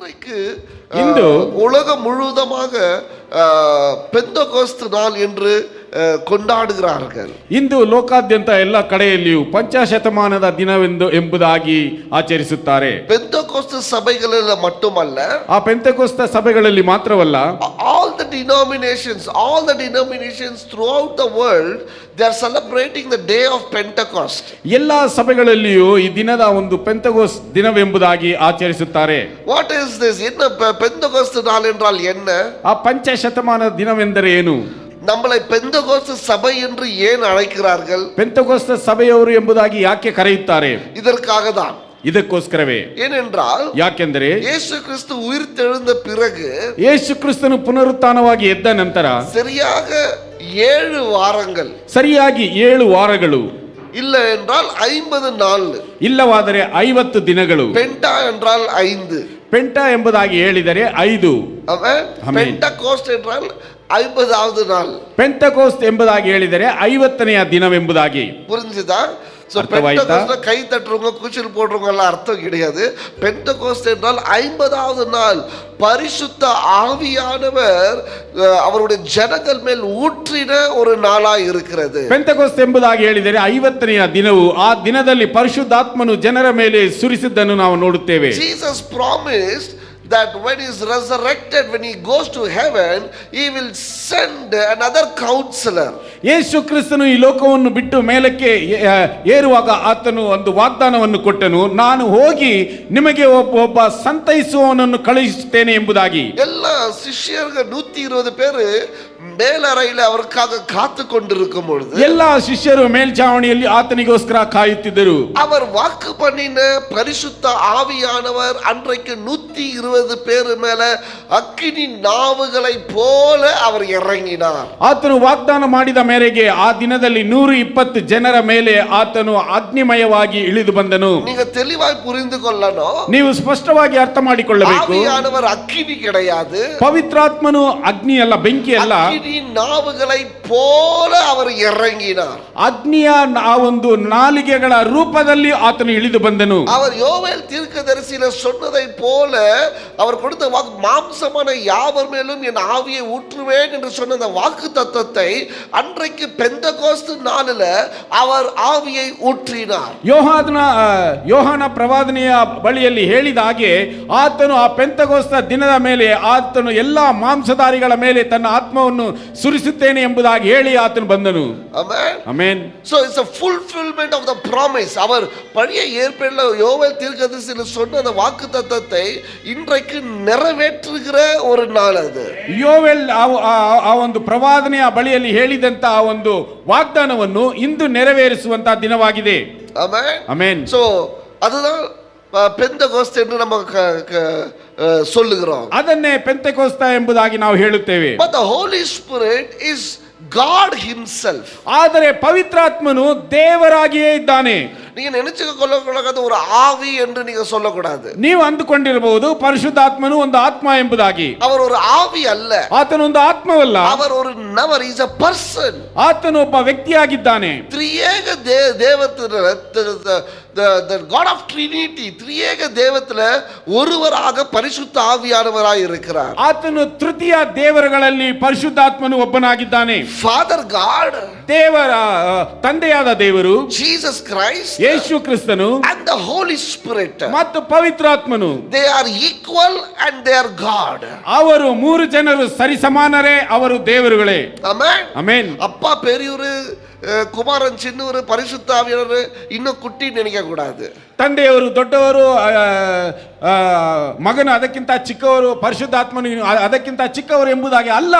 இன்றைக்கு உலகம் முழுவதுமாக பெந்தெகோஸ்து நாள் என்று ಕೊಂಡಾಡುகிறார்கள். ಇಂದು ಲೋಕಾದ್ಯಂತ ಎಲ್ಲ ಕಡೆಯಲ್ಲಿಯೂ ಪಂಚಾಶತಮಾನದ ದಿನವೆಂದು ಎಂಬುದಾಗಿ ಆಚರಿಸುತ್ತಾರೆ. பெந்தெகோஸ்து சபைகளில் மட்டுமல்ல, ಆ ಪೆಂತೆಕೋಸ್ತ ಸಭೆಗಳಲ್ಲಿ ಮಾತ್ರವಲ್ಲ, all the denominations throughout the world, they are celebrating the day of Pentecost. ಎಲ್ಲಾ ಸಭೆಗಳಲ್ಲಿಯೂ ಈ ದಿನದ ಒಂದು ಪೆಂತೆಕೋಸ್ ದಿನವೆಂಬುದಾಗಿ ಆಚರಿಸುತ್ತಾರೆ. What is this? என்ன பெந்தெகோஸ்து நாள் என்றால் என்ன? ಆ ಪಂಚಶತಮಾನದ ದಿನವೆಂದರೆ ಏನು? நம்மளை பெந்தெகோஸ்து சபை என்று ஏன் அழைக்கிறார்கள்? ಪೆಂತೆಕೋಸ್ತ ಸಭೆಯವರು ಎಂಬುದಾಗಿ ಯಾಕೆ ಕರೆಯುತ್ತಾರೆ? இதற்காக தான். ಇದಕ್ಕೋಸ್ಕರವೇ. ஏனென்றால் ಯಾಕೆಂದರೆ ಯೇಸು ಕ್ರಿಸ್ತು ಉಯಿರ್ತೆழுந்த பிறகு, ಯೇಸು ಕ್ರಿಸ್ತನು ಪುನರುತ್ಥಾನವಾಗಿ ಎದ್ದ ನಂತರ சரியாக 7 ವಾರங்கள், ಸರಿಯಾಗಿ 7 ವಾರಗಳು, ಇಲ್ಲ என்றால் 50 நாள், ಇಲ್ಲವಾದರೆ 50 ದಿನಗಳು. பெண்டா என்றால் 5, ಪೆಂಟ ಎಂಬುದಾಗಿ ಹೇಳಿದರೆ 5. பெண்டெகோஸ்ட் என்றால் 50வது நாள், ಪೆಂತೆಕೋಸ್ತ್ ಎಂಬುದಾಗಿ ಹೇಳಿದರೆ 50ನೆಯ ದಿನವೆಂಬುದಾಗಿ. புரிஞ்சுதா? பெந்தெகோஸ்ட் கை தட்டுறவங்க கூச்சல் போடுறவங்க எல்லாம் அர்த்தம் கிடையாது. பெந்தெகோஸ்ட் என்றால் 50வது நாள் பரிசுத்த ஆவியானவர் அவருடைய ஜனங்கள் மேல் ஊற்றின ஒரு நாளாய் இருக்கிறது. ಪೆಂತೆಕೋಸ್ತ್ ಎಂಬುದಾಗಿ ಹೇಳಿದರೆ 50ನೆಯ ದಿನವು, ಆ ದಿನದಲ್ಲಿ ಪರಿಶುದ್ಧಾತ್ಮನು ಜನರ ಮೇಲೆ ಸುರಿಸಿದ್ದನ್ನು ನಾವು ನೋಡುತ್ತೇವೆ. Jesus promised that when he is resurrected, when he goes to heaven, he will send another counselor. ಯೇಸು ಕ್ರಿಸ್ತನು ಈ ಲೋಕವನ್ನು ಬಿಟ್ಟು ಮೇಲಕ್ಕೆ ಏರುವಾಗ ಆತನು ಒಂದು ವಾಗ್ದಾನವನ್ನು ಕೊಟ್ಟನು, ನಾನು ಹೋಗಿ ನಿಮಗೆ ಒಬ್ಬ ಸಂತೈಸುವವನನ್ನು ಕಳುಹಿಸುತ್ತೇನೆ ಎಂಬುದಾಗಿ. ಎಲ್ಲ ಶಿಷ್ಯர்கள் 120 பேர் ಮೇಲறையில் அவருக்காக காத்து கொண்டிருக்கும் பொழுது, ಎಲ್ಲ ಶಿಷ್ಯರು ಮೇಲ್ಛಾವಣಿಯಲ್ಲಿ ಆತನಿಗೋಸ್ಕರ ಕಾಯುತ್ತಿದ್ದರು. அவர் வாக்கு பண்ணின பரிசுத்த ஆவியானவர் அன்றைக்கு 120 பேர் மேல அக்கினி நாவுகளை போல அவர் இறங்கினார். ಆತನು ವಾಗ್ದಾನ ಮಾಡಿದ ಮೇರೆಗೆ ಆ ದಿನದಲ್ಲಿ 120 ಜನರ ಮೇಲೆ ಆತನು ಅಗ್ನಿಮಯವಾಗಿ ಇಳಿದು ಬಂದನು. நீங்க தெளிவாய் புரிந்து கொள்ளணும். ನೀವು ಸ್ಪಷ್ಟವಾಗಿ ಅರ್ಥ ಮಾಡಿಕೊಳ್ಳಬೇಕು. ஆவியானவர் அக்கினி கிடையாது. ಪವಿತ್ರಾತ್ಮನು ಅಗ್ನಿ ಅಲ್ಲ, ಬೆಂಕಿ ಅಲ್ಲ. அக்கினி நாவுகளை போல அவர் இறங்கினார். ಅಗ್ನಿಯ ಆ ಒಂದು ನಾಲಿಗೆಗಳ ರೂಪದಲ್ಲಿ ಆತನು ಇಳಿದು ಬಂದನು. அவர் யோவேல் தீர்க்கதரிசியில சொன்னதை போல அவர் கொடுத்த வாக்கு, மாம்சமான யாவர் மேலும் என் ஆவியை ஊற்றுவேன் என்று சொன்ன அந்த வாக்கு தத்தத்தை அன்றைக்கு பெந்தெகோஸ்து நாளில் அவர் ஆவியை ஊற்றினார். ಯೋಹಾನ ಪ್ರವಾದನೆಯ ಬಳಿಯಲ್ಲಿ ಹೇಳಿದ ಹಾಗೆ ಆತನು ಆ ಪೆಂತೆಕೋಸ್ತ ದಿನದ ಮೇಲೆ ಆತನು ಎಲ್ಲಾ ಮಾಂಸಧಾರಿಗಳ ಮೇಲೆ ತನ್ನ ಆತ್ಮವನ್ನು ಸುರಿಸುತ್ತೇನೆ ಎಂಬುದಾಗಿ ಹೇಳಿ ಆತನು ಬಂದನು. Amen. So it's a fulfillment of the promise. அவர் பழைய ஏற்பாட்டில் யோவேல் தீர்க்கதரிசியில் சொன்ன அந்த வாக்கு தத்தத்தை இன்றைக்கு நிறைவேற்றுகிற ஒரு நாள் அது. ಯೋವೇಲ್ ಆ ಒಂದು ಪ್ರವಾದನೆಯ ಬಳಿಯಲ್ಲಿ ಹೇಳಿದಂತ ಆ ಒಂದು ವಾಗ್ದಾನವನ್ನು ಇಂದು ನೆರವೇರಿಸುವಂತಹ ದಿನವಾಗಿದೆ. ಆಮೆನ್. ಆಮೆನ್. So அதுதான் பெந்தெகோஸ்து என்று நம்ம சொல்லுகிறோம். ಅದನ್ನೇ ಪೆಂತೆಕೋಸ್ತ ಎಂಬುದಾಗಿ ನಾವು ಹೇಳುತ್ತೇವೆ. But the Holy Spirit is God himself. ಆದರೆ ಪವಿತ್ರಾತ್ಮನು ದೇವರಾಗಿಯೇ ಇದ್ದಾನೆ. நீங்க நினைச்சுக்க கொள்ளக்கூடாது ஒரு ஆவி என்று நீங்க சொல்லக்கூடாது. ನೀವು ಅಂದುಕೊಂಡಿರಬಹುದು ಪರಿಶುದ್ಧಾತ್ಮನು ಒಂದು ಆತ್ಮ ಎಂಬುದಾಗಿ. அவர் ஒரு ஆவி அல்ல. ಆತನು ಒಂದು ಆತ್ಮವಲ್ಲ. அவர் ஒரு நபர், is a person. ಆತನು ಒಬ್ಬ ವ್ಯಕ್ತಿಯಾಗಿದ್ದಾನೆ. ತ್ರಿಯೇಕ the God of Trinity, ತ್ರಿಯೇಕ ದೇವத்துல ஒருவராக பரிசுத்த ஆவியானவராய் இருக்கிறார். ಆತನು ತೃತೀಯ ದೇವರುಗಳಲ್ಲಿ ಪರಿಶುದ್ಧಾತ್ಮನು ಒಬ್ಬನಾಗಿದ್ದಾನೆ. Father God, ದೇವರ ತಂದೆಯಾದ ದೇವರು, Jesus Christ, ಯೇಸು ಕ್ರಿಸ್ತನು, and the Holy Spirit, ಮತ್ತು ಪವಿತ್ರಾತ್ಮನು, they are equal and they are God. ಅವರು 3 ಜನರು ಸರಿಸಮಾನರೇ, ಅವರು ದೇವರುಗಳೇ. ಆಮೆನ್. ಆಮೆನ್. அப்பா பெரியவர், குமாரன் சின்னவர், பரிசுத்த ஆவியானவர் இன்னும் குட்டி நினைக்க கூடாது. ತಂದೆಯವರು ದೊಡ್ಡವರು, ಮಗನು ಅದಕ್ಕಿಂತ ಚಿಕ್ಕವರು, ಪರಿಶುದ್ಧಾತ್ಮನು ಅದಕ್ಕಿಂತ ಚಿಕ್ಕವರು ಎಂಬುದಾಗಿ ಅಲ್ಲ.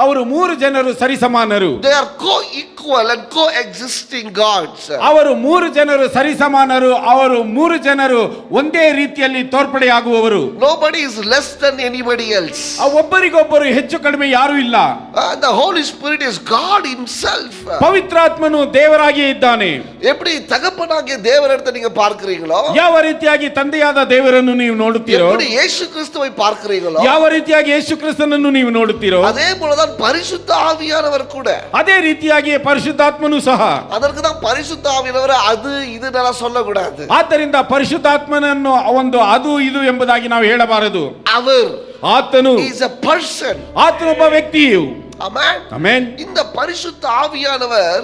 ಅವರು 3 ಜನರು ಸರಿಸಮಾನರು. They are co-equal and co-existing gods. ಅವರು 3 ಜನರು ಸರಿಸಮಾನರು. ಅವರು 3 ಜನರು ಒಂದೇ ರೀತಿಯಲ್ಲಿ ತೋರ್ಪಡೆಯಾಗುವವರು. Nobody is less than anybody else. ಒಬ್ಬರಿಗೊಬ್ಬರು ಹೆಚ್ಚು ಕಡಿಮೆ ಯಾರು ಇಲ್ಲ. The Holy Spirit is God himself. ಪವಿತ್ರಾತ್ಮ ಪರಿಶುದ್ಧಾತ್ಮನು ದೇವರಾಗಿಯೇ ಇದ್ದಾನೆ. எப்படி தகப்பனாகிய தேவனிடத்தை நீங்க பார்க்கிறீங்களோ, ಯಾವ ರೀತಿಯಾಗಿ ತಂದೆಯಾದ ದೇವರನ್ನು ನೀವು ನೋಡುತ್ತೀರೋ, எப்படி இயேசு கிறிஸ்துவை பார்க்கிறீங்களோ, ಯಾವ ರೀತಿಯಾಗಿ ಯೇಸು ಕ್ರಿಸ್ತನನ್ನು ನೀವು ನೋಡುತ್ತೀರೋ, அதே போலதான் பரிசுத்த ஆவியானவர் கூட. ಅದೇ ರೀತಿಯಾಗಿ ಪರಿಶುದ್ಧಾತ್ಮನು ಸಹ. அதற்கு தான் பரிசுத்த ஆவியானவர் அது இது நான் சொல்லக்கூடாது. ಆದ್ದರಿಂದ ಪರಿಶುದ್ಧಾತ್ಮನನ್ನು ಒಂದು ಅದು ಇದು ಎಂಬುದಾಗಿ ನಾವು ಹೇಳಬಾರದು. அவர், ಆತನು is a person. ಆತನೊಬ್ಬ ವ್ಯಕ್ತಿಯು. ஆமென். ಆಮೆನ್. இந்த பரிசுத்த ஆவியானவர்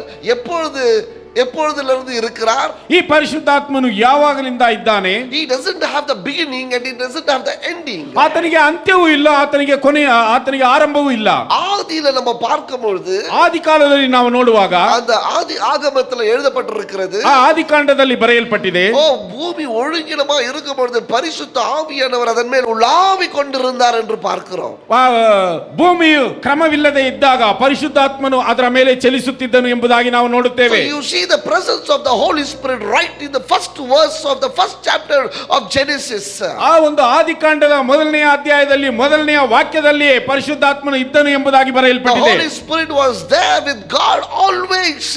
எப்பொழுதிலிருந்து இருக்கிறார்? ಈ ಪರಿಶುದ್ಧಾತ್ಮನು ಯಾವಾಗಲಿಂದ ಇದ್ದಾನೆ? He doesn't have the beginning and he doesn't have the ending. ಆತನಿಗೆ ಅಂತ್ಯವೂ ಇಲ್ಲ, ಆತನಿಗೆ ಆರಂಭವೂ ಇಲ್ಲ. ஆதியில நம்ம பார்க்கும்போது, ಆದಿ ಕಾಲದಲ್ಲಿ ನಾವು ನೋಡುವಾಗ, அந்த ஆதி ஆகமத்தில் எழுதப்பட்டிருக்கிறது, ಆ ಆದಿಕಾಂಡದಲ್ಲಿ ಬರೆಯಲ್ಪಟ್ಟಿದೆ, ஓ பூமி ஒழுங்கினமா இருக்கும்போது பரிசுத்த ஆவியானவர் அதன் மேல் உலாவி கொண்டிருந்தார் என்று பார்க்கிறோம். ಭೂಮಿಯು ಕ್ರಮವಿಲ್ಲದೆ ಇದ್ದಾಗ ಪರಿಶುದ್ಧಾತ್ಮನು ಅದರ ಮೇಲೆ ಚಲಿಸುತ್ತಿದ್ದನು ಎಂಬುದಾಗಿ ನಾವು ನೋಡುತ್ತೇವೆ. So you see the presence of the Holy Spirit right in the first verse of the first chapter of Genesis. ಆ ಒಂದು ಆದಿಕಾಂಡದ ಮೊದಲನೆಯ ಅಧ್ಯಾಯದಲ್ಲಿ ಮೊದಲನೆಯ ವಾಕ್ಯದಲ್ಲಿಯೇ ಪರಿಶುದ್ಧಾತ್ಮನು ಇದ್ದನು ಎಂಬುದಾಗಿ The ಬರೆಯಲ್ಪಟ್ಟಿದೆ. Holy Spirit was there with God always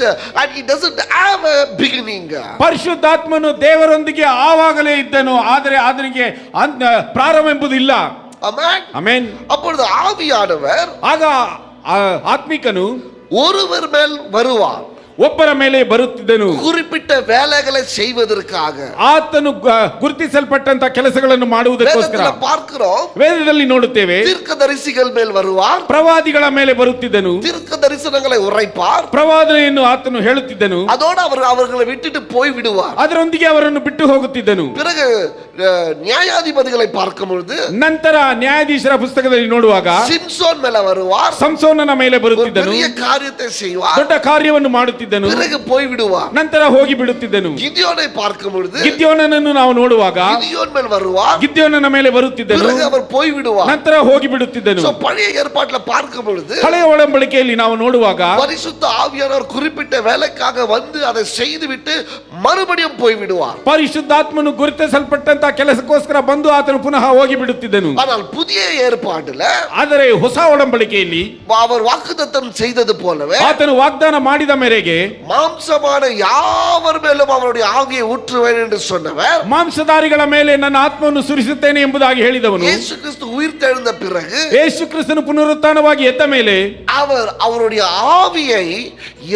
and he doesn't have a beginning. ಪರಿಶುದ್ಧಾತ್ಮನು ದೇವರೊಂದಿಗೆ ಆವಾಗಲೇ ಇದ್ದನು, ಆದರೆ ಅದನಿಗೆ ಪ್ರಾರಂಭ ಎಂಬುದು ಇಲ್ಲ. Amen. ಆಮೆನ್. அப்பொழுது ஆவியானவர் ಆಗ ಆತ್ಮಿಕನು ஒருவர் மேல் வருவார், ಒಬ್ಬರ ಮೇಲೆ ಬರುತ್ತಿದ್ದನು, குறிப்பிட்ட வேலைகளை செய்வதற்காக. ಆತನು ಗುರುತಿಸಲ್ಪಟ್ಟಂತ ಕೆಲಸಗಳನ್ನು ಮಾಡುವುದಕ್ಕೋಸ್ಕರ. வேதத்துல பார்க்கிறோம், ವೇದದಲ್ಲಿ ನೋಡುತ್ತೇವೆ, தீர்க்கதரிசிகள் மேல் வருவார், ಪ್ರವಾದಿಗಳ ಮೇಲೆ ಬರುತ್ತಿದ್ದನು, தீர்க்க தரிசனங்களை உரைப்பார், ಪ್ರವಾದನೆಯನ್ನು ಆತನು ಹೇಳುತ್ತಿದ್ದನು, அதோடு அவர்களை விட்டுட்டு போய் விடுவார். ಅದರೊಂದಿಗೆ ಅವರನ್ನು ಬಿಟ್ಟು ಹೋಗುತ್ತಿದ್ದನು. பிறகு நியாயாதிபதிகளை பார்க்கும் பொழுது, ನಂತರ ನ್ಯಾಯಾಧೀಶರ ಪುಸ್ತಕದಲ್ಲಿ ನೋಡುವಾಗ சிம்சோன் மேல வருவார், ಸಂಸೋನನ ಮೇಲೆ ಬರುತ್ತಿದ್ದನು, பெரிய காரியத்தை செய்வார், ದೊಡ್ಡ ಕಾರ್ಯವನ್ನು ಮಾಡುತ್ತಿದ್ದನು, பிறகு போய் விடுவார். ನಂತರ ಹೋಗಿ ಬಿಡುತ್ತಿದ್ದನು. கிதியோனை பார்க்கும் பொழுது, ಗಿದ್ಯೋನನನ್ನು ನಾವು ನೋಡುವಾಗ கிதியோன் மேல் வருவார், ಗಿದ್ಯೋನನ ಮೇಲೆ ಬರುತ್ತಿದ್ದನು, பிறகு அவர் போய் விடுவார். ನಂತರ ಹೋಗಿ ಬಿಡುತ್ತಿದ್ದನು. So பழைய ஏற்பாட்டுல பார்க்கும் பொழுது, ಹಳೆಯ ಒಡಂಬಡಿಕೆಯಲ್ಲಿ ನಾವು ನೋಡುವಾಗ பரிசுத்த ஆவியானவர் குறிப்பிட்ட வேலைக்காக வந்து அதை செய்துவிட்டு மறுபடியும் போய் விடுவார். ಪರಿಶುದ್ಧಾತ್ಮನು ಗುರುತಿಸಲ್ಪಟ್ಟಂತ ಕೆಲಸಕ್ಕೋಸ್ಕರ ಬಂದು ಆತನು ಪುನಃ ಹೋಗಿ ಬಿಡುತ್ತಿದ್ದನು. ஆனால் புதிய ஏற்பாட்டுல ಆದರೆ ಹೊಸ ಒಡಂಬಡಿಕೆಯಲ್ಲಿ அவர் வாக்குத்தத்தம் செய்தது போலவே ಆತನು ವಾಗ್ದಾನ ಮಾಡಿದ ಮೇರೆಗೆ மாம்சமான யாவர் மேலும் அவருடைய ஆவியை ஊற்றுவேன் என்று சொன்னவர், ಮಾಂಸಧಾರಿಗಳ ಮೇಲೆ ನನ್ನ ಆತ್ಮವನ್ನು ಸುರಿಸುತ್ತೇನೆ ಎಂಬುದಾಗಿ ಹೇಳಿದವನು, இயேசு கிறிஸ்து உயிர்த்தெழுந்த பிறகு ಯೇಸು ಕ್ರಿಸ್ತನು ಪುನರುತ್ಥಾನವಾಗಿ ಎದ್ದ ಮೇಲೆ அவருடைய ஆவியை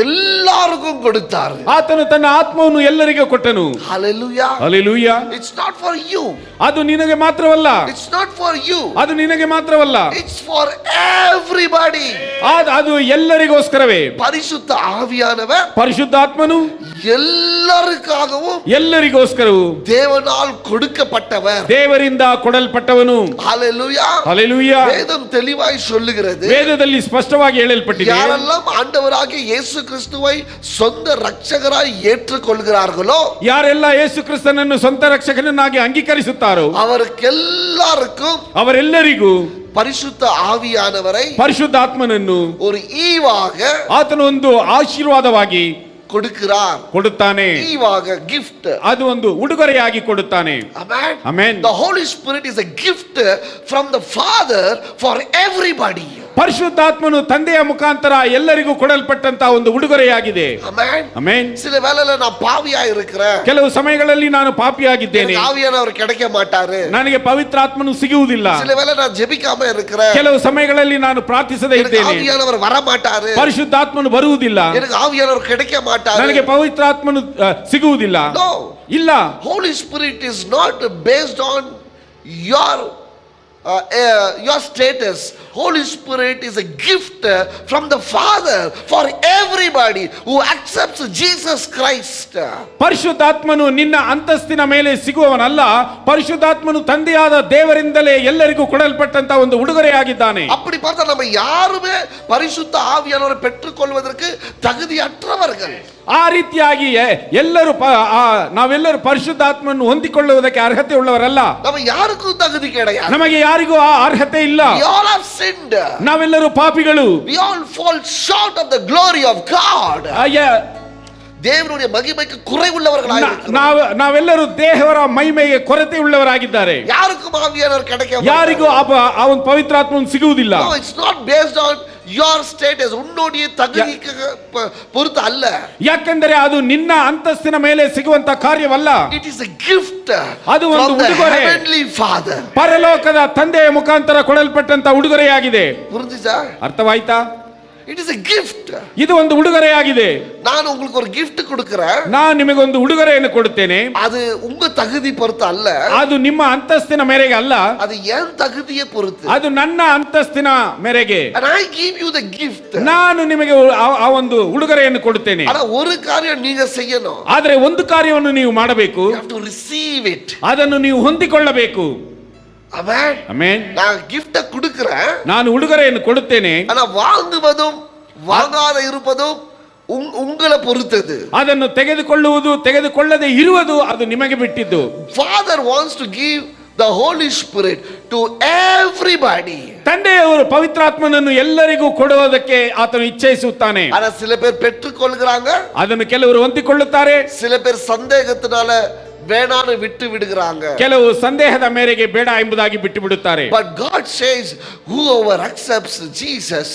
எல்லாருக்கும் கொடுத்தார். ಆತನು ತನ್ನ ಆತ್ಮವನ್ನು ಎಲ್ಲರಿಗೂ ಕೊಟ್ಟನು. ஹalleluya. Hallelujah. It's not for you. ಅದು ನಿನಗೆ ಮಾತ್ರವಲ್ಲ, It's not for you. ಅದು ನಿನಗೆ ಮಾತ್ರವಲ್ಲ, It's for everybody. ಅದು ಎಲ್ಲರಿಗೋಸ್ಕರವೇ. பரிசுத்த ஆவியானவர் ಪರಿಶುದ್ಧಾತ್ಮನು எல்லாருக்காகவும் ಎಲ್ಲರಿಗೋಸ್ಕರವೂ தேவனால் கொடுக்கப்பட்டவர். ದೇವರಿಂದ ಕೊಡಲ್ಪಟ್ಟವನು. ஹalleluya. ಹಲ್ಲೆಲೂಯಾ. வேதம் தெளிவாய் சொல்லுகிறது, ವೇದದಲ್ಲಿ ಸ್ಪಷ್ಟವಾಗಿ ಹೇಳಲ್ಪಟ್ಟಿದೆ, யாரெல்லாம் ஆண்டவராகிய இயேசு கிறிஸ்துவை சொந்த இரட்சகராய் ஏற்றுக்கொள்கிறார்களோ, ಯಾರೆಲ್ಲ ಯೇಸು ಕ್ರಿಸ್ತನನ್ನು ಸ್ವಂತ ರಕ್ಷಕನನ್ನಾಗಿ ಅಂಗೀಕರಿಸುತ್ತಾರೋ ಅವರೆಲ್ಲರಿಗೂ பரிசுத்த ஆவியானவரை ಪರಿಶುದ್ಧಾತ್ಮನನ್ನು ஒரு ஈவாக ಆತನು ಒಂದು ಆಶೀರ್ವಾದವಾಗಿ ಕೊಡುತ್ತಾನೆ. ஈவாக gift. ಅದು ಒಂದು ಉಡುಗೊರೆಯಾಗಿ ಕೊಡುತ್ತಾನೆ. Amen. Amen. The Holy Spirit is a gift from the Father for everybody. ಪರಿಶುದ್ಧಾತ್ಮನು ತಂದೆಯ ಮುಖಾಂತರ ಎಲ್ಲರಿಗೂ ಕೊಡಲ್ಪಟ್ಟಂತ ಒಂದು ಉಡುಗೊರೆಯಾಗಿದೆ. Amen. Amen. சில வேளையில நான் பாவியா இருக்கிறேன், ಕೆಲವು ಸಮಯಗಳಲ್ಲಿ ನಾನು ಪಾಪಿಯಾಗಿದ್ದೇನೆ, ஆவியானவர் கிடைக்க மாட்டாரு, ನನಗೆ ಪವಿತ್ರಾತ್ಮನು ಸಿಗುವುದಿಲ್ಲ. சில வேளை நான் ஜெபிக்காம இருக்கிறேன், ಕೆಲವು ಸಮಯಗಳಲ್ಲಿ ನಾನು ಪ್ರಾರ್ಥಿಸದೇ ಇದ್ದೇನೆ, ஆவியானவர் வர மாட்டாரு, ಪರಿಶುದ್ಧಾತ್ಮನು ಬರುವುದಿಲ್ಲ, எனக்கு ஆவியானவர் கிடைக்க மாட்டாரு, ನನಗೆ ಪವಿತ್ರಾತ್ಮನು ಸಿಗುವುದಿಲ್ಲ. No. ಇಲ್ಲ. Holy Spirit is not based on your status. Holy Spirit is a gift from the Father for everybody who accepts Jesus Christ. ಪರಿಶುದ್ಧಾತ್ಮನು ನಿನ್ನ ಅಂತಸ್ತಿನ ಮೇಲೆ ಸಿಗುವವನಲ್ಲ, ಪರಿಶುದ್ಧಾತ್ಮನು ತಂದೆಯಾದ ದೇವರಿಂದಲೇ ಎಲ್ಲರಿಗೂ ಕೊಡಲ್ಪಟ್ಟಂತ ಒಂದು ಉಡುಗೊರೆಯಾಗಿದ್ದಾನೆ. அப்படி பார்த்தா நம்ம யாருமே பரிசுத்த ஆவியானவரை பெற்றுக்கொள்வதற்கு தகுதியற்றவர்கள். ಆ ರೀತಿಯಾಗಿ ನಾವೆಲ್ಲರೂ ಪರಿಶುದ್ಧಾತ್ಮನ್ನು ಹೊಂದಿಕೊಳ್ಳುವುದಕ್ಕೆ ಅರ್ಹತೆ ಉಳ್ಳವರಲ್ಲ. நம்ம யாருக்கும் தகுதி கிடையாது. ನಮಗೆ ಯಾರಿಗೂ ಆ ಅರ್ಹತೆ ಇಲ್ಲ. We all have sinned. ನಾವೆಲ್ಲರೂ ಪಾಪಿಗಳು. We all fall short of the glory of God. ದೇವರುடைய ಮಹಿಮೆಗೆ ಕುறைவுள்ளவர்களாಗಿರುತ್ತಾರೆ. ನಾವೆಲ್ಲರೂ ದೇವರ ಮಹಿಮೆಗೆ ಕೊರತೆ ಉಳ್ಳವರಾಗಿದ್ದಾರೆ. ಯಾರಿಗೂ ಆವಿಯಾನವರು கிடைக்க ಯಾರಿಗೂ ಅವನ ಪವಿತ್ರಾತ್ಮನು ಸಿಗುವುದಿಲ್ಲ. No, it's not based on your status, உன்னுடைய தகுதிக்கு பொறுத்து அல்ல. ಯಾಕೆಂದರೆ ಅದು ನಿನ್ನ ಅಂತಸ್ತಿನ ಮೇಲೆ ಸಿಗುವಂತ ಕಾರ್ಯವಲ್ಲ. It is a gift ಅದು ಒಂದು from the ಉಡುಗೊರೆ. heavenly Father. ಪರಲೋಕದ ತಂದೆಯ ಮುಖಾಂತರ ಕೊಡಲ್ಪಟ್ಟಂತ ಉಡುಗೊರೆಯಾಗಿದೆ. புரிஞ்சுச்சா? ಅರ್ಥವಾಯ್ತಾ? It is a gift. ಇದು ಒಂದು ಉಡುಗೊರೆಯಾಗಿದೆ. ನಾನು உங்களுக்கு ஒரு gift கொடுக்கிறேன். ನಾನು ನಿಮಗೆ ಒಂದು ಉಡುಗೊರೆಯನ್ನು ಕೊಡುತ್ತೇನೆ. ಅದು ಉಂಗ ತಗುದಿ பொறுத்து ಅಲ್ಲ. ಅದು ನಿಮ್ಮ ಅಂತಸ್ತಿನ ಮೇರೆಗೆ ಅಲ್ಲ. ಅದು ಎನ್ ತಗುದಿಯ பொறுத்து. ಅದು ನನ್ನ ಅಂತಸ್ತಿನ ಮೇರೆಗೆ. And I give you the gift. ನಾನು ನಿಮಗೆ ಆ ಒಂದು ಉಡುಗೊರೆಯನ್ನು ಕೊಡುತ್ತೇನೆ. ಆದ್ರೆ ಒಂದು ಕಾರ್ಯ ನೀವು செய்யணும். ಆದರೆ ಒಂದು ಕಾರ್ಯವನ್ನು ನೀವು ಮಾಡಬೇಕು. You have to receive it. ಅದನ್ನು ನೀವು ಹೊಂದಿಕೊಳ್ಳಬೇಕು. ಆಮೆನ್. ಆಮೆನ್. ನಾನು ಗಿಫ್ಟ್ ಕೊಡುக்கிறேன். ನಾನು ಉಡುಗೊರೆಯನ್ನು ಕೊಡುತ್ತೇನೆ. ಆனா வாங்குவதும் வாங்காத இருப்பதும் உங்களை பொறுத்தது. ಅದನ್ನು ತೆಗೆದುಕೊಳ್ಳುವುದು ತೆಗೆದುಕೊಳ್ಳದೆ ಇರುವುದು ಅದು ನಿಮಗೆ ಬಿಟ್ಟಿದ್ದು. Father wants to give the Holy Spirit to everybody. ತಂದೆಯವರು ಪವಿತ್ರಾತ್ಮನನ್ನು ಎಲ್ಲರಿಗೂ ಕೊಡುವುದಕ್ಕೆ ಆತನು ಇಚ್ಛಿಸುತ್ತಾನೆ. ಆனா சில பேர் பெற்றுக்கொள்கிறாங்க. ಅದನ್ನು ಕೆಲವರು ಹೊಂದಿಕೊಳ್ಳುತ್ತಾರೆ. சில பேர் சந்தேகத்தினால ಬೇಡಾನು ಬಿಟ್ಟು ಬಿಡುಗರಾಂಗ. ಕೆಲವು ಸಂದೇಹದ ಮೇರೆಗೆ ಬೇಡ ಎಂಬುದಾಗಿ ಬಿಟ್ಟು ಬಿಡುತ್ತಾರೆ. But God says whoever accepts Jesus,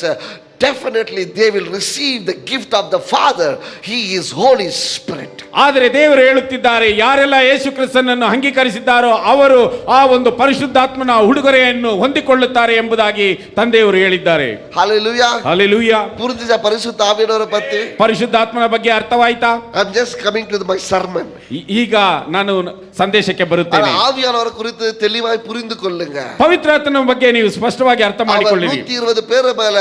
definitely they will receive the gift of the Father. He is Holy Spirit. ಆದರೆ ದೇವರು ಹೇಳುತ್ತಿದ್ದಾರೆ, ಯಾರೆಲ್ಲ ಯೇಸು ಕ್ರಿಸ್ತನನ್ನು ಅಂಗೀಕರಿಸಿದ್ದಾರೋ ಅವರು ಆ ಒಂದು ಪರಿಶುದ್ಧಾತ್ಮನ ಉಡುಗೊರೆಯನ್ನು ಹೊಂದಿಕೊಳ್ಳುತ್ತಾರೆ ಎಂಬುದಾಗಿ ತಂದೆಯವರು ಹೇಳಿದ್ದಾರೆ. Hallelujah. Hallelujah. ಪುರುಷ ಪರಿಶುದ್ಧ ಆವಿಯವರ ಪತ್ತಿ ಪರಿಶುದ್ಧಾತ್ಮನ ಬಗ್ಗೆ ಅರ್ಥವಾಯ್ತಾ? I'm just coming to my sermon. ಈಗ ನಾನು ಸಂದೇಶಕ್ಕೆ ಬರುತ್ತೇನೆ. ಆವಿಯವರ ಕುರಿತು ತೆಲಿವಾಯಿ ಪುರಿಂದು ಕೊಳ್ಳುಂಗ. ಪವಿತ್ರಾತ್ಮನ ಬಗ್ಗೆ ನೀವು ಸ್ಪಷ್ಟವಾಗಿ ಅರ್ಥ ಮಾಡಿಕೊಳ್ಳಿರಿ. 120 பேர் மேல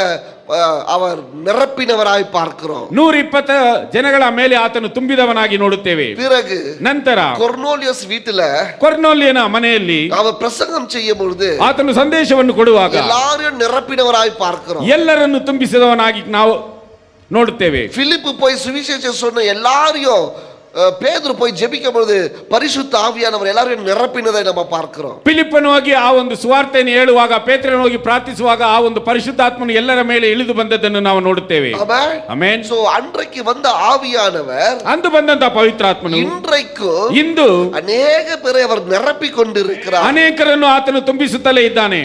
அவர் நிரப்பினவராய் பார்க்கிறோம். 120 ಜನಗಳ ಮೇಲೆ ಆತನು ತುಂಬಿದವನಾಗಿ ನೋಡುತ್ತೇವೆ. பிறகு ನಂತರ ಕೊರ್ನೇಲಿಯಸ್ வீட்டுல ಕೊರ್ನೇಲಿಯನ ಮನೆಯಲ್ಲಿ அவர் பிரசங்கம் செய்யும் பொழுது ಆತನು ಸಂದೇಶವನ್ನು ಕೊಡುವಾಗ எல்லாரையும் நிரப்பினவராய் பார்க்கிறோம். ಎಲ್ಲರನ್ನು ತುಂಬಿಸಿದವನಾಗಿ ನಾವು ನೋಡುತ್ತೇವೆ. பிலிப்பு போய் சுவிசேஷம் சொன்ன எல்லாரையும் பேதுரு போய் ஜெபிக்கும் பொழுது பரிசுத்த ஆவியானவர் எல்லாரையும் நிரப்பினதை நம்ம பார்க்கிறோம். ಫಿಲಿಪ್ಪನು ಹೋಗಿ ಆ ಒಂದು ಸುವಾರ್ತೆಯನ್ನು ಹೇಳುವಾಗ, ಪೇತ್ರನು ಹೋಗಿ ಪ್ರಾರ್ಥಿಸುವಾಗ ಆ ಒಂದು ಪರಿಶುದ್ಧಾತ್ಮನು ಎಲ್ಲರ ಮೇಲೆ ಇಳಿದು ಬಂದದ್ದನ್ನು ನಾವು ನೋಡುತ್ತೇವೆ. ಆಮೆನ್. ಸೋ ಅನ್றைக்கு வந்த ஆவியானவர், ಅಂದು ಬಂದಂತ ಪವಿತ್ರಾತ್ಮನು இன்றைக்கு ಇಂದು ಅನೇಕ பேரை அவர் நிரப்பிக் கொண்டிருக்கிறார். ಅನೇಕರನ್ನು ಆತನು ತುಂಬಿಸುತ್ತಲೇ ಇದ್ದಾನೆ.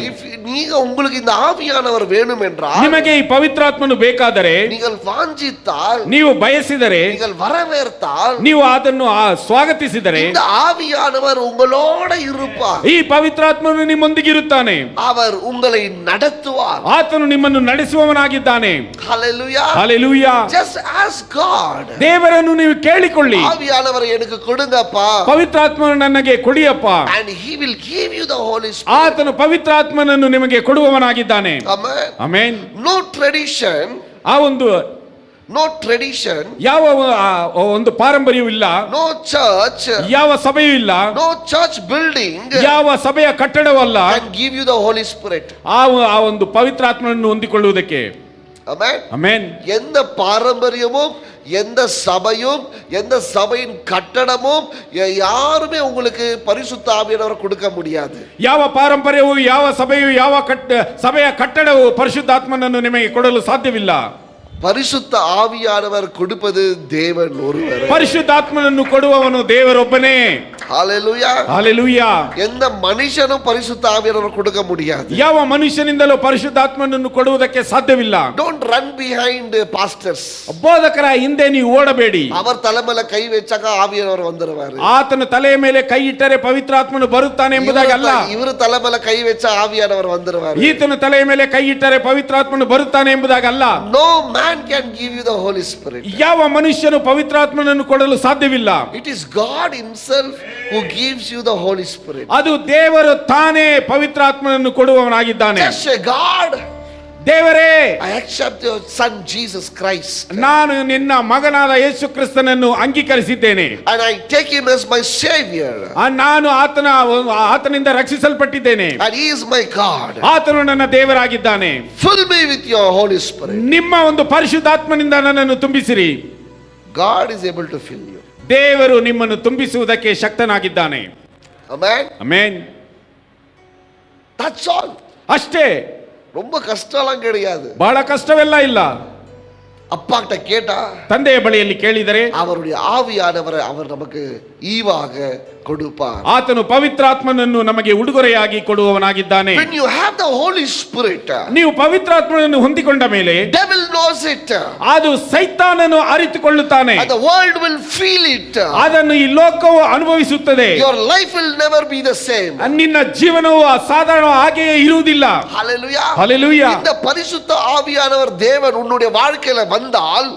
நீங்க உங்களுக்கு இந்த ஆவியானவர் வேணும் என்றால், ನಿಮಗೆ ಈ ಪವಿತ್ರಾತ್ಮನು ಬೇಕಾದರೆ, நீங்கள் வாஞ்சித்தால், ನೀವು ಬಯಸಿದರೆ, நீங்கள் வரவேற்றால், ನೀವು ಅದನ್ನು ಸ್ವಾಗತಿಸಿದರೆ இந்த ஆவியானவர் உங்களோட இருப்பார். ಈ ಪವಿತ್ರಾತ್ಮನು ನಿಮ್ಮೊಂದಿಗಿರುತ್ತಾನೆ. அவர் உங்களை நடத்துவார். ಆತನು ನಿಮ್ಮನ್ನು ನಡೆಸುವವನಾಗಿದ್ದಾನೆ. Hallelujah. Hallelujah. Just ask God. ದೇವರನ್ನು ನೀವು ಕೇಳಿಕೊಳ್ಳಿ, ಆವಿಯಾನವರ எனக்கு கொடுங்கப்பா, ಪವಿತ್ರಾತ್ಮನು ನನಗೆ ಕೊಡಿಯಪ್ಪ. and he will give you the Holy Spirit. ಆತನು ಪವಿತ್ರಾತ್ಮನನ್ನು ನಿಮಗೆ ಕೊಡುವವನಾಗಿದ್ದಾನೆ. Amen. ಆಮೆನ್. No tradition, ಆ ಒಂದು no tradition, ಯಾವ ಒಂದು ಪಾರಂಪರ್ಯವೂ ಇಲ್ಲ. no church, ಯಾವ ಸಭೆಯೂ ಇಲ್ಲ. no church building ಯಾವ ಸಭೆಯ ಕಟ್ಟಡವಲ್ಲ can give you the Holy Spirit. ಆ ಒಂದು ಪವಿತ್ರಾತ್ಮನನ್ನು ಹೊಂದಿಕೊಳ್ಳುವುದಕ್ಕೆ. Amen. ಆಮೆನ್. எந்த பாரம்பரியமும், எந்த சபையும், எந்த சபையின் கட்டடமும் யாருமே உங்களுக்கு பரிசுத்த ஆவியானவர் கொடுக்க முடியாது. ಯಾವ ಪಾರಂಪರ್ಯವೂ, ಯಾವ ಸಭೆಯೂ, ಯಾವ ಸಭೆಯ ಕಟ್ಟಡವು ಪರಿಶುದ್ಧಾತ್ಮನನ್ನು ನಿಮಗೆ ಕೊಡಲು ಸಾಧ್ಯವಿಲ್ಲ. பரிசுத்த ஆவியானவர் கொடுப்பது தேவன் ஒருவர். ಪರಿಶುದ್ಧಾತ್ಮನನ್ನು ಕೊಡುವವನು ದೇವರೊಬ್ಬನೇ. ஹalleluya. ஹalleluya. எந்த மனுஷனும் பரிசுத்த ஆவியானவர் கொடுக்க முடியாது. ಯಾವ ಮನುಷ್ಯನಿಂದಲೂ ಪರಿಶುದ್ಧಾತ್ಮನನ್ನು ಕೊಡುವುದಕ್ಕೆ ಸಾಧ್ಯವಿಲ್ಲ. Don't run behind pastors. ಬೋಧಕರ ಹಿಂದೆ ನೀವು ಓಡಬೇಡಿ. அவர் தலைமையில கை வச்சாக ஆவியானவர் வந்துருவாரு. ಆತನ ತಲೆಯ ಮೇಲೆ ಕೈ ಇಟ್ಟರೆ ಪವಿತ್ರಾತ್ಮನು ಬರುತ್ತಾನೆ ಎಂಬುದಾಗಿ ಅಲ್ಲ. ಇವರು தலைமையில ಕೈ வச்சா ஆவியானவர் வந்துருவாரு. ಈತನ ತಲೆಯ ಮೇಲೆ ಕೈ ಇಟ್ಟರೆ ಪವಿತ್ರಾತ್ಮನು ಬರುತ್ತಾನೆ ಎಂಬುದಾಗಿ ಅಲ್ಲ. No man can give you the Holy Spirit. ಯಾವ ಮನುಷ್ಯನು ಪವಿತ್ರಾತ್ಮನನ್ನು ಕೊಡಲು ಸಾಧ್ಯವಿಲ್ಲ. It is God himself who gives you the Holy Spirit. ಅದು ದೇವರು ತಾನೇ ಪವಿತ್ರಾತ್ಮನನ್ನು ಕೊಡುವವನಾಗಿದ್ದಾನೆ. Just say, God, ದೇವರೇ, I accept your son Jesus Christ. ನಾನು ನಿನ್ನ ಮಗನಾದ ಯೇಸು ಕ್ರಿಸ್ತನನ್ನು ಅಂಗೀಕರಿಸಿದ್ದೇನೆ. And I take him as my savior. ನಾನು ಆತನಿಂದ ರಕ್ಷಿಸಲ್ಪಟ್ಟಿದ್ದೇನೆ. And he is my God. ಆತನು ನನ್ನ ದೇವರಾಗಿದ್ದಾನೆ. Fill me with your Holy Spirit. ನಿಮ್ಮ ಒಂದು ಪರಿಶುದ್ಧಾತ್ಮನಿಂದ ನನ್ನನ್ನು ತುಂಬಿಸಿರಿ. God is able to fill you. ದೇವರು ನಿಮ್ಮನ್ನು ತುಂಬಿಸುವುದಕ್ಕೆ ಶಕ್ತನಾಗಿದ್ದಾನೆ. Amen. ಆಮೆನ್. That's all. ಅಷ್ಟೇ. ரொம்ப கஷ்டம்லாம் கிடையாது. ಬಹಳ ಕಷ್ಟವೆಲ್ಲ ಇಲ್ಲ. அப்பா கிட்ட கேட்டா ತಂದೆಯ ಬಳಿಯಲ್ಲಿ ಕೇಳಿದರೆ அவருடைய ஆவியானவரை அவர் நமக்கு ஈவாக கொடுப்பார். ಆತನು ಪವಿತ್ರಾತ್ಮನನ್ನು ನಮಗೆ ಉಡುಗೊರೆಯಾಗಿ ಕೊಡುವವನಾಗಿದ್ದಾನೆ. When you have the Holy Spirit, ನೀವು ಪವಿತ್ರಾತ್ಮನನ್ನು ಹೊಂದಿಕೊಂಡ ಮೇಲೆ devil knows it, ಅದು ಸೈತಾನನು ಅರಿತುಕೊಳ್ಳುತ್ತಾನೆ, and the world will feel it. ಅದನ್ನು ಈ ಲೋಕವು ಅನುಭವಿಸುತ್ತದೆ. Your life will never be the same. ನಿನ್ನ ಜೀವನವು ಸಾಧಾರಣ ಹಾಗೆಯೇ ಇರುವುದಿಲ್ಲ. Hallelujah. Hallelujah. இந்த பரிசுத்த ஆவியானவர் தேவன் உன்னுடைய வாழ்க்கையில வந்தால்,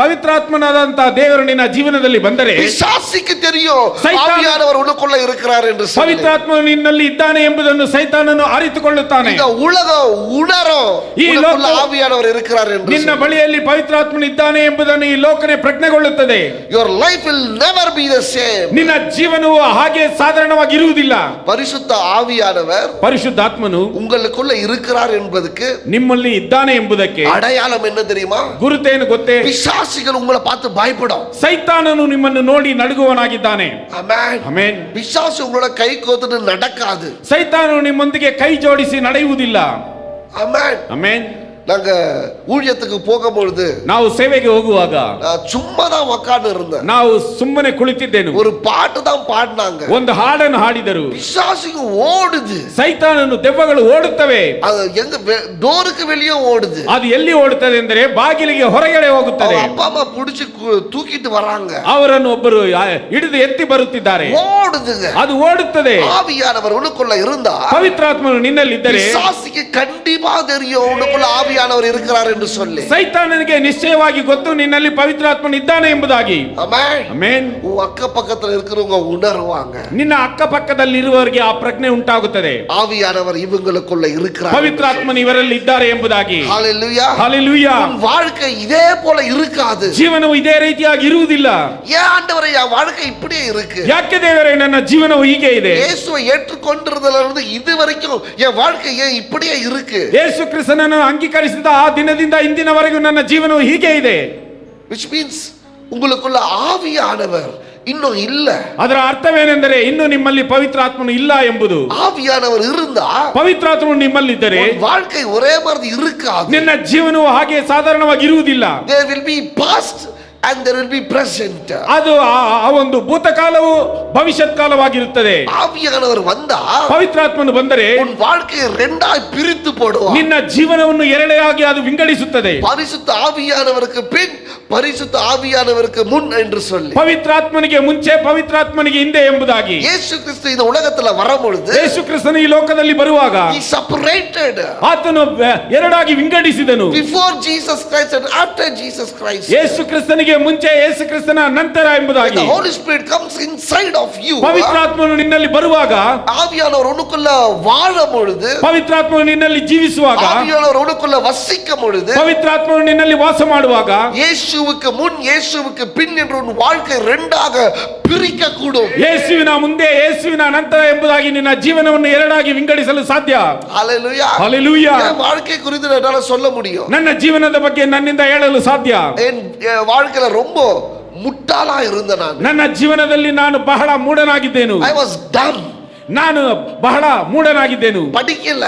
ಪವಿತ್ರಾತ್ಮನಾದಂತಹ ದೇವರು ನಿನ್ನ ಜೀವನದಲ್ಲಿ ಬಂದರೆ பிசாசுக்கு தெரியும் ஆவியானவர் உனக்குள்ள இருக்கிறார் என்று சொல்லி. ಪವಿತ್ರಾತ್ಮನು ನಿನ್ನಲ್ಲಿ ಇದ್ದಾನೆ ಎಂಬುದನ್ನು ಸೈತಾನನು ಅರಿತುಕೊಳ್ಳುತ್ತಾನೆ. இந்த உலகம் உணரும் ಈ உனக்குள்ள ஆவியானவர் இருக்கிறார் என்று. ನಿನ್ನ ಬಳಿಯಲ್ಲಿ ಪವಿತ್ರಾತ್ಮನು ಇದ್ದಾನೆ ಎಂಬುದನ್ನು ಈ ಲೋಕನೇ ಪ್ರಜ್ಞೆಗೊಳ್ಳುತ್ತದೆ. Your life will never be the same. ನಿನ್ನ ಜೀವನವು ಹಾಗೆ ಸಾಧಾರಣವಾಗಿ ಇರುವುದಿಲ್ಲ. பரிசுத்த ஆவியானவர் ಪರಿಶುದ್ಧಾತ್ಮನು உங்களுக்குள்ள இருக்கிறார் என்பதற்கு ನಿಮ್ಮಲ್ಲಿ ಇದ್ದಾನೆ ಎಂಬುದಕ್ಕೆ அடையாளம் என்ன தெரியுமா? ಗುರುತೇನು ಗೊತ್ತೇ? பிசாசுகள் உங்களை பார்த்து பயப்படும். ಸೈತಾನನು ನಿಮ್ಮನ್ನು ನೋಡಿ ನಡುಗುವನಾಗಿದ್ದಾನೆ. ಆಮೆನ್. ಆಮೆನ್. பிசாசு உங்களோட கை கோத்துட்டு நடக்காது. ಸೈತಾನನು ನಿಮ್ಮೊಂದಿಗೆ ಕೈ ಜೋಡಿಸಿ ನಡೆಯುವುದಿಲ್ಲ. ஆமென். ಆಮೆನ್. நாங்க ஊழியத்துக்கு போகும்பொழுது ನಾವು ಸೇವೆಗೆ ಹೋಗುವಾಗ சும்மா தான் உட்கார்ந்து இருந்தேன். ನಾವು ಸುಮ್ಮನೆ ಕುಳಿತಿದ್ದೆನು. ஒரு பாட்டு தான் பாடினாங்க. ಒಂದು ಹಾಡನ್ನು ಹಾಡಿದರು. பிசாசுக்கு ஓடுது. ಸೈತಾನನು ದೆವ್ವಗಳು ಓಡುತ್ತವೆ. அது எங்க டோருக்கு வெளியே ஓடுது. ಅದು ಎಲ್ಲಿ ಓಡುತ್ತದೆ ಎಂದರೆ ಬಾಗಿಲಿಗೆ ಹೊರಗಡೆ ಹೋಗುತ್ತದೆ. அப்பா அம்மா புடிச்சு தூக்கிட்டு வராங்க. ಅವರನ್ನು ಒಬ್ಬರು ಹಿಡಿದು ಎತ್ತಿ ಬರುತ್ತಿದ್ದಾರೆ. ஓடுதுங்க. ಅದು ಓಡುತ್ತದೆ. ஆவியானவர் உனக்குள்ள இருந்தா, ಪವಿತ್ರಾತ್ಮನು ನಿನ್ನಲ್ಲಿದ್ದರೆ பிசாசுக்கு கண்டிப்பா தெரியும் உனக்குள்ள ஆவியானவர் இருக்கிறார் என்று சொல்லி. ಸೈತಾನನಿಗೆ ನಿಶ್ಚಯವಾಗಿ ಗೊತ್ತು ನಿನ್ನಲ್ಲಿ ಪವಿತ್ರಾತ್ಮನು ಇದ್ದಾನೆ ಎಂಬುದಾಗಿ. ಆಮೆನ್. ಆಮೆನ್. உன் அக்க பக்கத்துல இருக்கிறவங்க உணர்வாங்க. ನಿನ್ನ ಅಕ್ಕಪಕ್ಕದಲ್ಲಿ ಇರುವವರಿಗೆ ಆ ಪ್ರಜ್ಞೆ ಉಂಟಾಗುತ್ತದೆ. ஆவியானவர் இவங்களுக்குள்ள இருக்கிறார். ಪವಿತ್ರಾತ್ಮನು ಇವರಲ್ಲಿ ಇದ್ದಾರೆ ಎಂಬುದಾಗಿ. ஹalleluya. ஹalleluya. உன் வாழ்க்கை இதே போல இருக்காது. ಜೀವನವು ಇದೇ ರೀತಿಯಾಗಿ ಇರುವುದಿಲ್ಲ. ஏன் ஆண்டவரே என் வாழ்க்கை இப்படியே இருக்கு? ಯಾಕೆ ದೇವರೇ ನನ್ನ ಜೀವನವು ಹೀಗೆ ಇದೆ? இயேசுவை ஏற்றுக்கொண்டதிலிருந்து இருந்து இதுவரைக்கும் என் வாழ்க்கை ஏன் இப்படியே இருக்கு? ಯೇಸು ಕ್ರಿಸ್ತನನ್ನು ಅಂಗೀಕರಿಸಿದ ಆ ದಿನದಿಂದ ಇಂದಿನವರೆಗೂ ನನ್ನ ಜೀವನವು ಹೀಗೆ ಇದೆ. which means உங்களுக்குள்ள ஆவியானவர் இன்னும் இல்ல. ಅದರ ಅರ್ಥವೇನೆಂದರೆ ಇನ್ನು ನಿಮ್ಮಲ್ಲಿ ಪವಿತ್ರಾತ್ಮನು ಇಲ್ಲ ಎಂಬುದು. ஆவியானவர் இருந்தா, ಪವಿತ್ರಾತ್ಮನು ನಿಮ್ಮಲ್ಲಿದ್ದರೆ வாழ்க்கை ஒரೇ மாதிரி இருக்காது. ನಿನ್ನ ಜೀವನವು ಹಾಗೆ ಸಾಧಾರಣವಾಗಿ ಇರುವುದಿಲ್ಲ. there will be past and there will be present. ಅದು ಆ ಒಂದು ಭೂತಕಾಲವು ಭವಿಷ್ಯತ್ ಕಾಲವಾಗಿರುತ್ತದೆ. ஆவியானவர் வந்தா, ಪವಿತ್ರಾತ್ಮನು ಬಂದರೆ உன் வாழ்க்கையை ரெண்டாய் பிரித்து போடுவார். ನಿನ್ನ ಜೀವನವನ್ನು ಎರಡೆಯಾಗಿ ಅದು ವಿಂಗಡಿಸುತ್ತದೆ. பரிசுத்த ஆவியானவருக்கு பின், பரிசுத்த ஆவியானவருக்கு முன் என்று சொல்லி. ಪವಿತ್ರಾತ್ಮನಿಗೆ ಮುಂಚೆ, ಪವಿತ್ರಾತ್ಮನಿಗೆ ಹಿಂದೆ ಎಂಬುದಾಗಿ. ಯೇಸು ಕ್ರಿಸ್ತ இந்த உலகத்துல வரும்பொழுது, ಯೇಸು ಕ್ರಿಸ್ತನು ಈ ಲೋಕದಲ್ಲಿ ಬರುವಾಗ he separated. ಆತನು ಎರಡಾಗಿ ವಿಂಗಡಿಸಿದನು. before Jesus Christ and after Jesus Christ. ಯೇಸು ಕ್ರಿಸ್ತನಿಗೆ ಮುಂಚೆ, ಯೇಸು ಕ್ರಿಸ್ತನ ನಂತರ ಎಂಬುದಾಗಿ. the Holy Spirit comes inside of you. ಪವಿತ್ರಾತ್ಮನು ನಿನ್ನಲ್ಲಿ ಬರುವಾಗ, ஆவியானவர் உனக்குள்ள வாழும் பொழுது, ಪವಿತ್ರಾತ್ಮನು ನಿನ್ನಲ್ಲಿ ಜೀವಿಸುವಾಗ, ஆவியானவர் உனக்குள்ள வசிக்கும் பொழுது, ಪವಿತ್ರಾತ್ಮನು ನಿನ್ನಲ್ಲಿ ವಾಸ ಮಾಡುವಾಗ, இயேசுவுக்கு முன் இயேசுவுக்கு பின் என்ற உன் வாழ்க்கை ரெண்டாக பிரிக்க கூடும். ಯೇಸುವಿನ ಮುಂದೆ, ಯೇಸುವಿನ ನಂತರ ಎಂಬುದಾಗಿ ನಿನ್ನ ಜೀವನವನ್ನು ಎರಡಾಗಿ ವಿಂಗಡಿಸಲು ಸಾಧ್ಯ. ஹalleluya. ஹalleluya. என் வாழ்க்கை குறித்து என்னால சொல்ல முடியும். ನನ್ನ ಜೀವನದ ಬಗ್ಗೆ ನನ್ನಿಂದ ಹೇಳಲು ಸಾಧ್ಯ. என் வாழ்க்கையில ரொம்ப முட்டாளா இருந்த நான். ನನ್ನ ಜೀವನದಲ್ಲಿ ನಾನು ಬಹಳ ಮೂಢನಾಗಿದ್ದೇನು. I was dumb. ನಾನು ಬಹಳ ಮೂಢನಾಗಿದ್ದೇನು. படிக்கல,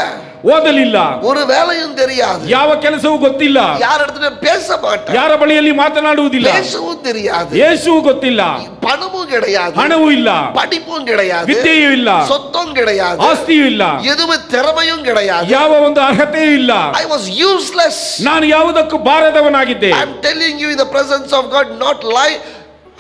ಓದಲಿಲ್ಲ, ஒரு வேலையும் தெரியாது, ಯಾವ ಕೆಲಸವೂ ಗೊತ್ತಿಲ್ಲ, யார இடத்துல பேச மாட்டேன், ಯಾರ ಬಳಿಯಲ್ಲಿ ಮಾತನಾಡುವುದಿಲ್ಲ, பேசவும் தெரியாது, ಯೇಸುವು ಗೊತ್ತಿಲ್ಲ, பணமும் கிடையாது, ಹಣವೂ ಇಲ್ಲ, படிப்பும் கிடையாது, ವಿದ್ಯೆಯೂ ಇಲ್ಲ, சொத்தும் கிடையாது, ಆಸ್ತಿಯೂ ಇಲ್ಲ, எதுவுமே திறமையும் கிடையாது. ಯಾವ ಒಂದು ಅರ್ಹತೆಯೂ ಇಲ್ಲ. I was useless. ನಾನು ಯಾವುದಕ್ಕೂ ಬಾರದವನಾಗಿದ್ದೆ. I am telling you in the presence of God, not lie.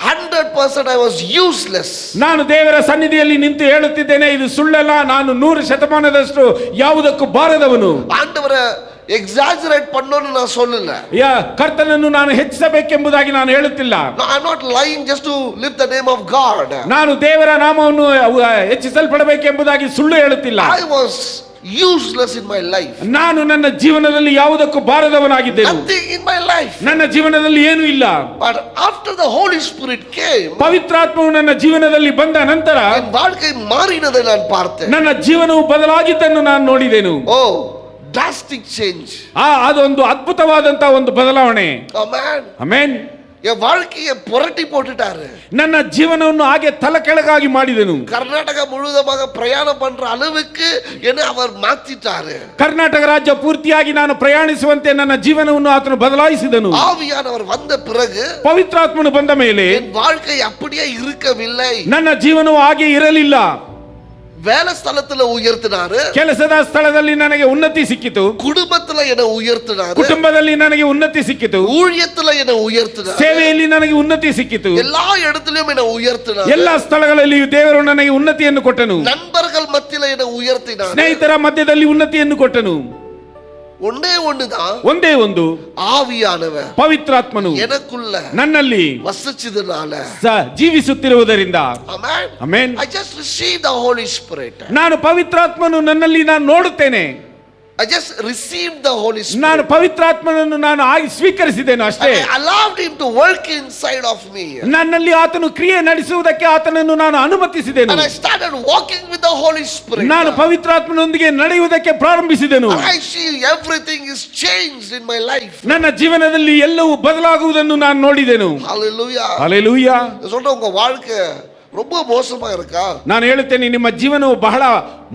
100% I was useless. ನಾನು ದೇವರ ಸನ್ನಿಧಿಯಲ್ಲಿ ನಿಂತು ಹೇಳುತ್ತಿದ್ದೇನೆ, ಇದು ಸುಳ್ಳಲ್ಲ. ನಾನು 100% ಯಾವುದಕ್ಕೂ ಬಾರದವನು. ஆண்டவரை எக்ஸாஜரேட் பண்ணனும் நான் சொல்லல. ಕರ್ತನನ್ನು ನಾನು ಹೆಚ್ಚಿಸಬೇಕೆಂಬುದಾಗಿ ನಾನು ಹೇಳುತ್ತಿಲ್ಲ. No, I'm not lying just to lift the name of God. ನಾನು ದೇವರ ನಾಮವನ್ನು ಹೆಚ್ಚಿಸಲ್ಪಡಬೇಕೆಂಬುದಾಗಿ ಸುಳ್ಳು ಹೇಳುತ್ತಿಲ್ಲ. I was useless in my life. ನಾನು ನನ್ನ ಜೀವನದಲ್ಲಿ ಯಾವುದಕ್ಕೂ ಬಾರದವನಾಗಿದ್ದೇನೆ. Nothing in my life. ನನ್ನ ಜೀವನದಲ್ಲಿ ಏನೂ ಇಲ್ಲ. But after the Holy Spirit came, ಪವಿತ್ರಾತ್ಮವು ನನ್ನ ಜೀವನದಲ್ಲಿ ಬಂದ ನಂತರ என் வாழ்க்கை மாறினதை நான் பார்த்தேன். ನನ್ನ ಜೀವನವು ಬದಲಾಗಿದ್ದನ್ನು ನಾನು ನೋಡಿದೆನು. Oh, drastic change. ಅದೊಂದು ಅದ್ಭುತವಾದಂತಹ ಒಂದು ಬದಲಾವಣೆ. Amen. ಆಮೆನ್. என் வாழ்க்கையை புரட்டி போட்டுட்டாரு. ನನ್ನ ಜೀವನವನ್ನು ಹಾಗೆ ತಲೆಕೆಳಗಾಗಿ ಮಾಡಿದನು. கர்நாடகா முழுவதுமாக பிரயாணம் பண்ற அளவுக்கு என்ன அவர் மாத்திட்டாரு. ಕರ್ನಾಟಕ ರಾಜ್ಯ ಪೂರ್ತಿಯಾಗಿ ನಾನು ಪ್ರಯಾಣಿಸುವಂತೆ ನನ್ನ ಜೀವನವನ್ನು ಆತನು ಬದಲಾಯಿಸಿದನು. ஆவியானவர் வந்த பிறகு ಪವಿತ್ರಾತ್ಮನು ಬಂದ ಮೇಲೆ என் வாழ்க்கை அப்படியே இருக்கவில்லை. ನನ್ನ ಜೀವನವು ಹಾಗೆ ಇರಲಿಲ್ಲ. வேலை ஸ்தலத்துல உயர்த்தினாரு, ಕೆಲಸದ ಸ್ಥಳದಲ್ಲಿ ನನಗೆ ಉನ್ನತಿ ಸಿಕ್ಕಿತು, குடும்பத்துல என்ன உயர்த்தினாரு, ಕುಟುಂಬದಲ್ಲಿ ನನಗೆ ಉನ್ನತಿ ಸಿಕ್ಕಿತು, ஊழியத்துல என்ன உயர்த்தினாரு, ಸೇವೆಯಲ್ಲಿ ನನಗೆ ಉನ್ನತಿ ಸಿಕ್ಕಿತು, எல்லா இடத்திலும் என்ன உயர்த்தினாரு, ಎಲ್ಲ ಸ್ಥಳಗಳಲ್ಲಿಯೂ ದೇವರು ನನಗೆ ಉನ್ನತಿಯನ್ನು ಕೊಟ್ಟನು, நண்பர்கள் மத்தியில என்ன உயர்த்தினாரு, ಸ್ನೇಹಿತರ ಮಧ್ಯದಲ್ಲಿ ಉನ್ನತಿಯನ್ನು ಕೊಟ್ಟನು. ஒன்னே ஒண்ணுதான், ಒಂದೇ ಒಂದು, ஆவியானவர் ಪವಿತ್ರಾತ್ಮನು எனக்குள்ள ನನ್ನಲ್ಲಿ வசிச்சதுனால ಜೀವಿಸುತ್ತಿರುವುದರಿಂದ. Amen. Amen. I just received the Holy Spirit. ನಾನು ಪವಿತ್ರಾತ್ಮನು ನನ್ನಲ್ಲಿ ನಾನು ನೋಡುತ್ತೇನೆ. I just received the Holy Spirit. ನಾನು ಪವಿತ್ರಾತ್ಮನನ್ನು ನಾನು ಆಗಿ ಸ್ವೀಕರಿಸಿದ್ದೇನೆ ಅಷ್ಟೇ. I allowed him to work inside of me. ನನ್ನಲ್ಲಿ ಆತನು ಕ್ರಿಯೆ ನಡೆಸುವುದಕ್ಕೆ ಆತನನ್ನು ನಾನು ಅನುಮತಿಸಿದೆನು. And I started walking with the Holy Spirit. ನಾನು ಪವಿತ್ರಾತ್ಮನೊಂದಿಗೆ ನಡೆಯುವುದಕ್ಕೆ ಪ್ರಾರಂಭಿಸಿದೆನು. And I see everything is changed in my life. ನನ್ನ ಜೀವನದಲ್ಲಿ ಎಲ್ಲವೂ ಬದಲಾಗುವುದನ್ನು ನಾನು ನೋಡಿದೆನು. Hallelujah. ಹಲ್ಲೆಲೂಯಾ. சொல்ற உங்க வாழ்க்கை ரொம்ப மோசமா இருக்கா? ನಾನು ಹೇಳುತ್ತೇನೆ, ನಿಮ್ಮ ಜೀವನವು ಬಹಳ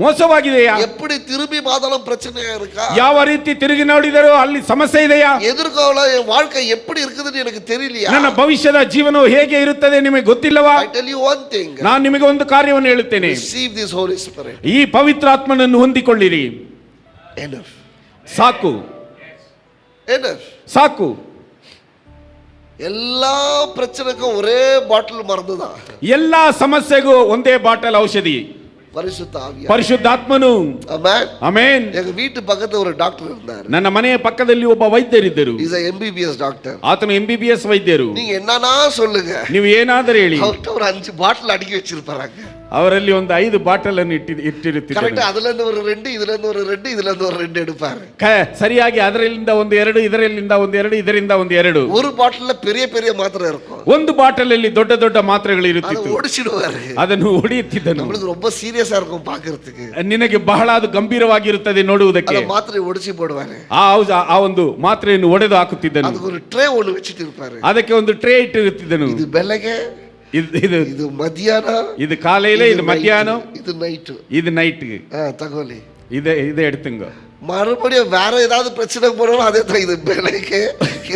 ಮೋಸವಾಗಿದೆಯಾ? எப்படி திரும்பி பார்த்தாலும் பிரச்சனையா இருக்கா? ಯಾವ ರೀತಿ ತಿರುಗಿ ನೋಡಿದರೂ ಅಲ್ಲಿ ಸಮಸ್ಯೆ ಇದೆಯಾ? எதிர்கால என் வாழ்க்கை எப்படி இருக்குதுன்னு எனக்கு தெரியலையா? ನನ್ನ ಭವಿಷ್ಯದ ಜೀವನವು ಹೇಗೆ ಇರುತ್ತದೆ ನಿಮಗೆ ಗೊತ್ತಿಲ್ಲವಾ? I tell you one thing. ನಾನು ನಿಮಗೆ ಒಂದು ಕಾರ್ಯವನ್ನು ಹೇಳುತ್ತೇನೆ. Receive this Holy Spirit. ಈ ಪವಿತ್ರಾತ್ಮನನ್ನು ಹೊಂದಿಕೊಳ್ಳಿರಿ. Enough. ಸಾಕು, Enough. ಸಾಕು. எல்லா பிரச்சனைக்கும் ஒரே பாட்டில் மருந்து தான். ಎಲ್ಲಾ ಸಮಸ್ಯೆಗೂ ಒಂದೇ ಬಾಟಲ್ ಔಷಧಿ, பரிசுத்த ஆவியானவர். ಪರಿಶುದ್ಧಾತ್ಮನು. ஆமென். ಆಮೆನ್. எங்க வீட்டு பக்கத்துல ஒரு டாக்டர் இருந்தார். ನನ್ನ ಮನೆಯ ಪಕ್ಕದಲ್ಲಿ ಒಬ್ಬ ವೈದ್ಯರಿದ್ದರು. Is MBBS doctor. ಆತನು MBBS ವೈದ್ಯರು. நீங்க என்னன்னா சொல்லுங்க, ನೀವು ಏನಾದರೂ ಹೇಳಿ, அவர்ட்ட ஒரு 5 பாட்டில் அடுக்கி வச்சிருப்பாங்க. ಅವರಲ್ಲಿ ಒಂದು 5 ಬಾಟಲ್ ಅನ್ನು ಇಟ್ಟಿರುತ್ತಿದ್ದರು. ಕರೆಕ್ಟ್. ಅದರಿಂದ ಒಂದು 2, ಇದರಿಂದ ಒಂದು 2, ಇದರಿಂದ ಒಂದು 2 எடுப்பாரு. ಸರಿಯಾಗಿ ಅದರಿಂದ ಒಂದು 2, ಇದರಿಂದ ಒಂದು 2, ಇದರಿಂದ ಒಂದು 2. ஒரு பாட்டில்ல பெரிய பெரிய மாத்திரை இருக்கும். ಒಂದು ಬಾಟಲ್ ಅಲ್ಲಿ ದೊಡ್ಡ ದೊಡ್ಡ ಮಾತ್ರೆಗಳು ಅದು ಇರುತ್ತಿತ್ತು. ಓಡಿಸಿಡುವಾರೆ. ಅದನ್ನು ಹೊಡೆಯುತ್ತಿದ್ದನು. ನಮಗೆ ரொம்ப ಸೀರಿಯಸ್ இருக்கும் பார்க்கிறதுக்கு. ನಿನಗೆ ಬಹಳ ಅದು ಗಂಭೀರವಾಗಿರುತ್ತದೆ ನೋಡುವುದಕ್ಕೆ. ಆ ಮಾತ್ರೆ ಓಡಿಸಿ போடுவாரு. ಆ ಒಂದು ಮಾತ್ರೆಯನ್ನು ಒಡೆದು ಹಾಕುತ್ತಿದ್ದನು. ಅದಕ್ಕೆ ಒಂದು ಟ್ರೇ ಒಂದು ವச்சிட்டு இருப்பாரு. ಅದಕ್ಕೆ ಒಂದು ಟ್ರೇ ಇಟ್ಟಿರುತ್ತಿದ್ದನು. ಇದು ಬೆಳಗ್ಗೆ, ಇದು ಮಧ್ಯಾಹ್ನ, ಇದು ಕಾலையில, ಇದು ಮಧ್ಯಾಹ್ನ, ಇದು ನೈಟ್, ಇದು ನೈಟ್. ತಗೊಳ್ಳಿ. ಇದು எடுத்துங்க. மறுபடியும் வேற ஏதாவது பிரச்சனை போனாலும் அதே தான். ಇದು ಬೆಳಗ್ಗೆ,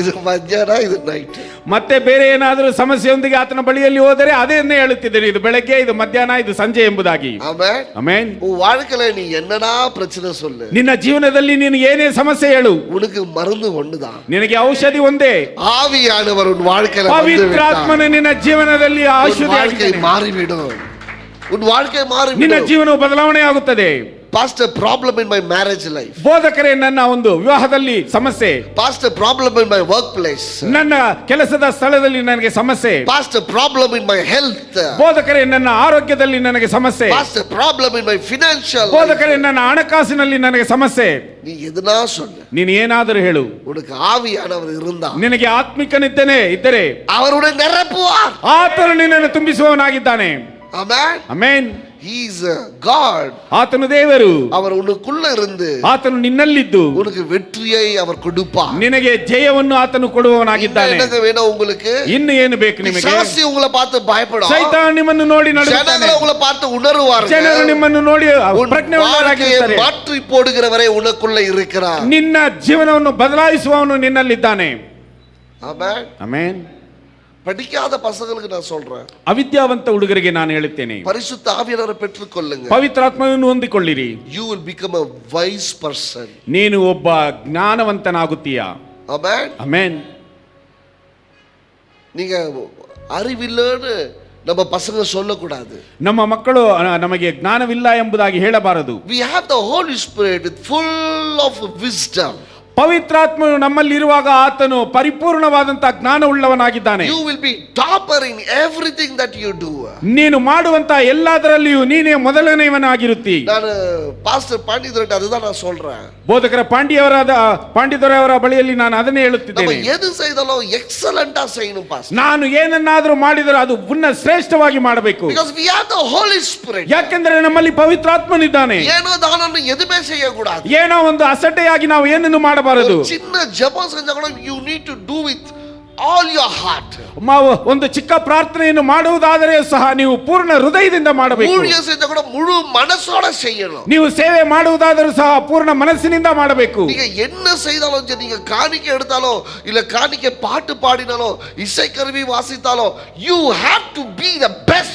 ಇದು ಮಧ್ಯಾಹ್ನ, ಇದು ನೈಟ್. ಮತ್ತೆ ಬೇರೆ ಏನಾದರೂ ಸಮಸ್ಯೆಯೊಂದಿಗೆ ಆತನ ಬಳಿಯಲ್ಲಿ ಹೋದರೆ ಅದೇನ್ನೇ ಹೇಳುತ್ತಿದ್ದೇನೆ, ಇದು ಬೆಳಗ್ಗೆ, ಇದು ಮಧ್ಯಾಹ್ನ, ಇದು ಸಂಜೆ ಎಂಬುದಾಗಿ. ಆಮೆನ್. ಆಮೆನ್. உன் வாழ்க்கையில நீ என்னடா பிரச்சனை சொல்லு, ನಿನ್ನ ಜೀವನದಲ್ಲಿ ನೀನು ಏನೇ ಸಮಸ್ಯೆ ಹೇಳು, உனக்கு மருந்து ஒண்ணுதான். ನಿನಗೆ ಔಷಧಿ ಒಂದೇ. ஆவியானவர் உன் வாழ்க்கையில ಪವಿತ್ರಾತ್ಮನು ನಿನ್ನ ಜೀವನದಲ್ಲಿ ಔಷಧಿ மாறிவிடும். உன் வாழ்க்கை மாறிவிடும். ನಿನ್ನ ಜೀವನವು ಬದಲಾವಣೆ ಆಗುತ್ತದೆ. Pastor, problem in my marriage life. ಬೋಧಕರೇ, ನನ್ನ ಒಂದು ವಿವಾಹದಲ್ಲಿ ಸಮಸ್ಯೆ. Pastor, problem in my workplace. ನನ್ನ ಕೆಲಸದ ಸ್ಥಳದಲ್ಲಿ ನನಗೆ ಸಮಸ್ಯೆ. Pastor, problem in my health. ಬೋಧಕರೇ, ನನ್ನ ಆರೋಗ್ಯದಲ್ಲಿ ನನಗೆ ಸಮಸ್ಯೆ. Pastor, problem in my financial. ಬೋಧಕರೇ, ನನ್ನ ಹಣಕಾಸಿನಲ್ಲಿ ನನಗೆ ಸಮಸ್ಯೆ. ನೀ ಎದನಾ சொல்லு, ನೀನು ಏನಾದರೂ ಹೇಳು. உனக்கு ஆவியானவர் இருந்தா, ನಿನಗೆ ಆತ್ಮಿಕನಿದ್ದೇನೆ ಇದ್ದರೆ அவருடைய நிரப்புவார். ಆತನು ನಿನ್ನನ್ನು ತುಂಬಿಸುವವನಾಗಿದ್ದಾನೆ. Amen. Amen. He is God. ಆತನು ದೇವರು. அவர் உனக்குள்ள இருந்து ಆತನು ನಿನ್ನಲ್ಲಿದ್ದು உனக்கு வெற்றியை அவர் கொடுப்பார். ನಿನಗೆ ಜಯವನ್ನು ಆತನು ಕೊಡುವವನಾಗಿದ್ದಾನೆ. என்ன வேணும் உங்களுக்கு? ಇನ್ನು ಏನು ಬೇಕು ನಿಮಗೆ? பிசாசு உங்களை பார்த்து பயப்படும். ಸೈತಾನ ನಿಮ್ಮನ್ನು ನೋಡಿ ನಡುಗುತ್ತಾನೆ. ಜನಗಳು உங்களை பார்த்து உணರುவார்கள். ಜನರು ನಿಮ್ಮನ್ನು ನೋಡಿ ಪ್ರಜ್ಞೆಯುಳ್ಳವರಾಗಿರುತ್ತಾರೆ. மாற்றி போடுகிறவரே உனக்குள்ள இருக்கிறார். ನಿನ್ನ ಜೀವನವನ್ನು ಬದಲಾಯಿಸುವವನು ನಿನ್ನಲ್ಲಿದ್ದಾನೆ. ಆಮೆನ್. ಆಮೆನ್. படிக்காத பசங்களுக்கு நான் சொல்றேன், ಅವಿದ್ಯಾವಂತ ಹುಡುಗರಿಗೆ ನಾನು ಹೇಳುತ್ತೇನೆ, பரிசுத்த ஆவியானவரை பெற்றுக்கொள்ளுங்க. ಪವಿತ್ರಾತ್ಮನನ್ನು ಹೊಂದಿಕೊಳ್ಳಿರಿ. You will become a wise person. ನೀನು ಒಬ್ಬ ಜ್ಞಾನವಂತನಾಗುತ್ತೀಯ. ஆமென். ಆಮೆನ್. நீங்க அறிவில்லன்னு நம்ம பசங்க சொல்லக்கூடாது. ನಮ್ಮ ಮಕ್ಕಳು ನಮಗೆ ಜ್ಞಾನವಿಲ್ಲ ಎಂಬುದಾಗಿ ಹೇಳಬಾರದು. We have the Holy Spirit with full of wisdom. ಪವಿತ್ರಾತ್ಮನು ನಮ್ಮಲ್ಲಿರುವಾಗ ಆತನು ಪರಿಪೂರ್ಣವಾದಂತ ಜ್ಞಾನ ಉಳ್ಳವನಾಗಿದ್ದಾನೆ. You will be topper in everything that you do. ನೀನು ಮಾಡುವಂತ ಎಲ್ಲದರಲ್ಲಿಯೂ ನೀನೇ ಮೊದಲನೆಯವನಾಗಿರುತ್ತಿ. ನಾನು ಪಾಸ್ಟರ್ ಪಾಂಡಿತರට அதுதான் நான் சொல்றேன். ಬೋಧಕರ ಪಾಂಡಿತರವರ ಬಳಿಯಲ್ಲಿ ನಾನು ಅದನ್ನೇ ಹೇಳುತ್ತಿದ್ದೇನೆ. ನಾವು ಎದು செய்தாலும் ಎಕ್ಸಲೆಂಟ್ ಆಗಿ செய்யணும் ಪಾಸ್ಟರ್. ನಾನು ಏನನ್ನಾದರೂ ಮಾಡಿದರೂ ಅದು ಶ್ರೇಷ್ಠವಾಗಿ ಮಾಡಬೇಕು. Because we have the Holy Spirit. ಯಾಕೆಂದರೆ ನಮ್ಮಲ್ಲಿ ಪವಿತ್ರಾತ್ಮನಿದ್ದಾನೆ. ಏನೋ ದಾನನ್ನು ಎದುಮೆ செய்யக்கூடாது. ಏನೋ ಒಂದು ಅಸಡ್ಡೆಯಾಗಿ ನಾವು ಏನನ್ನು ಮಾಡಬಾರದು. ಚಿನ್ನ ಜಪ செஞ்சா கூட you need to do with all your heart. ಒಂದು ಚಿಕ್ಕ ಪ್ರಾರ್ಥನೆಯನ್ನು ಮಾಡುವುದಾದರೆ ಸಹ ನೀವು ಪೂರ್ಣ ಹೃದಯದಿಂದ ಮಾಡಬೇಕು. ஊழியம் செஞ்சா கூட முழு மனசோட செய்யணும். ನೀವು ಸೇವೆ ಮಾಡುವುದಾದರೂ ಸಹ ಪೂರ್ಣ ಮನಸ್ಸಿನಿಂದ ಮಾಡಬೇಕು. நீங்க என்ன செய்தாலும் சரி, நீங்க காணிக்கை எடுத்தாலும் இல்ல காணிக்கை பாட்டு பாடினாலும் இசைக்கருவி வாசித்தாலும், you have to be the best.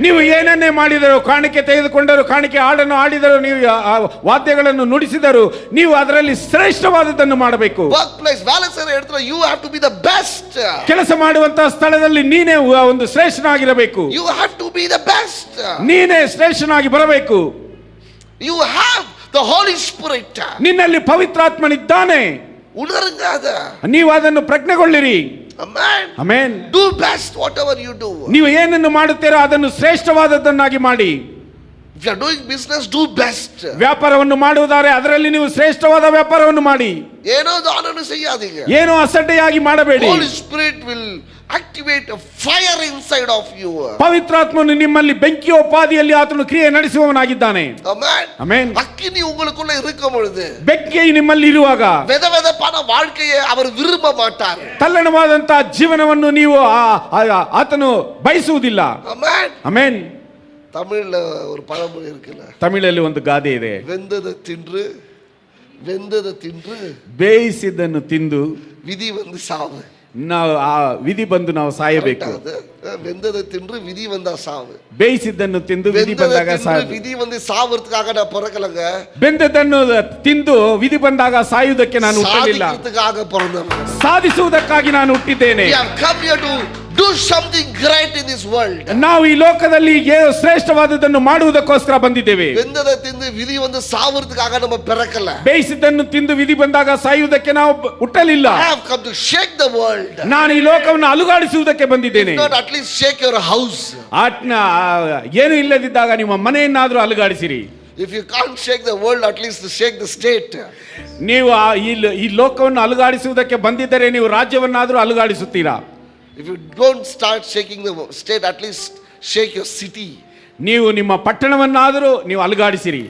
ನೀವು ಏನನ್ನೇ ಮಾಡಿದರೂ, ಕಾಣಿಕೆ ತೆಗೆದುಕೊಂಡರು, ಕಾಣಿಕೆ ಹಾಡನ್ನು ಆಡಿದರು, ನೀವು ವಾದ್ಯಗಳನ್ನು ನುಡಿಸಿದರು, ನೀವು ಅದರಲ್ಲಿ ಶ್ರೇಷ್ಠವಾದದ್ದನ್ನು ಮಾಡಬೇಕು. ವರ್ಕ್ ಪ್ಲೇಸ್, வேலை செய்யற இடத்துல you have to be the best. ಕೆಲಸ ಮಾಡುವಂತಹ ಸ್ಥಳದಲ್ಲಿ ನೀನೇ ಒಂದು ಶ್ರೇಷ್ಠನಾಗಿರಬೇಕು. You have to be the best. ನೀನೇ ಶ್ರೇಷ್ಠನಾಗಿ ಬರಬೇಕು. You have the Holy Spirit. ನಿನ್ನಲ್ಲಿ ಪವಿತ್ರಾತ್ಮನಿದ್ದಾನೆ. ಉಣರುங்க ಅದ. ನೀವು ಅದನ್ನು ಪ್ರಜ್ಞೆಗೊಳ್ಳಿರಿ. Amen. Amen. Do best whatever you do. ನೀವು ಏನನ್ನು ಮಾಡುತ್ತೀರೋ ಅದನ್ನು ಶ್ರೇಷ್ಠವಾದದ್ದನ್ನಾಗಿ ಮಾಡಿ. If you are doing business, do best. ವ್ಯಾಪಾರವನ್ನು ಮಾಡುವುದಾದರೆ ಅದರಲ್ಲಿ ನೀವು ಶ್ರೇಷ್ಠವಾದ ವ್ಯಾಪಾರವನ್ನು ಮಾಡಿ. ಏನೋ ದಾನವನ್ನು செய்யாதீங்க. ಏನೋ ಅಸಡ್ಡೆಯಾಗಿ ಮಾಡಬೇಡಿ. Holy Spirit will activate a fire inside of you. ಪವಿತ್ರಾತ್ಮನು ನಿಮ್ಮಲ್ಲಿ ಬೆಂಕಿಯೋಪಾದಿಯಲ್ಲಿ ಆತನು ಕ್ರಿಯೆ ನಡೆಸುವವನಾಗಿದ್ದಾನೆ. Amen. Amen. ಅಗ್ನಿ ಉங்களுக்குள்ள இருக்கும் பொழுது, ಬೆಂಕಿ ನಿಮ್ಮಲ್ಲಿ ಇರುವಾಗ வெதவெதப்பான வாழ்க்கையை அவர் விரும்ப மாட்டார். ತಲ್ಲಣವಾದಂತಹ ಜೀವನವನ್ನು ನೀವು ಆತನು ಬಯಸುವುದಿಲ್ಲ. Amen. Amen. தமிழ்ல ஒரு பழமொழி இருக்குல்ல, ತಮಿಳಲ್ಲಿ ಒಂದು ಗಾದೆ ಇದೆ. வெந்ததை தின்று ಬೇಯಿಸಿದ್ದನ್ನು ತಿಂದು விதி வந்து சாவு. ನಾವು ಆ ವಿಧಿ ಬಂದು ನಾವು ಸಾಯಬೇಕು. வெந்ததை தின்று விதி வந்தா சாவு. ಬೇಯಿಸಿದ್ದನ್ನು ತಿಂದು ವಿಧಿ ಬಂದಾಗ ಸಾವು. ವಿಧಿ வந்து சாவறதுக்காக நான் பிறக்கலங்க. ಬೆಂದದ್ದನ್ನು ತಿಂದು ವಿಧಿ ಬಂದಾಗ ಸಾಯುವುದಕ್ಕೆ ನಾನು ಹುಟ್ಟಲಿಲ್ಲ, ಸಾಧಿಸುವುದಕ್ಕಾಗಿ ನಾನು ಹುಟ್ಟಿದ್ದೇನೆ. We have come here to do something great in this world. ನಾವು ಈ ಲೋಕದಲ್ಲಿ ಶ್ರೇಷ್ಠವಾದದ್ದನ್ನು ಮಾಡುವುದಕ್ಕೋಸ್ಕರ ಬಂದಿದ್ದೇವೆ. வெந்ததை தின்று விதி வந்து சாவறதுக்காக நம்ம பிறக்கல. ಬೇಯಿಸಿದ್ದನ್ನು ತಿಂದು ವಿಧಿ ಬಂದಾಗ ಸಾಯುವುದಕ್ಕೆ ನಾವು ಹುಟ್ಟಲಿಲ್ಲ. I have come to shake the world. ನಾನು ಈ ಲೋಕವನ್ನು ಅಲುಗಾಡಿಸುವುದಕ್ಕೆ ಬಂದಿದ್ದೇನೆ. Not at least shake your house. ಏನು ಇಲ್ಲದಿದ್ದಾಗ ನಿಮ್ಮ ಮನೆಯನ್ನಾದರೂ ಅಲುಗಾಡಿಸಿರಿ. If you can't shake the world, at least shake the state. ನೀವು ಈ ಲೋಕವನ್ನು ಅಲುಗಾಡಿಸುವುದಕ್ಕೆ ಬಂದಿದ್ದರೆ ನೀವು ರಾಜ್ಯವನ್ನಾದರೂ ಅಲುಗಾಡಿಸುತ್ತೀರಾ? If you don't start shaking the state, at least shake your city. ನೀವು ನಿಮ್ಮ ಪಟ್ಟಣವನ್ನಾದರೂ ನೀವು ಅಲುಗಾಡಿಸಿರಿ.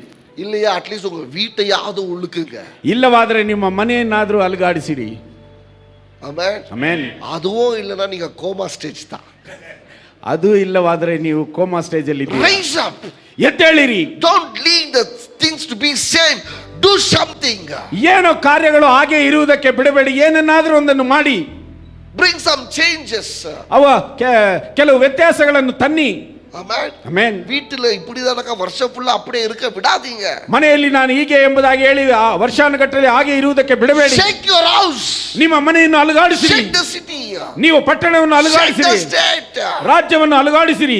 இல்லையா at least உங்க வீட்டையாவது ಉಳುக்குங்க. ಇಲ್ಲವಾದರೆ ನಿಮ್ಮ ಮನೆಯನ್ನಾದರೂ ಅಲುಗಾಡಿಸಿರಿ. Amen. Amen. அதுவும் இல்லனா நீங்க ಕೋಮಾ ಸ್ಟೇಜ್ ತಾ. ಅದು ಇಲ್ಲವಾದರೆ ನೀವು ಕೋಮಾ ಸ್ಟೇಜ್ ಅಲ್ಲಿ ಇದ್ದೀರಿ. Rise up. ಎದ್ದೇಳಿರಿ. Don't leave the things to be same. Do something. ಏನೋ ಕಾರ್ಯಗಳು ಹಾಗೆ ಇರುವುದಕ್ಕೆ ಬಿಡಬೇಡಿ, ಏನನ್ನಾದರೂ ಒಂದನ್ನು ಮಾಡಿ. Bring some changes. ಕೆಲವು ವ್ಯತ್ಯಾಸಗಳನ್ನು ತನ್ನಿ. Amen. Amen. வீட்டில இப்படிதானಕ ವರ್ಷ ಫುಲ್ அப்படியே இருக்க ಬಿಡಾದೀங்க. ಮನೆಯಲ್ಲಿ ನಾನು ಹೀಗೆ ಎಂಬುದಾಗಿ ಹೇಳಿ ವರ್ಷಾನುಗಟ್ಟಲೆ ಹಾಗೆ ಇರುವುದಕ್ಕೆ ಬಿಡಬೇಡಿ. Shake your house. ನಿಮ್ಮ ಮನೆಯನ್ನು ಅಲುಗಾಡಿಸಿರಿ. Shake the city. ನೀವು ಪಟ್ಟಣವನ್ನು ಅಲುಗಾಡಿಸಿರಿ. Shake the state. ರಾಜ್ಯವನ್ನು ಅಲುಗಾಡಿಸಿರಿ.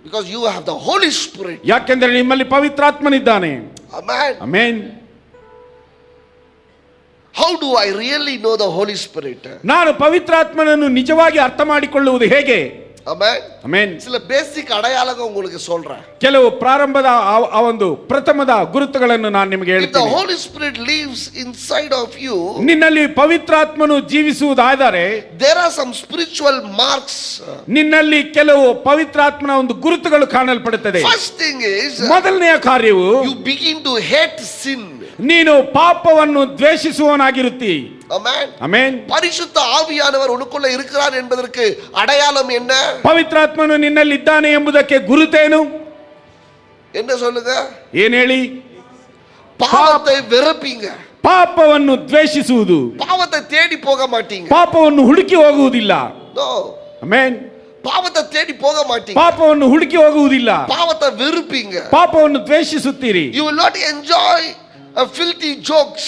Because you have the Holy Spirit. ಯಾಕೆಂದರೆ ನಿಮ್ಮಲ್ಲಿ ಪವಿತ್ರಾತ್ಮನಿದ್ದಾನೆ. Amen. Amen. How do I really know the Holy Spirit? ನಾನು ಪವಿತ್ರಾತ್ಮನನ್ನು ನಿಜವಾಗಿ ಅರ್ಥ ಮಾಡಿಕೊಳ್ಳುವುದು ಹೇಗೆ? Amen. Amen. சில பேசிக் ಅಡಯಾಳಗಳು உங்களுக்கு சொல்றேன். ಕೆಲವು ಪ್ರಾರಂಭದ ಒಂದು ಪ್ರಥಮದ ಗುರುತುಗಳನ್ನು ನಾನು ನಿಮಗೆ ಹೇಳ್ತೀನಿ. If the Holy Spirit lives inside of you, ನಿನ್ನಲ್ಲಿ ಪವಿತ್ರಾತ್ಮನು ಜೀವಿಸುವುದಾದರೆ there are some spiritual marks. ನಿನ್ನಲ್ಲಿ ಕೆಲವು ಪವಿತ್ರಾತ್ಮನ ಒಂದು ಗುರುತುಗಳು ಕಾಣಲ್ಪಡುತ್ತದೆ. First thing is, ಮೊದಲನೆಯ ಕಾರ್ಯವು you begin to hate sin. ನೀನು ಪಾಪವನ್ನು ದ್ವೇಷಿಸುವವನಾಗಿರುತ್ತಿ. Amen. Amen. பரிசுத்த ஆவியானவர் உனக்குள்ள இருக்கிறார் என்பதற்கு அடையாளம் என்ன? ಪವಿತ್ರಾತ್ಮನು ನಿನ್ನಲ್ಲಿ ಇದ್ದಾನೆ ಎಂಬುದಕ್ಕೆ ಗುರುತೇನು? என்ன சொல்லுங்க? ಏನು ಹೇಳಿ? ಪಾಪத்தை வெறுப்பீங்க. ಪಾಪವನ್ನು ದ್ವೇಷಿಸುವುದು. ಪಾಪத்தை தேடி போக மாட்டீங்க. ಪಾಪವನ್ನು ಹುಡುಕಿ ಹೋಗುವುದಿಲ್ಲ. No. Amen. ಪಾಪத்தை தேடி போக ಮಾಟೀங்க. ಪಾಪವನ್ನು ಹುಡುಕಿ ಹೋಗುವುದಿಲ್ಲ. ಪಾಪத்தை வெறுப்பீங்க. ಪಾಪವನ್ನು ದ್ವೇಷಿಸುತ್ತೀರಿ. You will not enjoy a filthy jokes.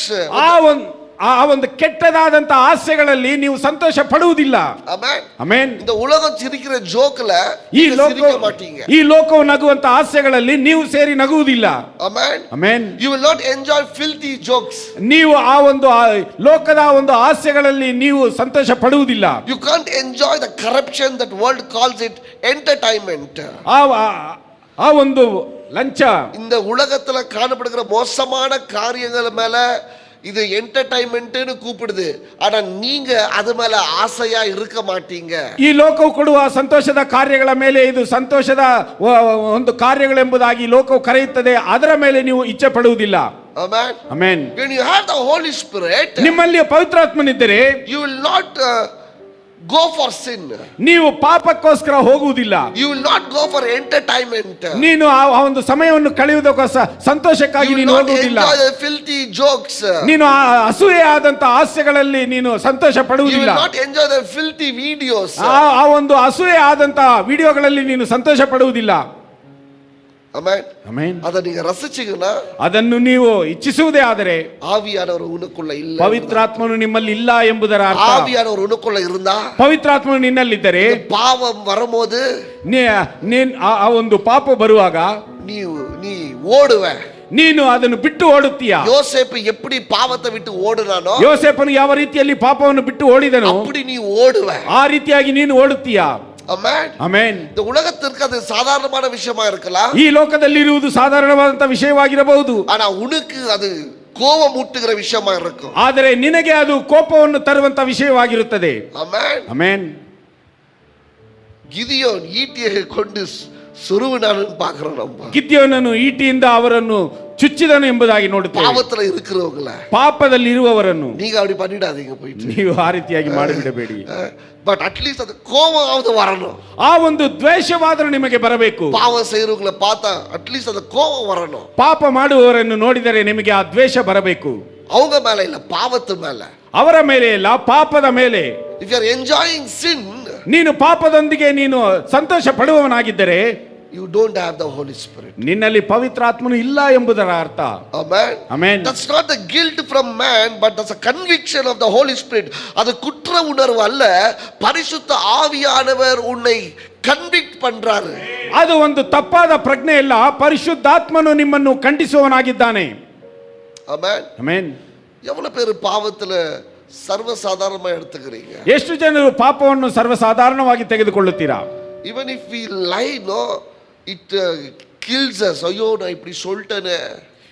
ಆ ಒಂದು ಕೆಟ್ಟದಾದಂತ ಆಸೆಗಳಲ್ಲಿ ನೀವು ಸಂತೋಷ ಪಡುವುದಿಲ್ಲ. Amen. Amen. இந்த உலகம் சிரிக்கிற ஜோக்ல சிரிக்க மாட்டீங்க. ಈ ಲೋಕವು ನಗುವಂತ ಹಾಸ್ಯಗಳಲ್ಲಿ ನೀವು ಸೇರಿ ನಗುವುದಿಲ್ಲ. Amen. Amen. You will not enjoy filthy jokes. ನೀವು ಆ ಒಂದು ಲೋಕದ ಒಂದು ಹಾಸ್ಯಗಳಲ್ಲಿ ನೀವು ಸಂತೋಷ ಪಡುವುದಿಲ್ಲ. You can't enjoy the corruption that world calls it entertainment. ಆ ಒಂದು ಲಂಚ, இந்த உலகத்துல காணப்படுகிற மோசமான காரியங்கள் மேல இது என்டர்டைன்மெண்ட்னு கூப்பிடுது. ஆனா நீங்க அது மேல ஆசையா இருக்க மாட்டீங்க. ಈ ಲೋಕವು ಕೊಡುವ ಸಂತೋಷದ ಕಾರ್ಯಗಳ ಮೇಲೆ ಇದು ಸಂತೋಷದ ಒಂದು ಕಾರ್ಯಗಳೆಂಬುದಾಗಿ ಲೋಕವು ಕರೆಯುತ್ತದೆ. ಅದರ ಮೇಲೆ ನೀವು ಇಚ್ಛೆ ಪಡುವುದಿಲ್ಲ. Amen. Amen. When you have the Holy Spirit, ನಿಮ್ಮಲ್ಲಿ ಪವಿತ್ರಾತ್ಮನಿದ್ದರೆ you will not go for sin. ನೀವು ಪಾಪಕ್ಕೋಸ್ಕರ ಹೋಗುವುದಿಲ್ಲ. You will not go for entertainment. ನೀನು ಆ ಒಂದು ಸಮಯವನ್ನು ಕಳೆಯುವುದಕ್ಕೋಸ್ಕರ ಸಂತೋಷಕ್ಕಾಗಿ You will ನೀನು not ಹೋಗುವುದಿಲ್ಲ. enjoy the filthy jokes. ನೀನು ಅಸೂಯೆಯಾದಂತ ಹಾಸ್ಯಗಳಲ್ಲಿ ನೀನು ಸಂತೋಷ You will ಪಡುವುದಿಲ್ಲ. not enjoy the filthy videos. ಆ ಒಂದು ಅಸೂಯೆ ಆದಂತ ವಿಡಿಯೋಗಳಲ್ಲಿ ನೀನು ಸಂತೋಷ ಪಡುವುದಿಲ್ಲ. Amen. ಆಮೆನ್. ಅದನ್ನ ರಸಿಸಿಗನ ಅದನ್ನು ನೀವು ಇಚ್ಛಿಸುವುದೇ ಆದರೆ ஆவியானவர் உனக்குள்ள இல்ல. ಪವಿತ್ರಾತ್ಮನು ನಿಮ್ಮಲ್ಲಿ ಇಲ್ಲ ಎಂಬುದರ ಅರ್ಥ. ஆவியானவர் உனக்குள்ள இருந்தா ಪವಿತ್ರಾತ್ಮನು ನಿನ್ನಲ್ಲಿದ್ದರೆ பாவம் வரும்போது ಆ ಒಂದು ಪಾಪ ಬರುವಾಗ நீ ஓடுவ. ನೀನು ಅದನ್ನು ಬಿಟ್ಟು ಓಡುತ್ತೀಯ. யோசேப்பு எப்படி பாவத்தை விட்டு ஓடுனானோ ಯೋಸೇಫನು ಯಾವ ರೀತಿಯಲ್ಲಿ ಪಾಪವನ್ನು ಬಿಟ್ಟು ಓಡಿದನು அப்படி நீ ஓடுவ. ಆ ರೀತಿಯಾಗಿ ನೀನು ಓಡುತ್ತೀಯ. Amen. ಆಮೆನ್. இந்த உலகத்திற்கு அது சாதாரணமான விஷயமா இருக்கலாம். ಈ ಲೋಕದಲ್ಲಿ ಇರುವುದು ಸಾಧಾರಣವಾದಂತ ವಿಷಯವಾಗಿರಬಹುದು. ஆனா உனக்கு அது கோபம் ஊட்டுகிற விஷயமா இருக்கும். ಆದರೆ ನಿನಗೆ ಅದು ಕೋಪವನ್ನು ತರುವಂತ ವಿಷಯವಾಗಿರುತ್ತದೆ. Amen. ಆಮೆನ್. ಗಿದಿಯೋನ್ ಈಟಿயை கொண்டு ಸುರುವಿನಾನನ್ನು பார்க்கிறோம் நம்ம. ಗಿದ್ಯೋನನು ಈಟಿಯಿಂದ ಅವರನ್ನು ಚುಚ್ಚಿದನು ಎಂಬುದಾಗಿ ನೋಡುತ್ತೇವೆ. ಪಾಪத்துல இருக்கிறவங்கள ಪಾಪದಲ್ಲಿ ಇರುವವರನ್ನು நீங்க அப்படி பண்ணிடாதீங்க போயிட்டு. ನೀವು ಆ ರೀತಿಯಾಗಿ ಮಾಡಿಬಿಡಬೇಡಿ. ಬಟ್ ಅಟ್ಲೀಸ್ಟ್ ಅದು ಕೋಪವಾவது வரணும். ಆ ಒಂದು ದ್ವೇಷವಾದರೂ ನಿಮಗೆ ಬರಬೇಕು. ಪಾಪ செய்றவங்கள பார்த்தா ಅಟ್ಲೀಸ್ಟ್ ಅದು ಕೋಪ வரணும். ಪಾಪ ಮಾಡುವವರನ್ನು ನೋಡಿದರೆ ನಿಮಗೆ ಆ ದ್ವೇಷ ಬರಬೇಕು. அவங்க மேல இல்ல, பாவத்து மேல. ಅವರ ಮೇಲೆ ಇಲ್ಲ, ಪಾಪದ ಮೇಲೆ. If you are enjoying sin, ನೀನು ಪಾಪದೊಂದಿಗೆ ನೀನು ಸಂತೋಷ ಪಡುವವನಾಗಿದ್ದರೆ you don't have the Holy Spirit. ನಿನ್ನಲ್ಲಿ ಪವಿತ್ರಾತ್ಮನು ಇಲ್ಲ ಎಂಬುದರ ಅರ್ಥ. Amen. Amen. That's not the guilt from man, but that's a conviction of the Holy Spirit. அது குற்ற உணர்வு அல்ல, பரிசுத்த ஆவியானவர் உன்னை கன்விக்ட் பண்றாரு. ಅದು ಒಂದು ತಪ್ಪಾದ ಪ್ರಜ್ಞೆ ಇಲ್ಲ, ಪರಿಶುದ್ಧಾತ್ಮನು ನಿಮ್ಮನ್ನು ಖಂಡಿಸುವವನಾಗಿದ್ದಾನೆ. Amen. Amen. எவ்வளவு பேர் பாவத்துல ಸರ್ವಸಾಧಾರಣமா எடுத்துக்கிறீங்க? ಎಷ್ಟು ಜನರು ಪಾಪವನ್ನು ಸರ್ವಸಾಧಾರಣವಾಗಿ ತೆಗೆದುಕೊಳ್ಳುತ್ತೀರಾ? Even if we lie, no, it kills us. ಅಯ್ಯೋ ನಾ இப்படி சொல்லிட்டேனே.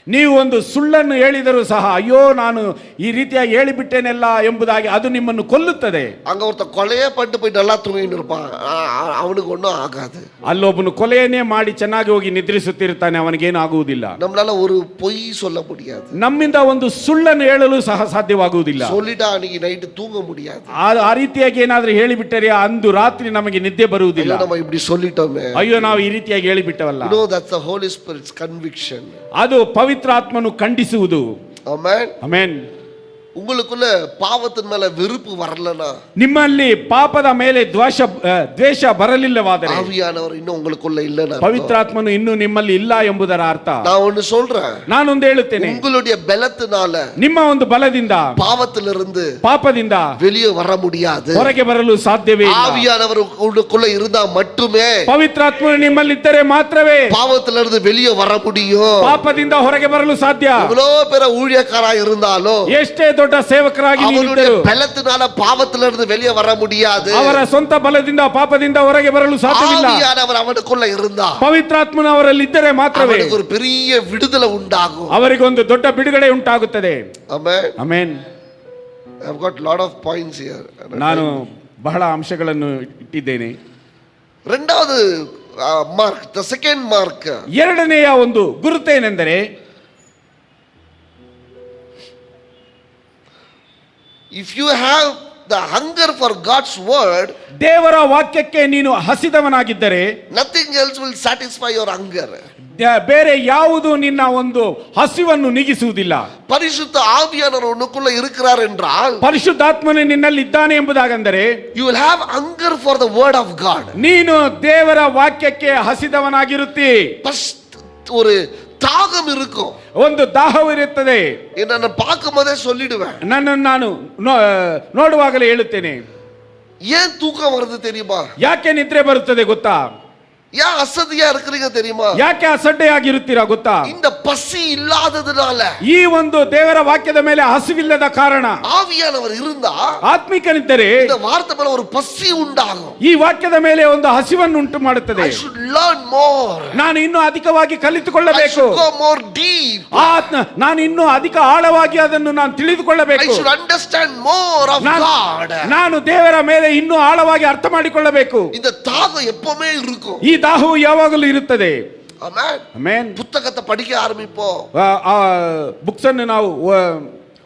ನೀವು ಒಂದು ಸುಳ್ಳನ್ನು ಹೇಳಿದರೂ ಸಹ ಅಯ್ಯೋ ನಾನು ಈ ರೀತಿಯಾಗಿ ಹೇಳಿಬಿಟ್ಟೇನೆಲ್ಲ ಎಂಬುದಾಗಿ ಅದು ನಿಮ್ಮನ್ನು ಕೊಲ್ಲುತ್ತದೆ. அங்க ஒருத்த கொலையே பண்ணிட்டு போய் நல்லா தூங்கிட்டு இருப்பான், அவனுக்கு ஒன்றும் ஆகாது. ಅಲ್ಲೊಬ್ಬನು ಕೊಲೆಯನ್ನೇ ಮಾಡಿ ಚೆನ್ನಾಗಿ ಹೋಗಿ ನಿದ್ರಿಸುತ್ತಿರ್ತಾನೆ, ಅವನಿಗೇನು ಆಗುವುದಿಲ್ಲ. நம்மளால ஒரு பொய் சொல்ல முடியாது. ನಮ್ಮಿಂದ ಒಂದು ಸುಳ್ಳನ್ನು ಹೇಳಲು ಸಹ ಸಾಧ್ಯವಾಗುವುದಿಲ್ಲ. சொல்லிட்டா அன்னைக்கு ನೈಟ್ தூங்க முடியாது. ಆ ರೀತಿಯಾಗಿ ಏನಾದ್ರೂ ಹೇಳಿಬಿಟ್ಟರೆ ಅಂದು ರಾತ್ರಿ ನಮಗೆ ನಿದ್ದೆ ಬರುವುದಿಲ್ಲ. நம்ம இப்படி சொல்லிட்டோமே, ಅಯ್ಯೋ ನಾವು ಈ ರೀತಿಯಾಗಿ ಹೇಳಿಬಿಟ್ಟವಲ್ಲ. No, that's the Holy Spirit's conviction. ಅದು ಪವಿತ್ರಾತ್ಮನು ಖಂಡಿಸುವುದು. Amen. ಆಮೆನ್. உங்களுக்குள்ள பாவத்தின் மேல வெறுப்பு வரலனா, ನಿಮ್ಮಲ್ಲಿ ಪಾಪದ ಮೇಲೆ ದ್ವೇಷ ಬರಲಿಲ್ಲವಾದರೆ ஆவியானவர் இன்னும் உங்களுக்குள்ள இல்லனா, ಪವಿತ್ರಾತ್ಮನು ಇನ್ನೂ ನಿಮ್ಮಲ್ಲಿ ಇಲ್ಲ ಎಂಬುದರ ಅರ್ಥ. நான் ஒன்னு சொல்றேன், ನಾನೊಂದು ಹೇಳುತ್ತೇನೆ, உங்களுடைய பலத்தினால ನಿಮ್ಮ ಒಂದು ಬಲದಿಂದ பாவத்திலிருந்து ಪಾಪದಿಂದ வெளியே வர முடியாது. ಹೊರಗೆ ಬರಲು ಸಾಧ್ಯವೇ ಇಲ್ಲ. ஆவியானவர் உங்களுக்குள்ள இருந்தா மட்டுமே ಪವಿತ್ರಾತ್ಮನು ನಿಮ್ಮಲ್ಲಿದ್ದರೆ ಮಾತ್ರವೇ பாவத்திலிருந்து வெளியே வர முடியும். ಪಾಪದಿಂದ ಹೊರಗೆ ಬರಲು ಸಾಧ್ಯ. எவ்வளவு பேர் ஊழியக்காரா இருந்தாலும் ಎಷ್ಟೇ ದೊಡ್ಡ ಸೇವಕರಾಗಿ அவருடைய ನೀವಿದ್ದರೂ பலத்தினால பாவத்திலிருந்து வெளியே வர முடியாது. ಅವರ ಸ್ವಂತ ಬಲದಿಂದ ಪಾಪದಿಂದ ಹೊರಗೆ ಬರಲು ಸಾಧ್ಯವಿಲ್ಲ. ஆவியானவர் அவனுக்குள்ள இருந்தா ಪವಿತ್ರಾತ್ಮನ ಅವರಲ್ಲಿ ಇದ್ದರೆ ಮಾತ್ರವೇ அவனுக்கு ஒரு பெரிய விடுதலை உண்டாகும். ಅವರಿಗೆ ಒಂದು ದೊಡ್ಡ ಬಿಡುಗಡೆ ಉಂಟಾಗುತ್ತದೆ. Amen. Amen. I have got lot of points here. ನಾನು ಬಹಳ ಅಂಶಗಳನ್ನು ಇಟ್ಟಿದ್ದೇನೆ. இரண்டாவது ಮಾರ್ಕ್, the second mark, ಎರಡನೆಯ ಒಂದು ಗುರುತೇನೆಂದರೆ if you have the hunger for God's word, ದೇವರ ವಾಕ್ಯಕ್ಕೆ ನೀನು ಹಸಿದವನಾಗಿದ್ದರೆ nothing else will satisfy your hunger. ಬೇರೆ ಯಾವುದು ನಿನ್ನ ಒಂದು ಹಸಿವನ್ನು ನೀಗಿಸುವುದಿಲ್ಲ. பரிசுத்த ஆவியானவர் உனக்குள்ள இருக்கிறார் என்றால், ಪರಿಶುದ್ಧಾತ್ಮನು ನಿನ್ನಲ್ಲಿ ಇದ್ದಾನೆ ಎಂಬುದಾಗಂದರೆ you will have hunger for the word of God. ನೀನು ದೇವರ ವಾಕ್ಯಕ್ಕೆ ಹಸಿದವನಾಗಿರುತ್ತಿ. ஒரு தாகம் இருக்கும், ಒಂದು ದಾಹವಿರುತ್ತದೆ. என்ன பார்க்கும் போதே சொல்லிடுவேன், ನನ್ನನ್ನು ನಾನು ನೋಡುವಾಗಲೇ ಹೇಳುತ್ತೇನೆ, ஏன் தூக்கம் வருது தெரியுமா? ಯಾಕೆ ನಿದ್ರೆ ಬರುತ್ತದೆ ಗೊತ್ತಾ? ஏன் அசதியா இருக்கிறீங்க தெரியுமா? ಯಾಕೆ ಅಸಡ್ಡೆಯಾಗಿರುತ್ತೀರಾ ಗೊತ್ತಾ? இந்த பசி இல்லாததுனால. ಈ ಒಂದು ದೇವರ ವಾಕ್ಯದ ಮೇಲೆ ಹಸಿವಿಲ್ಲದ ಕಾರಣ. ஆவியானவர் இருந்தா, ಆತ್ಮಿಕನಿದ್ದರೆ இந்த வார்த்தை மேல ஒரு பசி உண்டாகும். ಈ ವಾಕ್ಯದ ಮೇಲೆ ಒಂದು ಹಸಿವನ್ನು ಉಂಟು ಮಾಡುತ್ತದೆ. I should learn more. ನಾನು ಇನ್ನೂ ಅಧಿಕವಾಗಿ I ಕಲಿತುಕೊಳ್ಳಬೇಕು. should go more deep. ನಾನು ಇನ್ನೂ ಅಧಿಕ ಆಳವಾಗಿ ಅದನ್ನು ನಾನು I ತಿಳಿದುಕೊಳ್ಳಬೇಕು. should understand more of God. ನಾನು ದೇವರ ಮೇಲೆ ಇನ್ನೂ ಆಳವಾಗಿ ಅರ್ಥ ಮಾಡಿಕೊಳ್ಳಬೇಕು. இந்த தாகம் எப்பவுமே இருக்கும். ಈ ದಾಹವು ಯಾವಾಗಲೂ ಇರುತ್ತದೆ. Amen. ಆಮೆನ್. புத்தகத்தை படிக்க ஆரம்பிப்போம். ಬುಕ್ಸ್ ಅನ್ನು ನಾವು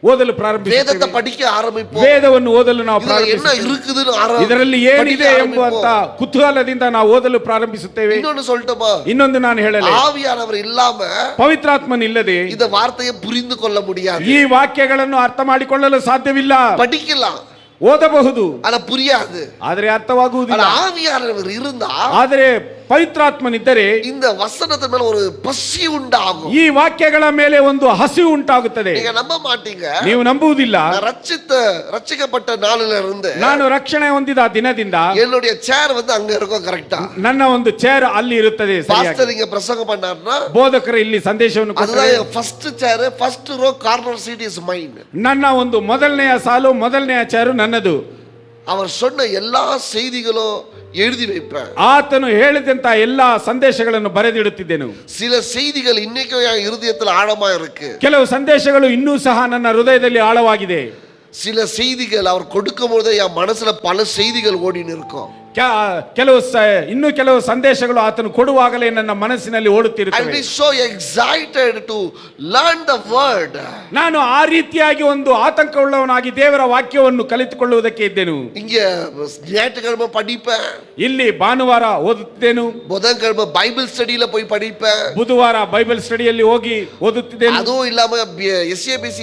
ಓದಲು வேதத்தை ಪ್ರಾರಂಭಿಸುತ್ತೇವೆ. படிக்க ஆரம்பிப்போம். ವೇದವನ್ನು ಓದಲು ನಾವು இதுல என்ன ಪ್ರಾರಂಭಿಸುತ್ತೇವೆ. இருக்குதுன்னு ಇದರಲ್ಲಿ ಏನಿದೆ ಎಂಬುವಂತ ಕುತೂಹಲದಿಂದ ನಾವು ಓದಲು ಪ್ರಾರಂಭಿಸುತ್ತೇವೆ. இன்னொன்னு சொல்லட்டுமா? ಇನ್ನೊಂದು ನಾನು ಹೇಳಲೆ, ஆவியானவர் இல்லாம ಪವಿತ್ರಾತ್ಮನಿಲ್ಲದೆ இந்த வார்த்தையை புரிந்து கொள்ள முடியாது. ಈ ವಾಕ್ಯಗಳನ್ನು ಅರ್ಥ ಮಾಡಿಕೊಳ್ಳಲು ಸಾಧ್ಯವಿಲ್ಲ. படிக்கலாம், ಓದಬಹುದು, ஆனா புரியாது. ಆದರೆ ಅರ್ಥವಾಗುವುದಿಲ್ಲ. ஆனா ஆவியானவர் இருந்தா, ಆದರೆ ಪವಿತ್ರಾತ್ಮನಿದ್ದರೆ இந்த வசனத்து மேல ஒரு பசி உண்டாகும். ಈ ವಾಕ್ಯಗಳ ಮೇಲೆ ಒಂದು ಹಸಿವು ಉಂಟಾಗುತ್ತದೆ. நீங்க நம்ப மாட்டீங்க, ನೀವು ನಂಬುವುದಿಲ್ಲ. நான் ரட்சிக்கப்பட்ட நாளில இருந்து ನಾನು ರಕ್ಷಣೆ ಹೊಂದಿದ ದಿನದಿಂದ என்னுடைய சேர் வந்து அங்க இருக்கும் ಕರೆಕ್ಟಾ. ನನ್ನ ಒಂದು ಚೇರ್ ಅಲ್ಲಿ ಇರುತ್ತದೆ. ಪಾಸ್ಟರ್ இங்க பிரசங்கம் பண்ணாருன்னா, ಬೋಧಕರು ಇಲ್ಲಿ ಸಂದೇಶವನ್ನು ಕೊಟ್ಟರೆ, அதுதான் first chair, first row corner seat is mine. ನನ್ನ ಒಂದು ಮೊದಲನೆಯ ಸಾಲು, ಮೊದಲನೆಯ ಚೇರು ನನ್ನದು. அவர் சொன்ன எல்லா செய்திகளும் எழுதி வைப்பேன். ಆತನು ಹೇಳಿದಂತ ಎಲ್ಲಾ ಸಂದೇಶಗಳನ್ನು ಬರೆದಿಡುತ್ತಿದ್ದೆನು. சில செய்திகள் இன்னைக்கும் என் இருதயத்துல ஆழமா இருக்கு. ಕೆಲವು ಸಂದೇಶಗಳು ಇನ್ನೂ ಸಹ ನನ್ನ ಹೃದಯದಲ್ಲಿ ಆಳವಾಗಿದೆ. சில செய்திகள் அவர் கொடுக்கும் போது என் மனசுல பல செய்திகள் ஓடின்னு இருக்கும். ಇನ್ನೂ ಕೆಲವು ಸಂದೇಶಗಳು ಆತನು ಕೊಡುವಾಗಲೇ ನನ್ನ ಮನಸ್ಸಿನಲ್ಲಿ I ಓಡುತ್ತಿರುತ್ತವೆ. was so excited to learn the word. ನಾನು ಆ ರೀತಿಯಾಗಿ ಒಂದು ಆತಂಕವುಳ್ಳವನಾಗಿ ದೇವರ ವಾಕ್ಯವನ್ನು ಕಲಿತುಕೊಳ್ಳುವುದಕ್ಕೆ ಇದ್ದೆನು. இங்க ஞாயிற்றுக்கிழமை படிப்பேன், ಇಲ್ಲಿ ಭಾನುವಾರ ಓದುತ್ತಿದ್ದೆನು, புதன்கிழமை பைபிள் ஸ்டடியில போய் படிப்பேன், ಬುಧವಾರ ಬೈಬಲ್ ಸ್ಟಡಿಯಲ್ಲಿ ಹೋಗಿ ಓದುತ್ತಿದ್ದೇನೆ. அதுவும் இல்லாம SABC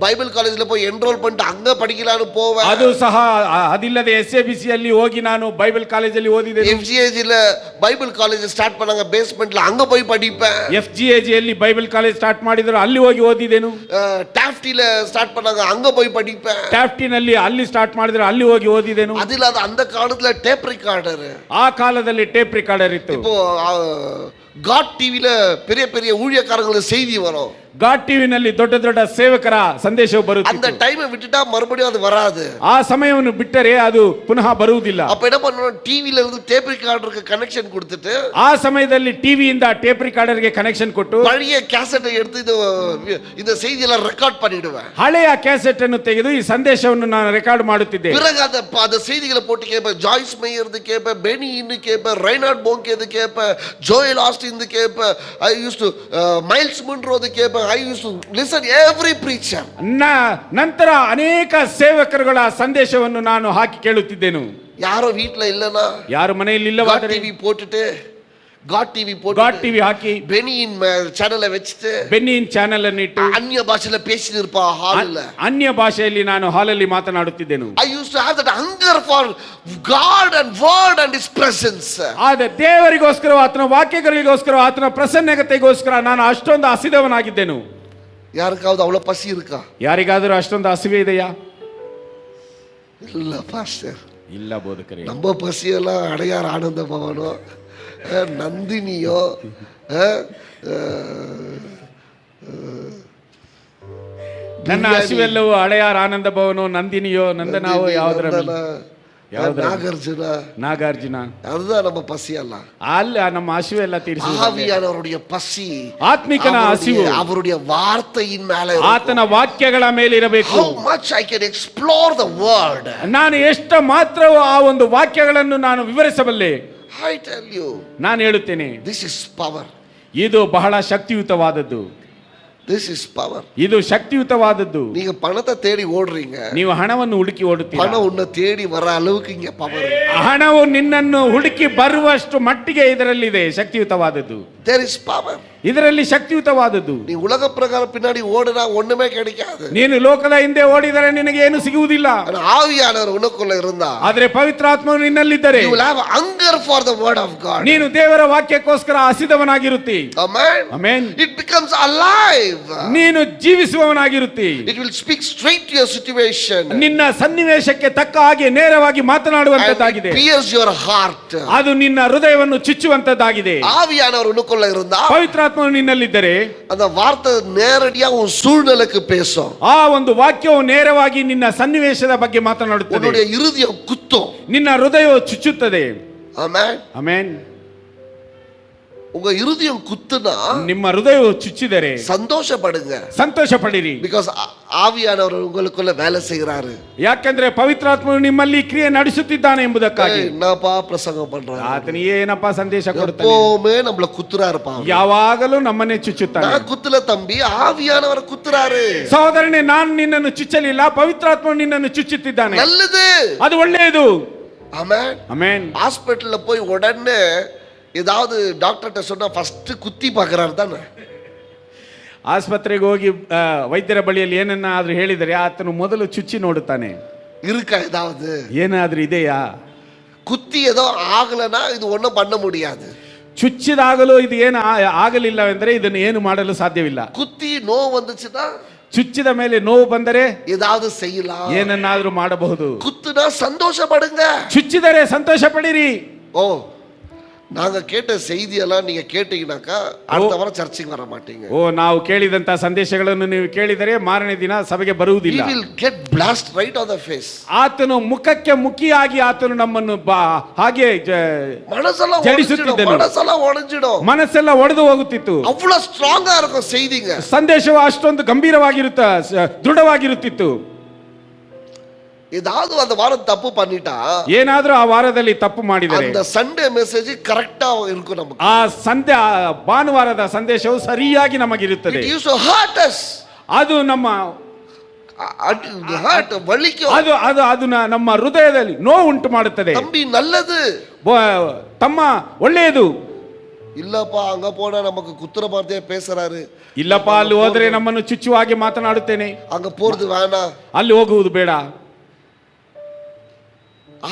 பைபிள் காலேஜ்ல போய் என்ரோல் பண்ணிட்டு அங்க படிக்கலாம்னு போவேன். ಅದು ಸಹ ಅದಿಲ್ಲದೆ SABC ಅಲ್ಲಿ ಹೋಗಿ ನಾನು ಬೈಬಲ್ ಕಾಲೇಜಲ್ಲಿ ಓದಿದ್ದೇನೆ. FGAG ல பைபிள் காலேஜ் ஸ்டார்ட் பண்ணாங்க பேஸ்மெண்ட்ல, அங்க போய் படிப்பேன். FGAG ಅಲ್ಲಿ ಬೈಬಲ್ ಕಾಲೇಜ್ ಸ್ಟಾರ್ಟ್ ಮಾಡಿದ್ರು, ಅಲ್ಲಿ ಹೋಗಿ ಓದಿದ್ದೇನು. டாஃப்டில ஸ்டார்ட் பண்ணாங்க, அங்க போய் படிப்பேன். ಟ್ಯಾಫ್ಟಿನಲ್ಲಿ ಅಲ್ಲಿ ಸ್ಟಾರ್ಟ್ ಮಾಡಿದ್ರು, ಅಲ್ಲಿ ಹೋಗಿ ಓದಿದ್ದೇನು. அது இல்லாத அந்த காலத்துல டேப் ரிகார்டர், ಆ ಕಾಲದಲ್ಲಿ ಟೇಪ್ ರಿಕಾರ್ಡರ್ ಇತ್ತು. இப்போ காட் டிவில பெரிய பெரிய ஊழியக்காரங்களுக்கு செய்தி வரும். ಗಾಡ್ ಟಿವಿನಲ್ಲಿ ದೊಡ್ಡ ದೊಡ್ಡ ಸೇವಕರ ಸಂದೇಶವು அந்த ಬರುತ್ತಿತ್ತು. டைமை விட்டுட்டா மறுபடியும் அது வராது. ಆ ಸಮಯವನ್ನು ಬಿಟ್ಟರೆ ಅದು ಪುನಃ ಬರುವುದಿಲ್ಲ. அப்ப என்ன பண்ணணும், டிவில இருந்து டேப் ரிகார்டருக்கு கனெக்ஷன் கொடுத்துட்டு, ಆ ಸಮಯದಲ್ಲಿ ಟಿವಿಯಿಂದ ಟೇಪ್ ರಿಕಾರ್ಡರ್ಗೆ ಕನೆಕ್ಷನ್ ಕೊಟ್ಟು பழைய கேசட்டை எடுத்து இந்த செய்தியெல்லாம் ரெக்கார்ட் பண்ணிடுவேன். ಹಳೆಯ ಕ್ಯಾಸೆಟ್ ಅನ್ನು ತೆಗೆದು ಈ ಸಂದೇಶವನ್ನು ನಾನು ರೆಕಾರ್ಡ್ ಮಾಡುತ್ತಿದ್ದೆ. பிறகு அந்த செய்திகளை போட்டு கேட்பேன். ஜாய்ஸ் மேயர்து கேட்பேன், பெனி இன்னு கேட்பேன், ரைனார்ட் போங்கேது கேட்பேன், ஜோயல் ஆஸ்டின் கேட்பேன், ஐ யூஸ் டு மைல்ஸ் முன்ரோது கேட்பேன். I used to listen every preacher. ನಂತರ ಅನೇಕ ಸೇವಕರುಗಳ ಸಂದೇಶವನ್ನು ನಾನು ಹಾಕಿ ಕೇಳುತ್ತಿದ್ದೆನು. ಯಾರೋ வீட்ல இல்லனா, ಯಾರು ಮನೆಯಲ್ಲಿ ಇಲ್ಲವಾದರೆ ಟಿವಿ போட்டுட்டு ಗಾಡ್ ಟಿವಿ ಹಾಕಿ ಬೆನಿயின் ಚಾನೆಲ್ வெச்சிட்டு ಬೆನ್ನಿನ್ ಚಾನೆಲ್ ಅನ್ನು ಇಟ್ಟು ಅನ್ಯ ಭಾಷೆல பேசினிருப்பா ಹಾಲಲ್ಲಿ. ಅನ್ಯ ಭಾಷೆಯಲ್ಲಿ ನಾನು ಹಾಲಲ್ಲಿ ಮಾತನಾಡುತ್ತಿದ್ದೆನು. I used to have that hunger for God and word and his presence. ಆದ ದೇವರಿಗೋಸ್ಕರ, ಆತನ ವಾಕ್ಯಗಳಿಗೋಸ್ಕರ, ಆತನ ಪ್ರಸನ್ನತೆಗೋಸ್ಕರ ನಾನು ಅಷ್ಟೊಂದು ಹಸಿದವನಾಗಿದ್ದೆನು. ಯಾರಿಗಾவது ಅவ்வளவு பசி இருக்கா? ಯಾರಿಗಾದರೂ ಅಷ್ಟೊಂದು ಹಸಿವೆ ಇದೆಯಾ? ಇಲ್ಲ ಪಾಸ್ಟರ್, ಇಲ್ಲ ಬೋಧಕರೇ. ನಮ್ಮ ಪಸಿಯೆಲ್ಲ ಅಡೆಯಾರ ಆನಂದ ಭವನೋ, ನಂದಿನಿಯೋ, ನನ್ನ ಹಸಿವೆಲ್ಲವೂ ಹಳೆಯಾರ ಆನಂದ ಭವನೋ, ನಂದಿನಿಯೋ, ನಂದನಾವೋ, ನಾಗಾರ್ಜುನ, அதுதான் நம்ம பசி அல்ல. ಅಲ್ಲ ನಮ್ಮ ಹಸಿವೆಲ್ಲ ತೀರಿಸುವುದು ஆவியானவருடைய பசி, ಆತ್ಮಿಕನ ಹಸಿವು அவருடைய வார்த்தையின் மேல, ಆತನ ವಾಕ್ಯಗಳ ಮೇಲೆ ಇರಬೇಕು. How much I can explore the word. ನಾನು ಎಷ್ಟು ಮಾತ್ರ ಆ ಒಂದು ವಾಕ್ಯಗಳನ್ನು ನಾನು ವಿವರಿಸಬಲ್ಲೆ. I tell you, ನಾನು ಹೇಳುತ್ತೇನೆ, this is power. ಇದು ಬಹಳ ಶಕ್ತಿಯುತವಾದದ್ದು. This is power. ಇದು ಶಕ್ತಿಯುತವಾದದ್ದು. நீங்க பணத்தை தேடி ஓடுறீங்க, ನೀವು ಹಣವನ್ನು ಹುಡುಕಿ ಓಡುತ್ತೀರಾ. பணம் உன்னை தேடி வர அளவுக்கு இங்க பவர். ಹಣವು ನಿನ್ನನ್ನು ಹುಡುಕಿ ಬರುವಷ್ಟು ಮಟ್ಟಿಗೆ ಇದರಲ್ಲಿದೆ ಶಕ್ತಿಯುತವಾದದ್ದು. There is power. ಇದರಲ್ಲಿ ಶಕ್ತಿಯುತವಾದದ್ದು. நீ உலக பிரகார பின்னாடி ஓடுனா ஒண்ணுமே கிடைக்காது. ನೀನು ಲೋಕದ ಹಿಂದೆ ಓಡಿದರೆ ನಿನಗೆ ಏನು ಸಿಗುವುದಿಲ್ಲ. ஆவியானவர் உனக்குள்ள இருந்தா, ಆದರೆ ಪವಿತ್ರಾತ್ಮನು ನಿನ್ನಲ್ಲಿದ್ದರೆ, you will have hunger for the word of God. ನೀನು ದೇವರ ವಾಕ್ಯಕ್ಕೋಸ್ಕರ ಹಸಿದವನಾಗಿರುತ್ತಿ. Amen. Amen. It becomes alive. ನೀನು ಜೀವಿಸುವವನಾಗಿರುತ್ತಿ. It will speak straight to your situation. ನಿನ್ನ ಸನ್ನಿವೇಶಕ್ಕೆ ತಕ್ಕ ಹಾಗೆ ನೇರವಾಗಿ ಮಾತನಾಡುವಂತದ್ದಾಗಿದೆ. And it pierces your heart. ಅದು ನಿನ್ನ ಹೃದಯವನ್ನು ಚುಚ್ಚುವಂತದ್ದಾಗಿದೆ. ஆவியானவர் உனக்குள்ள இருந்தா, ಪವಿತ್ರಾತ್ಮನು ನಿನ್ನಲ್ಲಿದ್ದರೆ, அந்த வார்த்தை நேரடியா உன் சூழ்நிலைக்கு பேசும். ಆ ಒಂದು ವಾಕ್ಯವು ನೇರವಾಗಿ ನಿನ್ನ ಸನ್ನಿವೇಶದ ಬಗ್ಗೆ ಮಾತನಾಡುತ್ತದೆ. உன்னுடைய இருதயம் குத்தும். ನಿನ್ನ ಹೃದಯವು ಚುಚ್ಚುತ್ತದೆ. Amen. ಆಮೆನ್. உங்க இருதயம் குத்துனா ನಿಮ್ಮ ಹೃದಯವು ಚುಚ್ಚಿದರೆ ಸಂತೋಷ ಪಡುங்க. ಸಂತೋಷ ಪಡಿರಿ. ಬಿಕಾಸ್ ಆವಿಯಾನವರು ಉங்களுக்குள்ள வேலை செய்கிறாரு. ಯಾಕಂದ್ರೆ ಪವಿತ್ರಾತ್ಮನು ನಿಮ್ಮಲ್ಲಿ ಕ್ರಿಯೆ ನಡೆಸುತ್ತಿದ್ದಾನೆ ಎಂಬುದಕ್ಕಾಗಿ. என்னப்பா பிரசங்கம் பண்றாரு, ಆತನು ಏನಪ್ಪ ಸಂದೇಶ ಕೊಡ್ತಾನೆ, எப்பவுமே நம்மள குத்துறாருப்பா, ಯಾವಾಗಲೂ ನಮ್ಮನ್ನೇ ಚುಚ್ಚುತ್ತಾನೆ. நான் குத்துல தம்பி, ஆவியானவர் குத்துறாரு. ಸಹೋದರನೇ, ನಾನು ನಿನ್ನನ್ನು ಚುಚ್ಚಲಿಲ್ಲ, ಪವಿತ್ರಾತ್ಮನು ನಿನ್ನನ್ನು ಚುಚ್ಚುತ್ತಿದ್ದಾನೆ. நல்லது, ಅದು ಒಳ್ಳೆಯದು. ಆಮೆನ್. ಆಮೆನ್. ஹாஸ்பிடல்ல போய் உடனே ஏதாவது டாக்டர்கிட்ட சொன்னா ஃபர்ஸ்ட் குத்தி பார்க்கறாரு தானே. ಆಸ್ಪತ್ರೆಗೆ ಹೋಗಿ ವೈದ್ಯರ ಬಳಿಯಲ್ಲಿ ಏನನ್ನಾದ್ರೂ ಹೇಳಿದರೆ ಆತನು ಮೊದಲು ಚುಚ್ಚಿ ನೋಡುತ್ತಾನೆ. இருக்கா ஏதாவது, ಏನಾದ್ರೂ ಇದೆಯಾ? குத்தி ஏதோ ஆகலனா இது ஒண்ணும் பண்ண முடியாது. ಚುಚ್ಚಿದಾಗಲೂ ಇದು ಏನು ಆಗಲಿಲ್ಲವೆಂದರೆ ಇದನ್ನು ಏನು ಮಾಡಲು ಸಾಧ್ಯವಿಲ್ಲ. குத்தி நோவு வந்துச்சுன்னா, ಚುಚ್ಚಿದ ಮೇಲೆ ನೋವು ಬಂದರೆ ஏதாவது செய்யலாம், ಏನನ್ನಾದ್ರೂ ಮಾಡಬಹುದು. குத்துனா சந்தோஷப்படுங்க. ಚುಚ್ಚಿದರೆ ಸಂತೋಷ ಪಡಿರಿ. ஓ, நாங்க கேட்ட செய்தியெல்லாம் நீங்க கேட்டீங்கன்னாக்கா அடுத்த வாரம் சர்ச்சுக்கு வர மாட்டீங்க. ಓ, ನಾವು ಕೇಳಿದಂತ ಸಂದೇಶಗಳನ್ನು ನೀವು ಕೇಳಿದರೆ ಮಾರನೇ ದಿನ ಸಭೆಗೆ ಬರುವುದಿಲ್ಲ. We will get blast right on the face. ಆತನು ಮುಖಕ್ಕೆ ಮುಖಿಯಾಗಿ ಆತನು ನಮ್ಮನ್ನು ಹಾಗೆ மனசெல்லாம் உடைஞ்சிடும், ಮನಸ್ಸೆಲ್ಲ ಒಡೆದು ಹೋಗುತ್ತಿತ್ತು. அவ்வளவு ஸ்ட்ராங்கா இருக்கும் செய்திங்க. ಸಂದೇಶವು ಅಷ್ಟೊಂದು ಗಂಭೀರವಾಗಿರುತ್ತ, ದೃಢವಾಗಿರುತ್ತಿತ್ತು. ஏதாவது அந்த வாரம் தப்பு பண்ணிட்டா, ಏನಾದ್ರೂ ಆ ವಾರದಲ್ಲಿ ತಪ್ಪು ಮಾಡಿದರೆ அந்த சண்டே மெசேஜ் கரெக்ட்டா இருக்கும் நமக்கு. ಆ ಭಾನುವಾರದ ಸಂದೇಶವು ಸರಿಯಾಗಿ ನಮಗಿರುತ್ತದೆ. It used to hurt us. ಅದು ನಮ್ಮ ಹರ್ಟ್ ವಲಿக்கும். ಅದು ಅದು ಅದು ನಮ್ಮ ಹೃದಯದಲ್ಲಿ ನೋವು ಉಂಟು ಮಾಡುತ್ತದೆ. தம்பி நல்லது, ತಮ್ಮ ಒಳ್ಳೆಯದು. இல்லப்பா அங்க போனா நமக்கு குத்துற வார்த்தையே பேசுறாரு, ಇಲ್ಲಪ್ಪ ಅಲ್ಲಿ ಹೋದ್ರೆ ನಮ್ಮನ್ನು ಚುಚ್ಚುವಾಗಿ ಮಾತನಾಡುತ್ತೇನೆ, அங்க போறது வேணாம், ಅಲ್ಲಿ ಹೋಗುವುದು ಬೇಡ.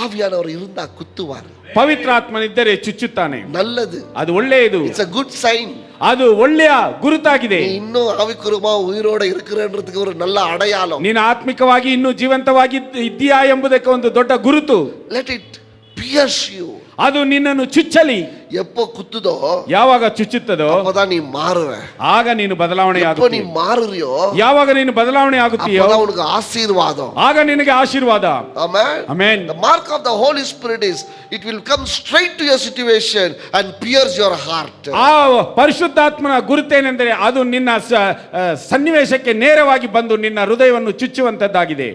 ஆவியானவர் இருந்தா குத்துவார், ಪವಿತ್ರಾತ್ಮನಿದ್ದರೆ ಚುಚ್ಚುತ್ತಾನೆ. நல்லது, ಅದು ಒಳ್ಳೆಯದು. It's a good sign. ಅದು ಒಳ್ಳೆಯ ಗುರುತಾಗಿದೆ. நீ இன்னும் ஆவிக்குரியமா உயிரோட இருக்கிறன்றதுக்கு ஒரு நல்ல அடையாளம். ನೀನು ಆತ್ಮಿಕವಾಗಿ ಇನ್ನೂ ಜೀವಂತವಾಗಿ ಇದ್ದೀಯಾ ಎಂಬುದಕ್ಕೆ ಒಂದು ದೊಡ್ಡ ಗುರುತು. Let it pierce you. ಅದು ನಿನ್ನನ್ನು ಚುಚ್ಚಲಿ. எப்போ குத்துதோ, ಯಾವಾಗ ಚುಚ್ಚುತ್ತದೋ அப்பதான் நீ மாறுவ. ಆಗ ನೀನು ಬದಲಾವಣೆ எப்போ நீ ಆಗುತ್ತೀಯ. மாறுறியோ, ಯಾವಾಗ ನೀನು ಬದಲಾವಣೆ ಆಗುತ್ತೀಯೋ அப்பதான் உனக்கு ஆசீர்வாதம். ಆಗ ನಿನಗೆ ಆಶೀರ್ವಾದ. Amen. Amen. The mark of the Holy Spirit is it will come straight to your situation and pierce your heart. ಆ ಪರಿಶುದ್ಧಾತ್ಮನ ಗುರುತೇನೆಂದರೆ ಅದು ನಿನ್ನ ಸನ್ನಿವೇಶಕ್ಕೆ ನೇರವಾಗಿ ಬಂದು ನಿನ್ನ ಹೃದಯವನ್ನು ಚುಚ್ಚುವಂತದ್ದಾಗಿದೆ.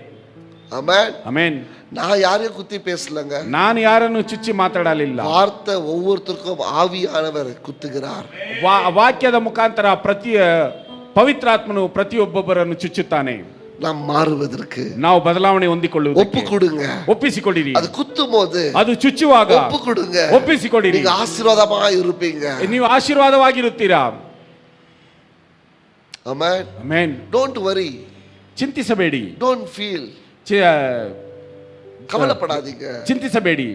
Amen. Amen. நான் யாரையும் குத்தி பேசலங்க, ನಾನು ಯಾರನ್ನು ಚುಚ್ಚಿ ಮಾತಾಡಲಿಲ್ಲ. வார்த்தை ஒவ்வொருத்தருக்கும் ஆவியானவர் குத்துகிறார். ವಾಕ್ಯದ ಮುಖಾಂತರ ಪವಿತ್ರಾತ್ಮನು ಪ್ರತಿಯೊಬ್ಬೊಬ್ಬರನ್ನು ಚುಚ್ಚುತ್ತಾನೆ. நாம் ಮಾರುವುದಕ್ಕೆ ನಾವು ಬದಲಾವಣೆ ಹೊಂದಿಕೊಳ್ಳುವುದಕ್ಕೆ ಒಪ್ಪು ಕೊಡುங்க, ಒಪ್ಪಿಸಿಕೊಡಿರಿ. ಅದು ಕುತ್ತುம்போது, ಅದು ಚುಚ್ಚುವಾಗ ಒಪ್ಪು ಕೊಡುங்க, ಒಪ್ಪಿಸಿಕೊಡಿರಿ. ನೀವು ಆಶೀರ್ವಾದವಾಗಿ ಇರುತ್ತೀங்க, ನೀವು ಆಶೀರ್ವಾದವಾಗಿರುತ್ತೀರಾ. ಆಮೆನ್. ಆಮೆನ್. ಡೋಂಟ್ ವರಿ, ಚಿಂತಿಸಬೇಡಿ. ಡೋಂಟ್ ಫೀಲ್, கவலைப்படாதீங்க, ಚಿಂತಿಸಬೇಡಿ.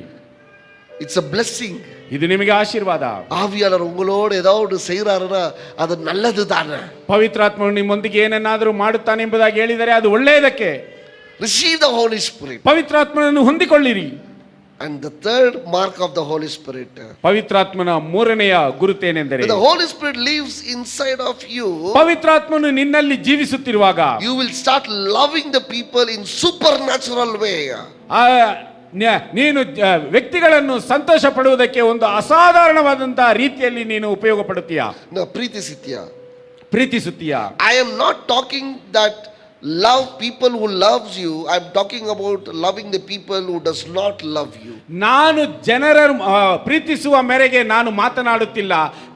It's a blessing. ಇದು ನಿಮಗೆ ಆಶೀರ್ವಾದ. ஆவியானவர் உங்களோடு ஏதாவது செய்யறாருன்னா அது நல்லது தானே. ಪವಿತ್ರಾತ್ಮನು ನಿಮ್ಮೊಂದಿಗೆ ಏನನ್ನಾದರೂ ಮಾಡುತ್ತಾನೆ ಎಂಬುದಾಗಿ ಹೇಳಿದರೆ ಅದು ಒಳ್ಳೆಯದಕ್ಕೆ. Receive the Holy Spirit. ಪವಿತ್ರಾತ್ಮನನ್ನು ಹೊಂದಿಕೊಳ್ಳಿರಿ. And the third mark of the Holy Spirit. ಪವಿತ್ರಾತ್ಮನ ಮೂರನೆಯ ಗುರುತೇನೆಂದರೆ, the Holy Spirit lives inside of you. ಪವಿತ್ರಾತ್ಮನು ನಿನ್ನಲ್ಲಿ ಜೀವಿಸುತ್ತಿರುವಾಗ you will start loving the people in supernatural way. ನೀನು ವ್ಯಕ್ತಿಗಳನ್ನು ಸಂತೋಷ ಪಡುವುದಕ್ಕೆ ಒಂದು ಅಸಾಧಾರಣವಾದಂತಹ ರೀತಿಯಲ್ಲಿ ನೀನು ಉಪಯೋಗ ಪಡುತ್ತೀಯಾ, ಪ್ರೀತಿಸುತ್ತೀಯಾ. I am not talking that love people who loves you. I am talking about loving the people who does not love you. ನಾನು ಜನರ ಪ್ರೀತಿಸುವ ಮೇರೆಗೆ ನಾನು ಮಾತನಾಡುತ್ತಿಲ್ಲ,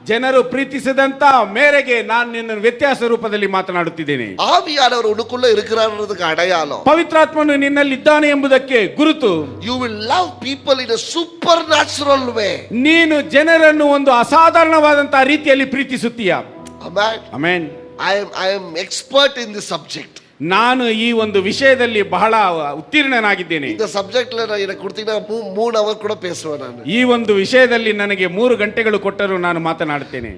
ಜನರು ಪ್ರೀತಿಸಿದಂತ ಮೇರೆಗೆ ನಾನು ನಿನ್ನ ವ್ಯತ್ಯಾಸ ರೂಪದಲ್ಲಿ ಮಾತನಾಡುತ್ತಿದ್ದೇನೆ. ஆவியானவர் உனக்குள்ள இருக்கிறார்ன்றதுக்கு அடையாளம் ಪವಿತ್ರಾತ್ಮನು ನಿನ್ನಲ್ಲಿ ಇದ್ದಾನೆ ಎಂಬುದಕ್ಕೆ ಗುರುತು. You will love people in a supernatural way. ನೀನು ಜನರನ್ನು ಒಂದು ಅಸಾಧಾರಣವಾದಂತಹ ರೀತಿಯಲ್ಲಿ ಪ್ರೀತಿಸುತ್ತೀಯಾ. Amen. Amen. I am expert in this subject. ನಾನು ಈ ಒಂದು ವಿಷಯದಲ್ಲಿ ಬಹಳ ಉತ್ತೀರ್ಣನಾಗಿದ್ದೇನೆ. இந்த சப்ஜெக்ட்ல நான் எனக்கு கொடுத்தீங்கன்னா 3 hours ಕೂಡ பேசுவேன் ನಾನು. ಈ ಒಂದು ವಿಷಯದಲ್ಲಿ ನನಗೆ 3 ಗಂಟೆಗಳು ಕೊಟ್ಟರೂ ನಾನು ಮಾತನಾಡುತ್ತೇನೆ.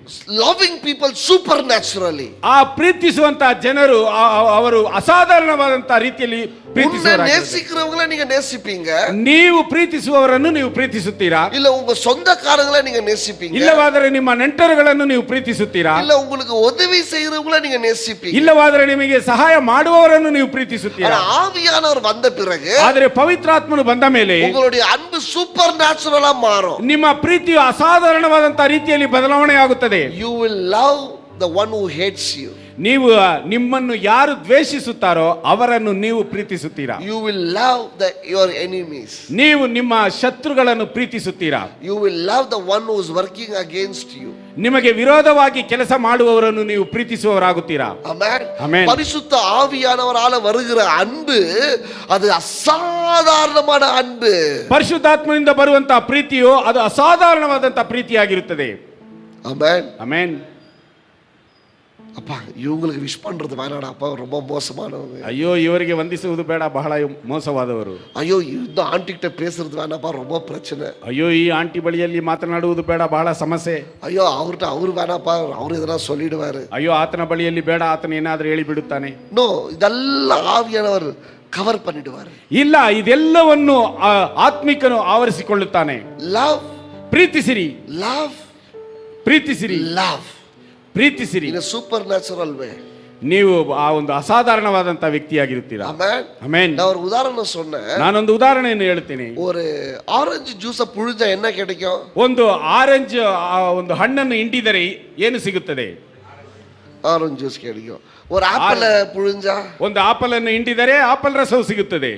Loving people supernaturally. ಆ ಪ್ರೀತಿಸುವಂತ ಜನರು ಅವರು ಅಸಾಧಾರಣವಾದಂತ ರೀತಿಯಲ್ಲಿ ಪ್ರೀತಿಸುತ್ತಾರೆ. நேசிக்கிறவங்கள நீங்க நேசிப்பீங்க. ನೀವು ಪ್ರೀತಿಸುವವರನ್ನು ನೀವು ಪ್ರೀತಿಸುತ್ತೀರಾ. இல்ல உங்க சொந்தக்காரங்கள நீங்க நேசிப்பீங்க. ಇಲ್ಲವಾದರೆ ನಿಮ್ಮ ನೆಂಟರುಗಳನ್ನು ನೀವು ಪ್ರೀತಿಸುತ್ತೀರಾ. இல்ல உங்களுக்கு உதவி செய்யறவங்கள நீங்க நேசிப்பீங்க. ಇಲ್ಲವಾದರೆ ನಿಮಗೆ ಸಹಾಯ ಮಾಡುವ ಮಾಡುವವರನ್ನು ನೀವು ಪ್ರೀತಿಸುತ್ತೀರಾ. ஆனா ஆவியானவர் வந்த பிறகு ಆದರೆ ಪವಿತ್ರಾತ್ಮನು ಬಂದ ಮೇಲೆ உங்களுடைய அன்பு சூப்பர் நேச்சுரலா மாறும். ನಿಮ್ಮ ಪ್ರೀತಿಯು ಅಸಾಧಾರಣವಾದಂತಹ ರೀತಿಯಲ್ಲಿ ಬದಲಾವಣೆ ಆಗುತ್ತದೆ. You will love the one who hates you. ನೀವು ನಿಮ್ಮನ್ನು ಯಾರು ದ್ವೇಷಿಸುತ್ತಾರೋ ಅವರನ್ನು ನೀವು ಪ್ರೀತಿಸುತ್ತೀರಾ. You will love your enemies. ನೀವು ನಿಮ್ಮ ಶತ್ರುಗಳನ್ನು ಪ್ರೀತಿಸುತ್ತೀರಾ. You will love the one who is working against you. ನಿಮಗೆ ವಿರೋಧವಾಗಿ ಕೆಲಸ ಮಾಡುವವರನ್ನು ನೀವು ಪ್ರೀತಿಸುವವರಾಗುತ್ತೀರಾ. ಆಮೆನ್. பரிசுத்த ஆவியானவரால வருகிற அன்பு அது அசாதாரணமான அன்பு. ಪರಿಶುದ್ಧಾತ್ಮನಿಂದ ಬರುವಂತಹ ಪ್ರೀತಿಯು ಅದು ಅಸಾಧಾರಣವಾದಂತಹ ಪ್ರೀತಿಯಾಗಿರುತ್ತದೆ. ಆಮೆನ್. ಆಮೆನ್. அப்பா இவங்களுக்கு விஷ் பண்றது வேணாடா அப்பா, ரொம்ப மோசமானவங்க. ಅಯ್ಯೋ ಇವರಿಗೆ ವಂದಿಸುವುದು ಬೇಡ, ಬಹಳ ಮೋಸವಾದವರು. ஐயோ இந்த ஆண்டிகிட்ட பேசுறது வேணாப்பா, ரொம்ப பிரச்சனை. ಅಯ್ಯೋ ಈ ಆಂಟಿ ಬಳಿಯಲ್ಲಿ ಮಾತನಾಡುವುದು ಬೇಡ, ಬಹಳ ಸಮಸ್ಯೆ. ஐயோ அவர்கிட்ட அவரு வேணாப்பா, அவரு எதனா சொல்லிடுவாரு. ಅಯ್ಯೋ ಆತನ ಬಳಿಯಲ್ಲಿ ಬೇಡ, ಆತನ ಏನಾದ್ರೂ ಹೇಳಿ ಬಿಡುತ್ತಾನೆ. நோ, இதெல்லாம் ஆவியானவர் ಕವರ್ பண்ணிடுவாரு. ಇಲ್ಲ, ಇದೆಲ್ಲವನ್ನು ಆತ್ಮಿಕನು ಆವರಿಸಿಕೊಳ್ಳುತ್ತಾನೆ. ಲವ್, ಪ್ರೀತಿಸಿರಿ. ಲವ್, ಪ್ರೀತಿಸಿರಿ. ಲವ್, ಪ್ರೀತಿಸಿರಿ. ಇನ್ ಸೂಪರ್ ನ್ಯಾಚುರಲ್ ವೇ. ನೀವು ಆ ಒಂದು ಅಸಾಧಾರಣವಾದಂತಹ ವ್ಯಕ್ತಿಯಾಗಿರುತ್ತೀರಾ. ಆಮೆನ್. ಆಮೆನ್. நான் ஒரு உதாரணம் சொன்னேன். ನಾನೊಂದು ಉದಾಹರಣೆಯನ್ನು ಹೇಳ್ತೀನಿ. ஒரு ஆரஞ்சு ஜூஸ் புழிஞ்சா என்ன கிடைக்கும்? ಒಂದು ಆರೆಂಜ್ ಒಂದು ಹಣ್ಣನ್ನು ಹಿಂಡಿದರೆ ಏನು ಸಿಗುತ್ತದೆ? ಆರೆಂಜ್ ಜ್ಯೂಸ್ கிடைக்கும். ஒரு ஆப்பிள் புழிஞ்சா, ಒಂದು ಆಪಲ್ ಅನ್ನು ಹಿಂಡಿದರೆ ಆಪಲ್ ರಸವು ಸಿಗುತ್ತದೆ.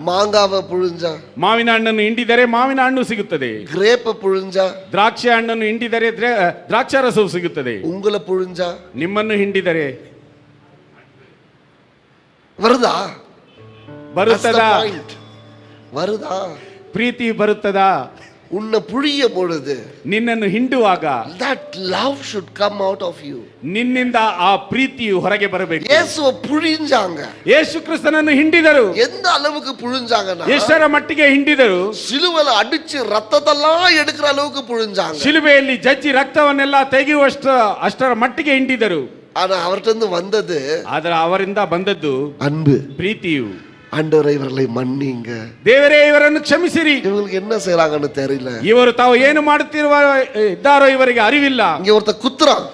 ಮಾಂಗಾವ புழிஞ்சா, ಮಾವಿನ ಹಣ್ಣನ್ನು ಹಿಂಡಿದರೆ ಮಾವಿನ ಹಣ್ಣು ಸಿಗುತ್ತದೆ. ಗ್ರೇಪ್ புழிஞ்சா, ದ್ರಾಕ್ಷಿ ಹಣ್ಣನ್ನು ಹಿಂಡಿದರೆ ದ್ರಾಕ್ಷಾ ರಸವು ಸಿಗುತ್ತದೆ. ಉಂಗುಲ புழிஞ்சா, ನಿಮ್ಮನ್ನು ಹಿಂಡಿದರೆ வருதா? ಬರುತ್ತದಾ? வருதா? ಪ್ರೀತಿ ಬರುತ್ತದಾ? ಉನ್ನ ಪುಳಿಯ பொழுது, ನಿನ್ನನ್ನು ಹಿಂಡುವಾಗ that love should come out of you. ನಿನ್ನಿಂದ ಆ ಪ್ರೀತಿಯು ಹೊರಗೆ ಬರಬೇಕು. ಯೇಸುವ புழிஞ்சாங்க. ಯೇಸು ಕ್ರಿಸ್ತನನ್ನು ಹಿಂಡಿದರು. எந்த அளவுக்கு புழிஞ்சாங்கன்னா, ಎಷ್ಟರ ಮಟ್ಟಿಗೆ ಹಿಂಡಿದರು? ಸಿಲುವೆல ಅಡಿச்சு ರಕ್ತದೆல்லாம் எடுக்கிற அளவுக்கு புழிஞ்சாங்க. ಶಿಲುಬೆಯಲ್ಲಿ ಜಜ್ಜಿ ರಕ್ತವನ್ನೆಲ್ಲ ಅಷ್ಟರ ಮಟ್ಟಿಗೆ ಹಿಂಡಿದರು. ஆனா அவர்கிட்ட வந்தது, ಆದರೆ ಅವರಿಂದ ಬಂದದ್ದು அன்பு, ಪ್ರೀತಿಯು. ஆண்டவரே இவர்களை மன்னிங்க, ದೇವರೇ ಇವರನ್ನು ಕ್ಷಮಿಸಿರಿ. இவங்களுக்கு என்ன செய்றாங்கன்னு தெரியல. ಇವರು ತಾವು ಏನು ಮಾಡುತ್ತಿದ್ದಾರೋ ಇವರಿಗೆ ಅರಿವಿಲ್ಲ. இங்க ஒருத்த குத்துறான்,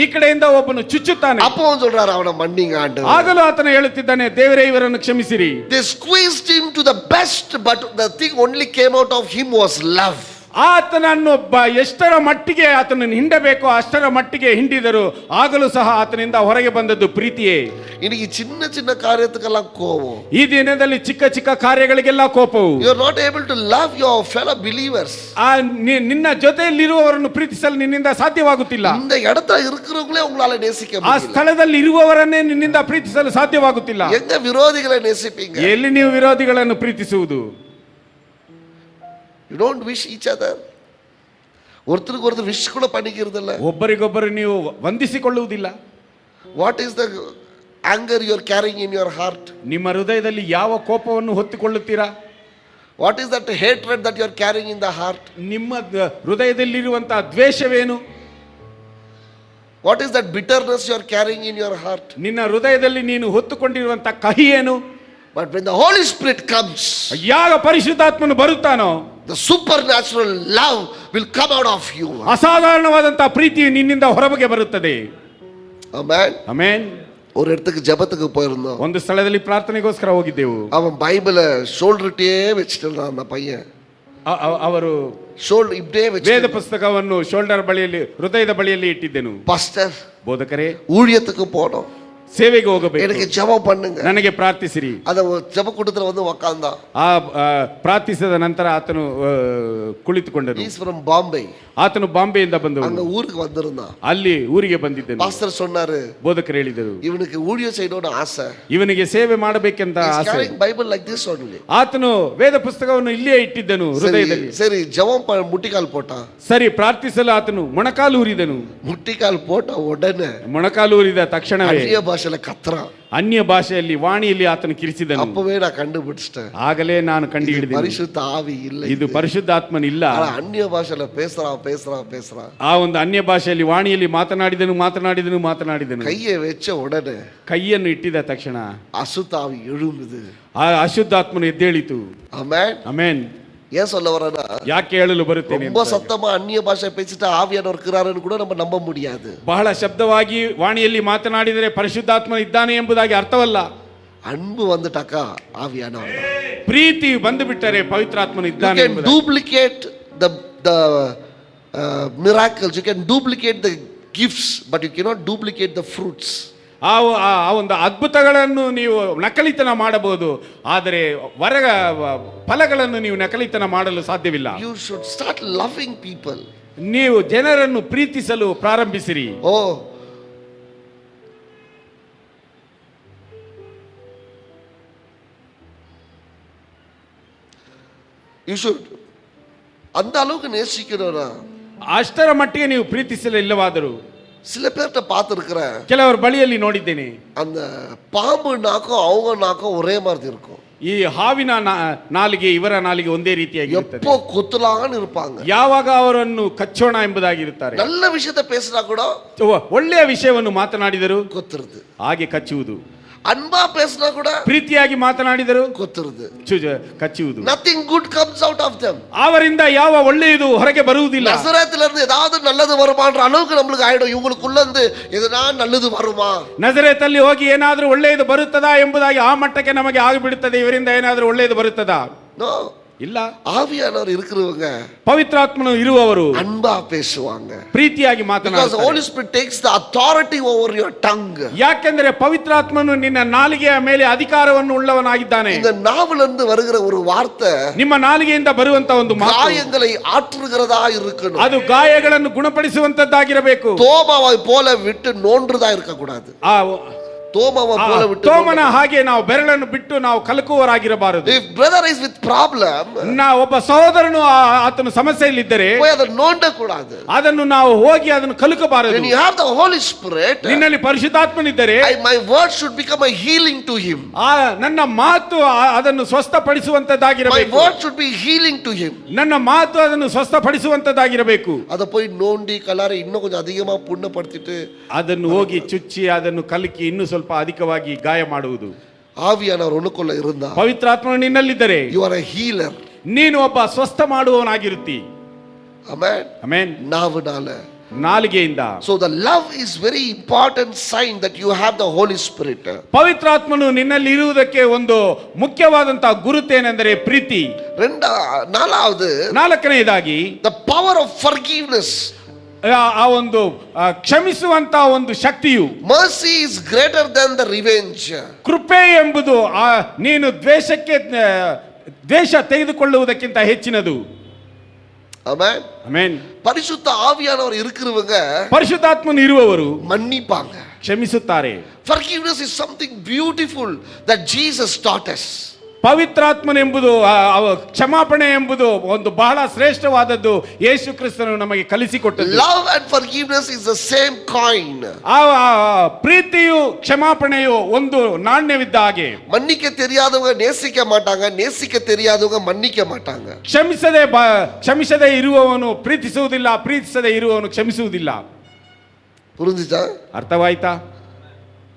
ಈ ಕಡೆಯಿಂದ ಒಬ್ಬನು ಚುಚ್ಚುತ್ತಾನೆ. அப்போ சொல்றாரு அவனை மன்னிங்க ஆண்டவரே. ಆಗಲೂ ಆತನು ಹೇಳುತ್ತಿದ್ದಾನೆ, ದೇವರೇ ಇವರನ್ನು ಕ್ಷಮಿಸಿರಿ. They squeezed him to the best, but the thing only came out of him was love. ಆತನನ್ನು ಎಷ್ಟರ ಮಟ್ಟಿಗೆ ಆತನನ್ನು ಹಿಂಡಬೇಕು ಅಷ್ಟರ ಮಟ್ಟಿಗೆ ಹಿಂಡಿದರು. ಆಗಲೂ ಸಹ ಆತನಿಂದ ಹೊರಗೆ ಬಂದದ್ದು ಪ್ರೀತಿಯೇ. இன்னைக்கு சின்ன சின்ன காரியத்துக்கெல்லாம் கோபம். ಈ ದಿನದಲ್ಲಿ ಚಿಕ್ಕ ಚಿಕ್ಕ ಕಾರ್ಯಗಳಿಗೆಲ್ಲ ಕೋಪವು. You are not able to love your fellow believers. ನಿನ್ನ ಜೊತೆಯಲ್ಲಿರುವವರನ್ನು ಪ್ರೀತಿಸಲು ನಿನ್ನಿಂದ ಸಾಧ್ಯವಾಗುತ್ತಿಲ್ಲ. இந்த இடத்துல இருக்கிறவங்களே உங்களால நேசிக்க ಆ முடியல. ಸ್ಥಳದಲ್ಲಿ ಇರುವವರನ್ನೇ ನಿನ್ನಿಂದ ಪ್ರೀತಿಸಲು ಸಾಧ್ಯವಾಗುತ್ತಿಲ್ಲ. எங்க ವಿರೋಧಿகளை நேசிப்பீங்க? ಎಲ್ಲಿ ನೀವು ವಿರೋಧಿಗಳನ್ನು ಪ್ರೀತಿಸುವುದು? You don't wish each other. ஒருத்தருக்கு ஒருத்தர் விஷ் கூட பண்ணிக்கிறதில்ல. ಒಬ್ಬರಿಗೊಬ್ಬರು ನೀವು ವಂದಿಸಿಕೊಳ್ಳುವುದಿಲ್ಲ. What is the anger you are carrying in your heart? ನಿಮ್ಮ ಹೃದಯದಲ್ಲಿ ಯಾವ ಕೋಪವನ್ನು ಹೊತ್ತುಕೊಳ್ಳುತ್ತೀರಾ? What is that hatred that you are carrying in the heart? ನಿಮ್ಮ ಹೃದಯದಲ್ಲಿರುವಂತಹ ದ್ವೇಷವೇನು? What is that bitterness you are carrying in your heart? ನಿನ್ನ ಹೃದಯದಲ್ಲಿ ನೀನು ಹೊತ್ತುಕೊಂಡಿರುವಂತಹ ಕಹಿ ಏನು? But when the Holy Spirit comes, ಯಾಗ ಪರಿಶುದ್ಧಾತ್ಮನು ಬರುತ್ತಾನೋ, the supernatural love will come out of you. ಅಸಾಧಾರಣವಾದಂತಹ ಪ್ರೀತಿ ನಿನ್ನಿಂದ ಹೊರಗೆ ಬರುತ್ತದೆ. Amen. ಆಮೆನ್. ஒரு இடத்துக்கு ஜெபத்துக்கு போயிருந்தோம். ಒಂದು ಸ್ಥಳದಲ್ಲಿ ಪ್ರಾರ್ಥನೆಗೋಸ್ಕರ ಹೋಗಿದ್ದೆವು. அவன் பைபிளை ஷோல்டர்ட்டே வச்சிட்டு இருந்தான் அந்த பையன். ಅವರು ஷோல்டர் இப்படியே வச்சு ವೇದ ಪುಸ್ತಕವನ್ನು ಶೋಲ್ಡರ್ ಬಳಿಯಲ್ಲಿ, ಹೃದಯದ ಬಳಿಯಲ್ಲಿ ಇಟ್ಟಿದ್ದೆನು. பாஸ்டர், ಬೋಧಕರೇ, ஊழியத்துக்கு போனோம், ಸೇವೆಗೆ ಹೋಗಬೇಕು, எனக்கு ஜெபம் பண்ணுங்க, ನನಗೆ ಪ್ರಾರ್ಥಿಸಿರಿ. ಅದ ಜೆಪ ಕೂಟத்துல வந்து உட்கார்ந்தான். ಪ್ರಾರ್ಥಿಸಿದ ನಂತರ ಆತನು ಕುಳಿತುಕೊಂಡನು. Is from Bombay. ಆತನು ಬಾಂಬೆಯಿಂದ ಬಂದವನು. அங்க ஊருக்கு வந்திருந்தான். ಅಲ್ಲಿ ಊರಿಗೆ ಬಂದಿದ್ದನು. ಪಾಸ್ಟರ್ சொன்னாரு, ಬೋಧಕರು ಹೇಳಿದರು, ಇವನಿಗೆ ஊழியம் செய்யணும்னு ಆಸೆ, ಇವನಿಗೆ ಸೇವೆ ಮಾಡಬೇಕೆಂತ ಆಸೆ. Bible like this only. ಆತನು ವೇದ ಪುಸ್ತಕವನ್ನು ಇಲ್ಲೇ ಇಟ್ಟಿದ್ದನು ಹೃದಯದಲ್ಲಿ. ಸರಿ, ಜೆபம் ಮುಟ್ಟಿಕಾಲ್ போட்டா. ಸರಿ, ಪ್ರಾರ್ಥಿಸಲು ಆತನು ಮೊಣಕಾಲು ಊರಿದನು. ಮುಟ್ಟಿಕಾಲ್ போட்ட உடனே, ಮೊಣಕಾಲು ಊರಿದ ತಕ್ಷಣವೇ ಅನ್ಯ ಭಾಷೆಯಲ್ಲಿ ಕತ್ರಾ, ಅನ್ಯ ಭಾಷೆಯಲ್ಲಿ ವಾಣಿಯಲ್ಲಿ ಆತನು ಕಿರಿಸಿದನು. ಅಪ್ಪವೇ ನಾ ಕಂಡುಬಿಡಿಸಿದೆ, ಆಗಲೇ ನಾನು ಕಂಡುಹಿಡಿದೆ, ಪರಿಶುದ್ಧ ಆವಿ ಇಲ್ಲ, ಇದು ಪರಿಶುದ್ಧಾತ್ಮನಿಲ್ಲ. ಅನ್ಯ ಭಾಷೆಯಲ್ಲಿ பேசுறா. ಆ ಒಂದು ಅನ್ಯ ಭಾಷೆಯಲ್ಲಿ ವಾಣಿಯಲ್ಲಿ ಮಾತನಾಡಿದನು. ಕೈಯೇ ವೆಚ್ಚ ಒಡನೆ, ಕೈಯನ್ನು ಇಟ್ಟಿದ ತಕ್ಷಣ ಅಸುತಾವಿ எழும்புது, ಆ ಅಶುದ್ಧಾತ್ಮನು ಎದ್ದೇಳಿತು. ಆಮೆನ್. ಆಮೆನ್. ஏன் சொல்ல வரேன்னா, ಯಾಕೆ ಹೇಳಲು ಬರುತ್ತೇನೆ ரொம்ப ಅಂತ. சத்தமா அந்நிய பாஷை பேசிட்டு ஆவியானவர் இருக்கிறாருன்னு கூட நம்ம நம்ப முடியாது. ಬಹಳ ಶಬ್ದವಾಗಿ ವಾಣಿಯಲ್ಲಿ ಮಾತನಾಡಿದರೆ ಪರಿಶುದ್ಧಾತ್ಮ ಇದ್ದಾನೆ ಎಂಬುದಾಗಿ ಅರ್ಥವಲ್ಲ. அன்பு வந்துட்டாக்கா ஆவியானவர் தான். ಪ್ರೀತಿ ಬಂದು ಬಿಟ್ಟರೆ ಪವಿತ್ರಾತ್ಮನು You ಇದ್ದಾನೆ can ಎಂಬುದಾಗಿ. duplicate the miracles, you can duplicate the gifts, but you cannot duplicate the fruits. ಆ ಒಂದು ಅದ್ಭುತಗಳನ್ನು ನೀವು ನಕಲಿತನ ಮಾಡಬಹುದು, ಆದರೆ ಫಲಗಳನ್ನು ನೀವು ನಕಲಿತನ ಮಾಡಲು ಸಾಧ್ಯವಿಲ್ಲ. You should start loving people. ನೀವು ಜನರನ್ನು ಪ್ರೀತಿಸಲು ಪ್ರಾರಂಭಿಸಿರಿ. Oh, you should அந்த அளவுக்கு நேசிக்கணும்னா, ಅಷ್ಟರ ಮಟ್ಟಿಗೆ ನೀವು ಪ್ರೀತಿಸಲಿಲ್ಲವಾದರೂ, சில பேர்கிட்ட பார்த்துருக்கிறேன், ಕೆಲವರ ಬಳಿಯಲ್ಲಿ ನೋಡಿದ್ದೇನೆ, அந்த பாம்பு நாக்கும் அவங்க நாக்கும் ஒரே மாதிரி இருக்கும். ಈ ಹಾವಿನ ನಾಲಿಗೆ ಇವರ ನಾಲಿಗೆ ಒಂದೇ ರೀತಿಯಾಗಿರುತ್ತದೆ. எப்போ குத்தலான்னு இருப்பாங்க. ಯಾವಾಗ ಅವರನ್ನು ಕಚ್ಚೋಣ ಎಂಬುದಾಗಿರುತ್ತಾರೆ. நல்ல விஷயத்தை பேசினா கூட ಒಳ್ಳೆಯ ವಿಷಯವನ್ನು ಮಾತನಾಡಿದರು குத்துறது, ಹಾಗೆ ಕಚ್ಚುವುದು. அன்பா பேசினா கூட ಪ್ರೀತಿಯಾಗಿ ಮಾತನಾಡಿದರು குத்துறது. ಕಚ್ಚುವುದು. Nothing good comes out of them. ಅವರಿಂದ ಯಾವ ಒಳ್ಳೆಯದು ಹೊರಗೆ ಬರುವುದಿಲ್ಲ. நசரேத்துல இருந்து ஏதாவது நல்லது வருமான்ற அளவுக்கு நம்மளுக்கு ஆயிடும். இவங்களுக்குள்ள இருந்து எதனா நல்லது வருமா? ನಜರೇತಲ್ಲಿ ಹೋಗಿ ಏನಾದರೂ ಒಳ್ಳೆಯದು ಬರುತ್ತದಾ ಎಂಬುದಾಗಿ ಆ ಮಟ್ಟಕ್ಕೆ ನಮಗೆ ಆಗಿಬಿಡುತ್ತದೆ. ಇವರಿಂದ ಏನಾದರೂ ಒಳ್ಳೆಯದು ಬರುತ್ತದಾ? நோ, ಇಲ್ಲ. ஆவியானவர் இருக்கிறவங்க ಪವಿತ್ರಾತ್ಮನು ಇರುವವರು அன்பா பேசுவாங்க. ಪ್ರೀತಿಯಾಗಿ Because the ಮಾತನಾಡುತ್ತಾರೆ. Holy Spirit takes the authority over your tongue. ಯಾಕೆಂದರೆ ಪವಿತ್ರಾತ್ಮನು ನಿನ್ನ ನಾಲಿಗೆಯ ಮೇಲೆ ಅಧಿಕಾರವನ್ನು ಉಳ್ಳವನಾಗಿದ್ದಾನೆ. இந்த நாவுல இருந்து வருகிற ஒரு வார்த்தை ನಿಮ್ಮ ನಾಲಿಗೆಯಿಂದ ಬರುವಂತ ಒಂದು ಮಾತು காயங்களை ஆற்றுகிறதா இருக்கணும். ಅದು ಗಾಯಗಳನ್ನು ಗುಣಪಡಿಸುವಂತದ್ದಾಗಿರಬೇಕು. தோமாவை போல விட்டு நோன்றதா இருக்க கூடாது. தோமாவை போல விட்டு ತೋಮನ ಹಾಗೆ ನಾವು ಬೆರಳನ್ನು ಬಿಟ್ಟು ನಾವು ಕಲಕುವರಾಗಿರಬಾರದು. If brother is with problem, ಒಬ್ಬ ಸಹೋದರನು ಆತನು ಸಮಸ್ಯೆಯಲ್ಲಿದ್ದರೆ போய் அதை நோண்ட கூடாது. ಅದನ್ನು ನಾವು ಹೋಗಿ ಅದನ್ನು ಕಲಕಬಾರದು. When you have the Holy Spirit, ನಿನ್ನಲ್ಲಿ ಪರಿಶುದ್ಧಾತ್ಮನಿದ್ದರೆ my word should become a healing to him. ನನ್ನ ಮಾತು ಅದನ್ನು My ಸ್ವಸ್ಥಪಡಿಸುವಂತದ್ದಾಗಿರಬೇಕು. word should be healing to him. ನನ್ನ ಮಾತು ಅದನ್ನು ಸ್ವಸ್ಥಪಡಿಸುವಂತದ್ದಾಗಿರಬೇಕು. அதை போய் நோண்டி கலாரி இன்னும் கொஞ்சம் அதிகமா புண்ணப்படுத்திட்டு ಅದನ್ನು ಹೋಗಿ ಚುಚ್ಚಿ ಅದನ್ನು ಕಲಕಿ ಇನ್ನೂ ಸ್ವಲ್ಪ ಅಧಿಕವಾಗಿ ಗಾಯ ಮಾಡುವುದು. ஆவியானவர் உனக்குள்ள இருந்தா, ಪವಿತ್ರಾತ್ಮನು ನಿನ್ನಲ್ಲಿದ್ದರೆ you are a healer. ನೀನು ಒಬ್ಬ ಸ್ವಸ್ಥ ಮಾಡುವವನಾಗಿರುತ್ತಿ. Amen. ಆಮೆನ್. நாவுனால. ನಾಲಿಗೆಯಿಂದ. So the love is very important sign that you have the Holy Spirit. ಪವಿತ್ರಾತ್ಮನು ನಿನ್ನಲ್ಲಿ ಇರುವುದಕ್ಕೆ ಒಂದು ಮುಖ್ಯವಾದಂತಹ ಗುರುತೇನೆಂದರೆ ಪ್ರೀತಿ. நாலாவது, ನಾಲ್ಕನೆಯದಾಗಿ the power of forgiveness. ಆ ಒಂದು ಕ್ಷಮಿಸುವಂತ ಒಂದು ಶಕ್ತಿಯು. Mercy is greater than the revenge. ಕೃಪೆ ಎಂಬುದು ನೀನು ದ್ವೇಷ ತೆಗೆದುಕೊಳ್ಳುವುದಕ್ಕಿಂತ ಹೆಚ್ಚಿನದು. Amen. ಆಮೆನ್. பரிசுத்த ஆவியானவர் இருக்கிறவங்க ಪರಿಶುದ್ಧಾತ್ಮನು ಇರುವವರು மன்னிப்பாங்க. ಕ್ಷಮಿಸುತ್ತಾರೆ. Forgiveness is something beautiful that Jesus taught us. ಪವಿತ್ರಾತ್ಮನೆಂಬುದು ಕ್ಷಮಾಪಣೆ ಎಂಬುದು ಒಂದು ಬಹಳ ಶ್ರೇಷ್ಠವಾದದ್ದು ಯೇಸು ಕ್ರಿಸ್ತನು ನಮಗೆ ಕಲಿಸಿಕೊಟ್ಟದ್ದು. Love and forgiveness is the same coin. ಪ್ರೀತಿಯು ಕ್ಷಮಾಪಣೆಯು ಒಂದು ನಾಣ್ಯವಿದ್ದ ಹಾಗೆ. மன்னிக்க தெரியாதவங்க நேசிக்க மாட்டாங்க, நேசிக்க தெரியாதவங்க மன்னிக்க மாட்டாங்க. ಕ್ಷಮಿಸದೆ ಇರುವವನು ಪ್ರೀತಿಸುವುದಿಲ್ಲ, ಪ್ರೀತಿಸದೆ ಇರುವವನು ಕ್ಷಮಿಸುವುದಿಲ್ಲ. புரிஞ்சுச்சா? ಅರ್ಥವಾಯ್ತಾ?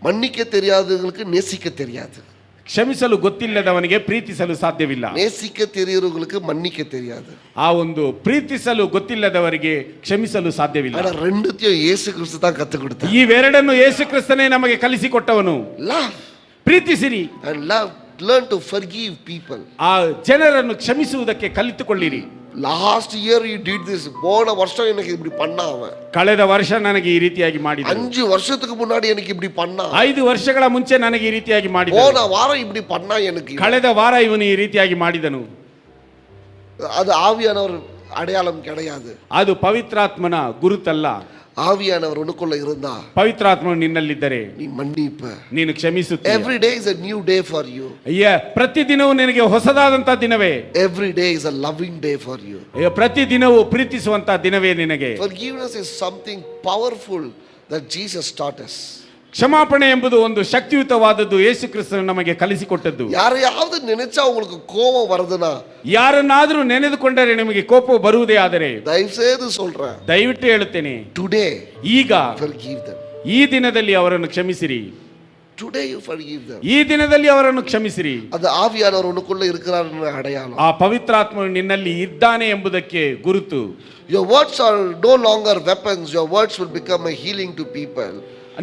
மன்னிக்க தெரியாதவங்களுக்கு நேசிக்க தெரியாது. ಕ್ಷಮಿಸಲು ಗೊತ್ತಿಲ್ಲದವನಿಗೆ ಪ್ರೀತಿಸಲು ಸಾಧ್ಯವಿಲ್ಲ. நேசிக்க தெரியுறவங்களுக்கு மன்னிக்க தெரியாது. ಆ ಒಂದು ಪ್ರೀತಿಸಲು ಗೊತ್ತಿಲ್ಲದವರಿಗೆ ಕ್ಷಮಿಸಲು ಸಾಧ್ಯವಿಲ್ಲ. ஆனா ரெண்டுத்தையும் இயேசு கிறிஸ்து தான் கத்து கொடுத்தார். ಇವೆರಡನ್ನು ಯೇಸು ಕ್ರಿಸ್ತನೇ ನಮಗೆ ಕಲಿಸಿಕೊಟ್ಟವನು. Love ಪ್ರೀತಿಸಿರಿ and love, learn to forgive people. ಆ ಜನರನ್ನು ಕ್ಷಮಿಸುವುದಕ್ಕೆ ಕಲಿತುಕೊಳ್ಳಿರಿ. Last year you did this. போன வருஷம் எனக்கு இப்படி பண்ணா அவன். ಕಳೆದ ವರ್ಷ ನನಗೆ ಈ ರೀತಿಯಾಗಿ ಮಾಡಿದ. 5 வருஷத்துக்கு முன்னாடி எனக்கு இப்படி பண்ணா. 5 ವರ್ಷಗಳ ಮುಂಚೆ ನನಗೆ ಈ ರೀತಿಯಾಗಿ ಮಾಡಿದ. போன வாரம் இப்படி பண்ணா எனக்கு. ಕಳೆದ ವಾರ ಇವನು ಈ ರೀತಿಯಾಗಿ ಮಾಡಿದನು. அது ஆவியானவர் அடையாளம் கிடையாது. ಅದು ಪವಿತ್ರಾತ್ಮನ ಗುರುತಲ್ಲ. ஆவியானவர் உனக்குள்ள இருந்தா, ಪವಿತ್ರಾತ್ಮನು ನಿನ್ನಲ್ಲಿದ್ದರೆ நீ மன்னிப்ப, ನೀನು ಕ್ಷಮಿಸುತ್ತೀಯ. Every day is a new day for you. ಪ್ರತಿದಿನವೂ ನಿನಗೆ ಹೊಸದಾದಂತ ದಿನವೇ. Every day is a loving day for you. ಪ್ರತಿದಿನವೂ ಪ್ರೀತಿಸುವಂತ ದಿನವೇ ನಿನಗೆ. Forgiveness is something powerful that Jesus taught us. ಕ್ಷಮಾಪಣೆ ಎಂಬುದು ಒಂದು ಶಕ್ತಿಯುತವಾದದ್ದು ಯೇಸು ಕ್ರಿಸ್ತನು ನಮಗೆ ಕಲಿಸಿಕೊಟ್ಟದ್ದು. ಯಾரையாவது நினைச்சா உங்களுக்கு கோபம் வருதுனா, ಯಾರನ್ನಾದರೂ ನೆನೆದುಕೊಂಡರೆ ನಿಮಗೆ ಕೋಪ ಬರುವುದೇ ಆದರೆ, ದಯವಿಟ್ಟು சொல்றேன், ದಯವಿಟ್ಟು ಹೇಳುತ್ತೇನೆ, today ಈಗ forgive them. ಈ ದಿನದಲ್ಲಿ ಅವರನ್ನು ಕ್ಷಮಿಸಿರಿ. Today you forgive them. ಈ ದಿನದಲ್ಲಿ ಅವರನ್ನು ಕ್ಷಮಿಸಿರಿ. ಅದು ಆವಿಯಾನವರು ಉನக்குள்ள இருக்கிறார் என்ற அடையாளம். ಆ ಪವಿತ್ರಾತ್ಮನು ನಿನ್ನಲ್ಲಿ ಇದ್ದಾನೆ ಎಂಬುದಕ್ಕೆ ಗುರುತು. Your words are no longer weapons. Your words will become a healing to people.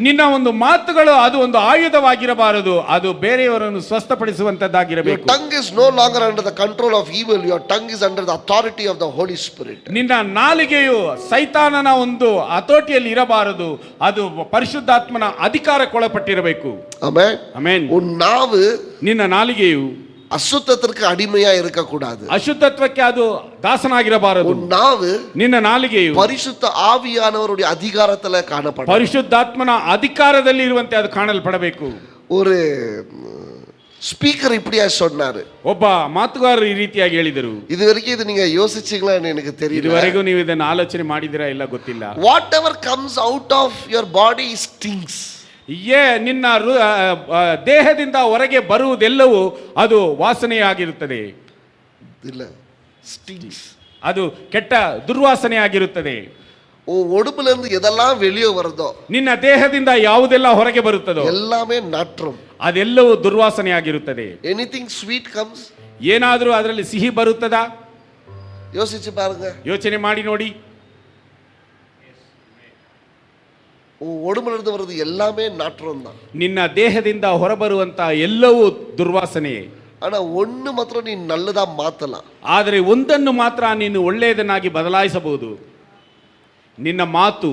ನಿನ್ನ ಒಂದು ಮಾತುಗಳು ಅದು ಒಂದು ಆಯುಧವಾಗಿರಬಾರದು, ಅದು ಬೇರೆಯವರನ್ನು ಸ್ವಸ್ಥಪಡಿಸುವಂತದ್ದಾಗಿರಬೇಕು. Your tongue is no longer under the control of evil. Your tongue is under the authority of the Holy Spirit. ನಿನ್ನ ನಾಲಿಗೆಯು ಸೈತಾನನ ಒಂದು ಹತೋಟಿಯಲ್ಲಿ ಇರಬಾರದು, ಅದು ಪರಿಶುದ್ಧಾತ್ಮನ ಅಧಿಕಾರಕ್ಕೊಳಪಟ್ಟಿರಬೇಕು. Amen. ಆಮೆನ್. உன் நாவு ನಿನ್ನ ನಾಲಿಗೆಯು அசுத்தத்திற்கு அடிமையா இருக்க கூடாது. ಅಶುದ್ಧತ್ವಕ್ಕೆ ಅದು ದಾಸನಾಗಿರಬಾರದು. உன் நாவு ನಿನ್ನ ನಾಲಿಗೆಯು பரிசுத்த ஆவியானவருடைய அதிகாரத்துல காணப்படும். ಪರಿಶುದ್ಧಾತ್ಮನ ಅಧಿಕಾರದಲ್ಲಿ ಇರುವಂತೆ ಅದು ಕಾಣಲ್ಪಡಬೇಕು. ஒரு ஸ்பீக்கர் இப்படியா சொன்னாரு. ಒಬ್ಬ ಮಾತುಗಾರರು ಈ ರೀತಿಯಾಗಿ ಹೇಳಿದರು. இது வரைக்கும் இது நீங்க யோசிச்சீங்களான்னு எனக்கு தெரியல. ಇದುವರೆಗೂ ನೀವು ಇದನ್ನು ಆಲೋಚನೆ ಮಾಡಿದಿರಾ ಇಲ್ಲ ಗೊತ್ತಿಲ್ಲ. Whatever comes out of your body stinks. ನಿನ್ನ ದೇಹದಿಂದ ಹೊರಗೆ ಬರುವುದೆಲ್ಲವೂ ಅದು ವಾಸನೆಯಾಗಿರುತ್ತದೆ. ಇಲ್ಲ, ಸ್ಟಿಂಕ್ಸ್. ಅದು ಕೆಟ್ಟ ದುರ್ವಾಸನೆ ಆಗಿರುತ್ತದೆ. உடம்புல இருந்து எதெல்லாம் வெளியே வருதோ, ನಿನ್ನ ದೇಹದಿಂದ ಯಾವುದೆಲ್ಲ ಹೊರಗೆ ಬರುತ್ತದೋ எல்லாமே நாற்றம். ಅದೆಲ್ಲವೂ ದುರ್ವಾಸನೆ ಆಗಿರುತ್ತದೆ. Anything sweet comes. ಏನಾದರೂ ಅದರಲ್ಲಿ ಸಿಹಿ ಬರುತ್ತದಾ? யோசிச்சு பாருங்க. ಯೋಚನೆ ಮಾಡಿ ನೋಡಿ. உடம்புல இருந்து வருது எல்லாமே நாற்றம் தான். ನಿನ್ನ ದೇಹದಿಂದ ಹೊರಬರುವಂತ ಎಲ್ಲವೂ ದುರ್ವಾಸನೆಯೇ. ஆனா ஒண்ணு மாத்திரம் நீ நல்லதா மாத்தலாம். ಆದರೆ ಒಂದನ್ನು ಮಾತ್ರ ನೀನು ಒಳ್ಳೆಯದನ್ನಾಗಿ ಬದಲಾಯಿಸಬಹುದು. ನಿನ್ನ ಮಾತು.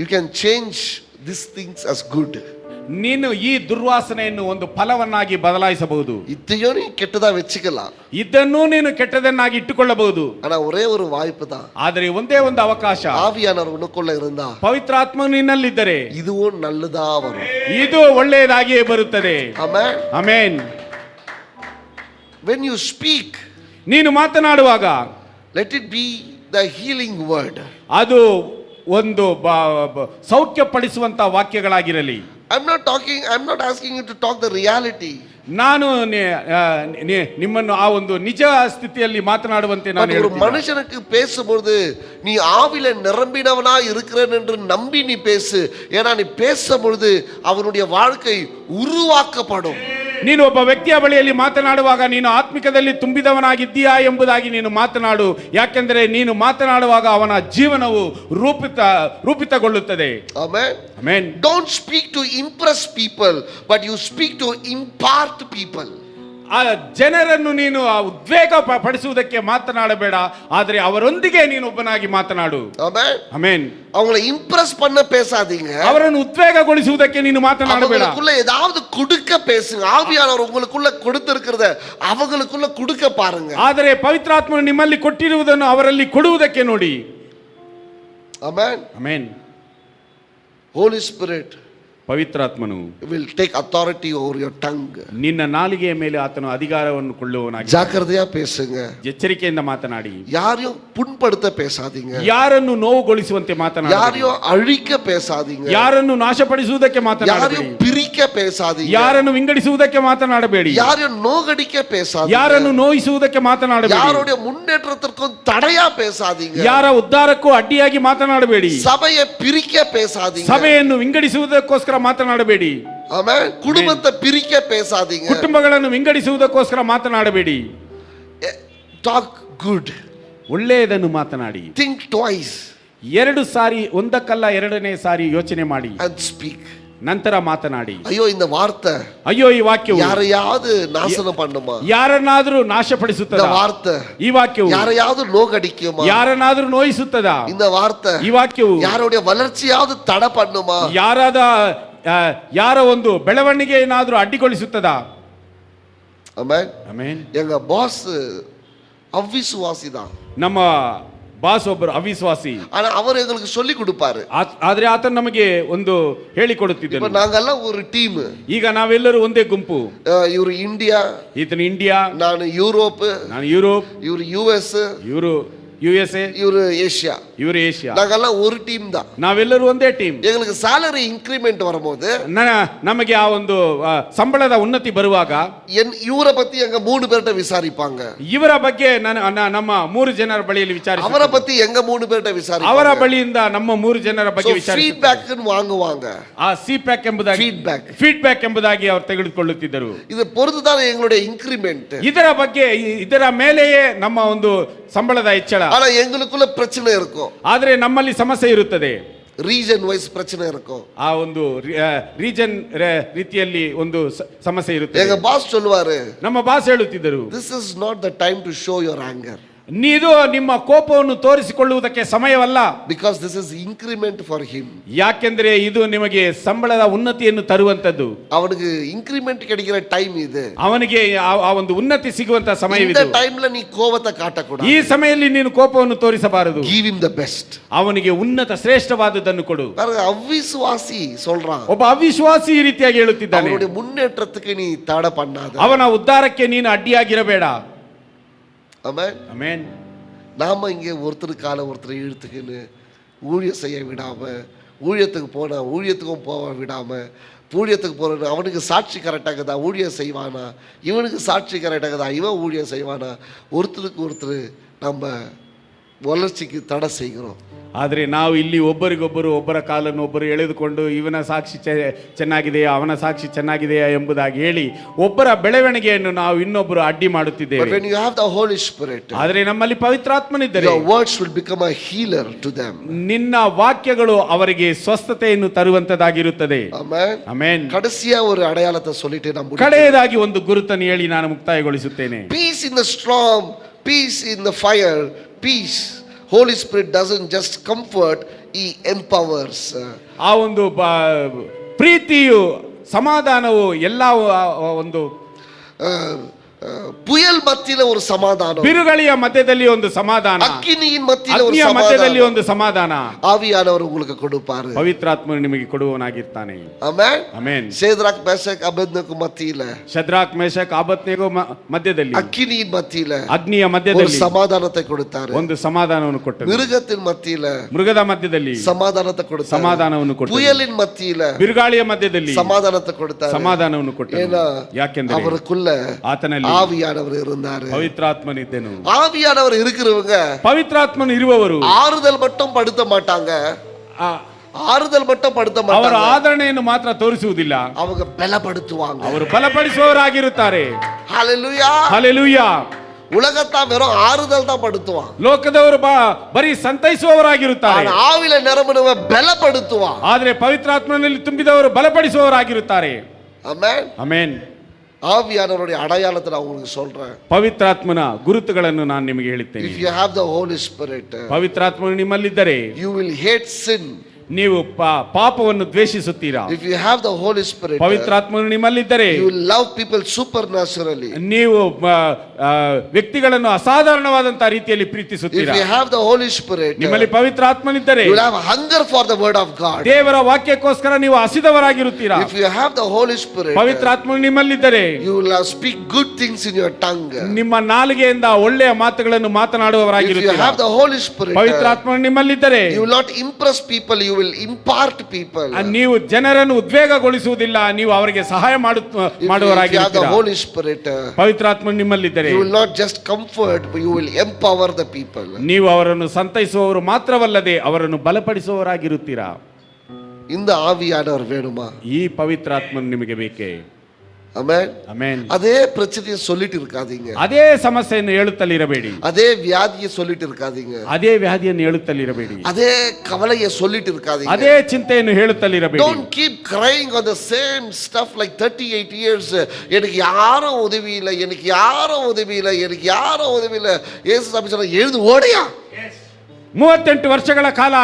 You can change these things as good. ನೀನು ಈ ದುರ್ವಾಸನೆಯನ್ನು ಒಂದು ಫಲವನ್ನಾಗಿ ಬದಲಾಯಿಸಬಹುದು. இதையும் நீ கெட்டதா வெச்சுக்கலாம். ಇದನ್ನು ನೀನು ಕೆಟ್ಟದನ್ನಾಗಿ ಇಟ್ಟುಕೊಳ್ಳಬಹುದು. ஆனா ஒரே ஒரு வாய்ப்பு தான். ಆದರೆ ಒಂದೇ ಒಂದು ಅವಕಾಶ. ஆவியானவர் உனக்குள்ள இருந்தா, ಪವಿತ್ರಾತ್ಮನು ನಿನ್ನಲ್ಲಿದ್ದರೆ இதுவும் நல்லதா வரும். ಇದು ಒಳ್ಳೆಯದಾಗಿಯೇ ಬರುತ್ತದೆ. Amen. Amen. When you speak, ನೀನು ಮಾತನಾಡುವಾಗ let it be the healing word. ಅದು ಒಂದು ಸೌಖ್ಯಪಡಿಸುವಂತ ವಾಕ್ಯಗಳಾಗಿರಲಿ. I'm not asking you to talk the reality. ನಾನು ನಿಮ್ಮನ್ನು ಆ ಒಂದು ನಿಜ ಸ್ಥಿತಿಯಲ್ಲಿ ಮಾತನಾಡುವಂತೆ ನಾನು ஒரு மனுஷனுக்கு பேசும்போது நீ ஆவில நிரம்பினவனா இருக்கிறேன் என்று நம்பி நீ பேசு. ஏன்னா நீ பேசும்பொழுது அவனுடைய வாழ்க்கை உருவாக்கப்படும். ನೀನು ಒಬ್ಬ ವ್ಯಕ್ತಿಯ ಬಳಿಯಲ್ಲಿ ಮಾತನಾಡುವಾಗ ನೀನು ಆತ್ಮಿಕದಲ್ಲಿ ತುಂಬಿದವನಾಗಿದ್ದೀಯಾ ಎಂಬುದಾಗಿ ನೀನು ಮಾತನಾಡು. ಯಾಕೆಂದರೆ ನೀನು ಮಾತನಾಡುವಾಗ ಅವನ ಜೀವನವು ರೂಪಿತಗೊಳ್ಳುತ್ತದೆ. Amen. Amen. Don't speak to impress people, but you speak to impart people. ಆ ಜನರನ್ನು ನೀನು ಉದ್ವೇಗ ಪಡಿಸುವುದಕ್ಕೆ ಮಾತನಾಡಬೇಡ, ಆದರೆ ಅವರೊಂದಿಗೆ ನೀನು ಒಬ್ಬನಾಗಿ ಮಾತನಾಡು. Amen. Amen. அவங்களை இம்ப்ரெஸ் பண்ண பேசாதீங்க. ಅವರನ್ನು ಉದ್ವೇಗಗೊಳಿಸುವುದಕ್ಕೆ ನೀನು ಮಾತನಾಡಬೇಡ. அவங்களுக்குள்ள ஏதாவது கொடுக்க பேசுங்க. ஆவியானவர் உங்களுக்குள்ள கொடுத்திருக்கிறத அவங்களுக்குள்ள கொடுக்க பாருங்க. ಆದರೆ ಪವಿತ್ರಾತ್ಮನು ನಿಮ್ಮಲ್ಲಿ ಕೊಟ್ಟಿರುವುದನ್ನು ಅವರಲ್ಲಿ ಕೊಡುವುದಕ್ಕೆ ನೋಡಿ. Amen. Amen. Holy Spirit ಪವಿತ್ರಾತ್ಮನು will take authority over your tongue. ನಿನ್ನ ನಾಲಿಗೆಯ ಮೇಲೆ ಆತನು ಅಧಿಕಾರವನ್ನು ಕೊಳ್ಳುವವನಾಗಿ. ஜாக்கிரதையா பேசுங்க. ಎಚ್ಚರಿಕೆಯಿಂದ ಮಾತನಾಡಿ. யாரையும் புண்படுத்த பேசாதீங்க. ಯಾರನ್ನು ನೋವುಗೊಳಿಸುವಂತೆ ಮಾತನಾಡಿ. யாரையும் அழிக்க பேசாதீங்க. ಯಾರನ್ನು ನಾಶಪಡಿಸುವುದಕ್ಕೆ ಮಾತನಾಡಬೇಡಿ. யாரையும் பிரிக்க பேசாதீங்க. ಯಾರನ್ನು ವಿಂಗಡಿಸುವುದಕ್ಕೆ ಮಾತನಾಡಬೇಡಿ. யாரையும் நோகடிக்க பேசாதீங்க. ಯಾರನ್ನು ನೋಯಿಸುವುದಕ್ಕೆ ಮಾತನಾಡಬೇಡಿ. யாருடைய முன்னேற்றத்திற்கும் தடையா பேசாதீங்க. ಯಾರ ಉದ್ಧಾರಕ್ಕೂ ಅಡ್ಡಿಯಾಗಿ ಮಾತನಾಡಬೇಡಿ. சபையை பிரிக்க பேசாதீங்க. ಸಭೆಯನ್ನು ವಿಂಗಡಿಸುವುದಕ್ಕೋಸ್ಕರ ಮಾತನಾಡಬೇಡಿ. ಆಮೆನ್. ಕುಟುಂಬத்தை பிரிக்க பேசாதீங்க. ಕುಟುಂಬಗಳನ್ನು ವಿಂಗಡಿಸುವುದಕ್ಕೋಸ್ಕರ ಮಾತನಾಡಬೇಡಿ. Talk good. ಒಳ್ಳೆಯದನ್ನು ಮಾತನಾಡಿ. Think twice. ಎರಡು ಸಾರಿ, ಒಂದಕ್ಕಲ್ಲ ಎರಡನೇ ಸಾರಿ ಯೋಚನೆ ಮಾಡಿ. and speak. ನಂತರ ಮಾತನಾಡಿ. ಅಯ್ಯೋ இந்த வார்த்தை, ಅಯ್ಯೋ ಈ ವಾಕ್ಯವು ಯಾரையாவது ನಾಶನ பண்ணுமா? ಯಾರನ್ನಾದರೂ ನಾಶಪಡಿಸುತ್ತದಾ? இந்த வார்த்தை ಈ ವಾಕ್ಯವು ಯಾரையாவது நோகடிக்குமா? ಯಾರನ್ನಾದರೂ ನೋಯಿಸುತ್ತದಾ? இந்த வார்த்தை ಈ ವಾಕ್ಯವು ಯಾರುடைய வளர்ச்சியாவது தடை பண்ணுமா? ಯಾರ ಒಂದು ಬೆಳವಣಿಗೆ ಏನಾದರೂ ಅಡ್ಡಿಗೊಳಿಸುತ್ತದಾ? ಆಮೆನ್. ಆಮೆನ್. எங்க பாஸ் அவிசுவாசி தான். ನಮ್ಮ ಬಾಸ್ ಒಬ್ಬರು ಅವಿಶ್ವಾಸಿ. ஆனா அவர் எங்களுக்கு சொல்லி கொடுப்பாரு. ಆದ್ರೆ ಆತನು ನಮಗೆ ಒಂದು ಹೇಳಿಕೊಡುತ್ತಿದ್ದನು. இப்ப நாங்கெல்லாம் ஒரு ಟೀಮ್. ಈಗ ನಾವೆಲ್ಲರೂ ಒಂದೇ ಗುಂಪು. ಇವರು ಇಂಡಿಯಾ, ಈತನು ಇಂಡಿಯಾ, ನಾನು ಯುರೋಪ್, ನಾನು ಯುರೋಪ್, ಇವರು ಯುಎಸ್, ಇವರು USA, இவரு ஏசியா. ಇವರು ಏಷ್ಯಾ. நாங்கெல்லாம் ஒரு டீம் தான். ನಾವೆಲ್ಲರೂ ಒಂದೇ ಟೀಮ್. எங்களுக்கு salary increment வரும்போது ನಮಗೆ ಆ ಒಂದು ಸಂಬಳದ ಉನ್ನತಿ ಬರುವಾಗ ಇವரை பத்தி எங்க 3 பேர்ட்ட விசாரிப்பாங்க. ಇವರ ಬಗ್ಗೆ ನಮ್ಮ 3 ಜನರ ಬಳಿಯಲ್ಲಿ ವಿಚಾರಿಸಿ, ಅವರ பத்தி எங்க 3 பேர்ட்ட விசாரிப்பாங்க. ಅವರ ಬಳಿಯಿಂದ ನಮ್ಮ 3 ಜನರ ಬಗ್ಗೆ ವಿಚಾರಿಸಿ ಫೀಡ್ಬ್ಯಾಕ್ வாங்குவாங்க. ಆ ಫೀಡ್ಬ್ಯಾಕ್ ಎಂಬುದಾಗಿ ಫೀಡ್ಬ್ಯಾಕ್ ಎಂಬುದಾಗಿ ಅವರು ತೆಗೆದುಕೊಳ್ಳುತ್ತಿದ್ದರು. ಇದು பொறுத்துதான் எங்களுடைய இன்கிரிமெಂಟ್. ಇದರ ಮೇಲೆಯೇ ನಮ್ಮ ಒಂದು ಸಂಬಳದ ಹೆಚ್ಚಳ. ஆனா எங்களுக்குள்ள பிரச்சனை இருக்கும். ಆದರೆ ನಮ್ಮಲ್ಲಿ ಸಮಸ್ಯೆ ಇರುತ್ತದೆ. ರೀಜನ್ ವೈಸ್ ಪ್ರಚನೆ இருக்கும். ಆ ಒಂದು ರೀಜನ್ ರೀತಿಯಲ್ಲಿ ಒಂದು ಸಮಸ್ಯೆ ಇರುತ್ತೆ. எங்க பாஸ் சொல்லுவாரு, ನಮ್ಮ ಬಾಸ್ ಹೇಳುತ್ತಿದ್ದರು, this is not the time to show your anger. ಇದು ನಿಮ್ಮ ಕೋಪವನ್ನು ತೋರಿಸಿಕೊಳ್ಳುವುದಕ್ಕೆ ಸಮಯವಲ್ಲ. Because this is increment for him. ಯಾಕೆಂದ್ರೆ ಇದು ನಿಮಗೆ ಸಂಬಳದ ಉನ್ನತಿಯನ್ನು ತರುವಂತದ್ದು. ಅವನಿಗೆ ಇನ್ಕ್ರಿಮೆಂಟ್ கிடைக்கிற ಟೈಮ್ ಇದೆ. ಅವನಿಗೆ ಆ ಒಂದು ಉನ್ನತಿ ಸಿಗುವಂತ ಸಮಯವಿದೆ. இந்த டைம்ல நீ கோபத்தை காட்டக்கூடாது. ಈ ಸಮಯದಲ್ಲಿ ನೀನು ಕೋಪವನ್ನು ತೋರಿಸಬಾರದು. Give him the best. ಅವನಿಗೆ ಉನ್ನತ ಶ್ರೇಷ್ಠವಾದದ್ದನ್ನು ಕೊಡು. ಅವಿಶ್ವಾಸಿ சொல்றான். ಒಬ್ಬ ಅವಿಶ್ವಾಸಿ ಈ ರೀತಿಯಾಗಿ ಹೇಳುತ್ತಿದ್ದಾನೆ. ಅವನ ಮುನ್ನೇற்றಕ್ಕೆ ನೀ ತಡ பண்ணாத. ಅವನ ಉದ್ಧಾರಕ್ಕೆ ನೀನು ಅಡ್ಡಿಯಾಗಿರಬೇಡ. ஆமென். ஆமென். நாம இங்கே ஒருத்தர் கால ஒருத்தர் இழுத்துக்கின்னு ஊழியம் செய்ய விடாம, ஊழியத்துக்கு போனா ஊழியத்துக்கும் போக விடாம, ஊழியத்துக்கு போற அவனுக்கு சாட்சி கரெக்டாகுதா ஊழியம் செய்வானா, இவனுக்கு சாட்சி கரெக்டாகுதா இவன் ஊழியம் செய்வானா, ஒருத்தருக்கு ஒருத்தர் நம்ம வளர்ச்சிக்கு தடை செய்கிறோம். ಆದರೆ ನಾವು ಇಲ್ಲಿ ಒಬ್ಬರಿಗೊಬ್ಬರು ಒಬ್ಬರ ಕಾಲನ್ನು ಒಬ್ಬರು ಎಳೆದುಕೊಂಡು ಇವನ ಸಾಕ್ಷಿ ಚೆನ್ನಾಗಿದೆಯಾ ಅವನ ಸಾಕ್ಷಿ ಚೆನ್ನಾಗಿದೆಯಾ ಎಂಬುದಾಗಿ ಹೇಳಿ ಒಬ್ಬರ ಬೆಳವಣಿಗೆಯನ್ನು ನಾವು ಇನ್ನೊಬ್ಬರು ಅಡ್ಡಿ ಮಾಡುತ್ತಿದ್ದೇವೆ. But when you have the Holy Spirit, ಆದರೆ ನಮ್ಮಲ್ಲಿ ಪವಿತ್ರಾತ್ಮನಿದ್ದರೆ your words will become a healer to them. ನಿನ್ನ ವಾಕ್ಯಗಳು ಅವರಿಗೆ ಸ್ವಸ್ಥತೆಯನ್ನು ತರುವಂತದಾಗಿರುತ್ತದೆ. Amen. Amen. ಕಡೆಸಿಯ ಒಂದು ಅಡೆಯಾಳத்தை சொல்லிட்டு ನಾನು ಕಡೆಯದಾಗಿ ಒಂದು ಗುರುತನ್ನು ಹೇಳಿ ನಾನು ಮುಕ್ತಾಯಗೊಳಿಸುತ್ತೇನೆ. Peace in the storm, peace in the fire, peace. Holy Spirit doesn't just comfort, he empowers. ಆ ಒಂದು ಪ್ರೀತಿಯು ಸಮಾಧಾನವು ಎಲ್ಲ ಒಂದು புயல் மத்தியில ஒரு சமாதானம், ಬಿರುಗಾಳಿಯ ಮಧ್ಯದಲ್ಲಿ ಒಂದು ಸಮಾಧಾನ, ಅಗ್ನಿயின் ಮಧ್ಯದಲ್ಲಿ ஒரு ಸಮಾಧಾನ, ಮಧ್ಯದಲ್ಲಿ ಒಂದು ಸಮಾಧಾನ ஆவியானவர் உங்களுக்கு கொடுப்பாரு. ಪವಿತ್ರಾತ್ಮನು ನಿಮಗೆ ಕೊಡುವವನಾಗಿರ್ತಾನೆ. ಆಮೆನ್. ಆಮೆನ್. ಶೇದ್ರಾಕ್ ಮೇಷಕ್ ಅಬೇದ್ನೆಗೋ ಮಧ್ಯದಲ್ಲಿ, ಶದ್ರಾಕ್ ಮೇಷಕ್ ಅಬೇದ್ನೆಗೋ ಮಧ್ಯದಲ್ಲಿ, ಅಗ್ನಿயின் ಮಧ್ಯದಲ್ಲಿ, ಅಗ್ನಿಯ ಮಧ್ಯದಲ್ಲಿ ஒரு சமாதானத்தை கொடுத்தாரு. ಒಂದು ಸಮಾಧಾನವನ್ನು ಕೊಟ್ಟರು. மிருகத்தின் மத்தியில, ಮೃಗದ ಮಧ್ಯದಲ್ಲಿ ಸಮಾಧಾನத்தை கொடுத்தாரு. ಸಮಾಧಾನವನ್ನು ಕೊಟ್ಟರು. புயலின் மத்தியில, ಬಿರುಗಾಳಿಯ ಮಧ್ಯದಲ್ಲಿ ಸಮಾಧಾನத்தை கொடுத்தாரு. ಸಮಾಧಾನವನ್ನು ಕೊಟ್ಟರು. ಯಾಕೆಂದರೆ ಅವರக்குள்ள ಆತನಲ್ಲಿ ஆவியானவர் இருந்தாரு. ಪವಿತ್ರಾತ್ಮನಿದ್ದನು. ஆவியானவர் இருக்கிறவங்க ಪವಿತ್ರಾತ್ಮನು ಇರುವವರು ஆறுதல் மட்டும் படுத்த மாட்டாங்க. ಆರುದಲ್ மட்டும் படுத்த மாட்டாங்க. ಅವರ ಆದರಣೆಯನ್ನು ಮಾತ್ರ ತೋರಿಸುವುದಿಲ್ಲ, அவங்க ಬಲಪಡಿಸುவாங்க. ಅವರು ಬಲಪಡಿಸುವವರಾಗಿರುತ್ತಾರೆ. ஹalleluya. ಹಲ್ಲೆಲೂಯಾ. உலகத்தான் வெறும் ஆறுதல் தான் படுத்துவான். ಲೋಕದವರು ಬರೀ ಸಂತೈಸುವವರಾಗಿರುತ್ತಾರೆ. ஆவில நிரம்பினவ ಬಲಪಡಿಸುவான். ಆದರೆ ಪವಿತ್ರಾತ್ಮನಲ್ಲಿ ತುಂಬಿದವರು ಬಲಪಡಿಸುವವರಾಗಿರುತ್ತಾರೆ. ಆಮೆನ್. ಆಮೆನ್. ஆவியானவருடைய அடையாளத்தை நான் உங்களுக்கு சொல்றேன். ಪವಿತ್ರಾತ್ಮನ ಗುರುತುಗಳನ್ನು ನಾನು ನಿಮಗೆ ಹೇಳುತ್ತೇನೆ. If you have the Holy Spirit, ಪವಿತ್ರಾತ್ಮನು ನಿಮ್ಮಲ್ಲಿದ್ದರೆ you will hate sin. ನೀವು ಪಾಪವನ್ನು ದ್ವೇಷಿಸುತ್ತೀರಾ. If you have the Holy Spirit, ಪವಿತ್ರಾತ್ಮನು ನಿಮ್ಮಲ್ಲಿದ್ದರೆ you will love people supernaturally. ನೀವು ವ್ಯಕ್ತಿಗಳನ್ನು ಅಸಾಧಾರಣವಾದಂತಹ ರೀತಿಯಲ್ಲಿ ಪ್ರೀತಿಸುತ್ತೀರಾ. If you have the Holy Spirit, ನಿಮ್ಮಲ್ಲಿ ಪವಿತ್ರಾತ್ಮನಿದ್ದರೆ you will have hunger for the word of God. ದೇವರ ವಾಕ್ಯಕ್ಕೋಸ್ಕರ ನೀವು ಹಸಿದವರಾಗಿರುತ್ತೀರಾ. If you have the Holy Spirit, ಪವಿತ್ರಾತ್ಮನು ನಿಮ್ಮಲ್ಲಿದ್ದರೆ you will speak good things in your tongue. ನಿಮ್ಮ ನಾಲಿಗೆಯಿಂದ ಒಳ್ಳೆಯ ಮಾತುಗಳನ್ನು ಮಾತನಾಡುವವರಾಗಿರುತ್ತೀರಾ. If you have the Holy Spirit, ಪವಿತ್ರಾತ್ಮನು ನಿಮ್ಮಲ್ಲಿದ್ದರೆ you will not impress people, you will impart people. ನೀವು ಜನರನ್ನು ಉದ್ವೇಗಗೊಳಿಸುವುದಿಲ್ಲ, ನೀವು ಅವರಿಗೆ ಸಹಾಯ ಮಾಡುವವರಾಗಿರುತ್ತೀರಾ. Holy Spirit, ಪವಿತ್ರಾತ್ಮನು ನಿಮ್ಮಲ್ಲಿದ್ದರೆ you will not just comfort, but you will empower the people. ನೀವು ಅವರನ್ನು ಸಂತೈಸುವವರು ಮಾತ್ರವಲ್ಲದೆ ಅವರನ್ನು ಬಲಪಡಿಸುವವರಾಗಿರುತ್ತೀರಾ. இந்த ஆவியானவர் வேணுமா? ಈ ಪವಿತ್ರಾತ್ಮನು ನಿಮಗೆ ಬೇಕೇ? ಆಮೆನ್. ಆಮೆನ್. அதே பிரச்சனையை சொல்லிட்டு இருக்காதீங்க. ಅದೇ ಸಮಸ್ಯೆಯನ್ನು ಹೇಳುತ್ತಲಿರಬೇಡಿ. அதே வியாதியை சொல்லிட்டு இருக்காதீங்க. ಅದೇ ವ್ಯಾಧಿಯನ್ನು ಹೇಳುತ್ತಲಿರಬೇಡಿ. அதே கவலையை சொல்லிட்டு இருக்காதீங்க. ಅದೇ ಚಿಂತೆಯನ್ನು ಹೇಳುತ್ತಲಿರಬೇಡಿ. Don't keep crying on the same stuff like 38 years. எனக்கு யாரும் உதவி இல்லை, எனக்கு யாரும் உதவி இல்லை, எனக்கு யாரும் உதவி இல்லை. இயேசு சாமி சொன்னா எழுந்து ஓடியா. 38 ವರ್ಷಗಳ ಕಾಲ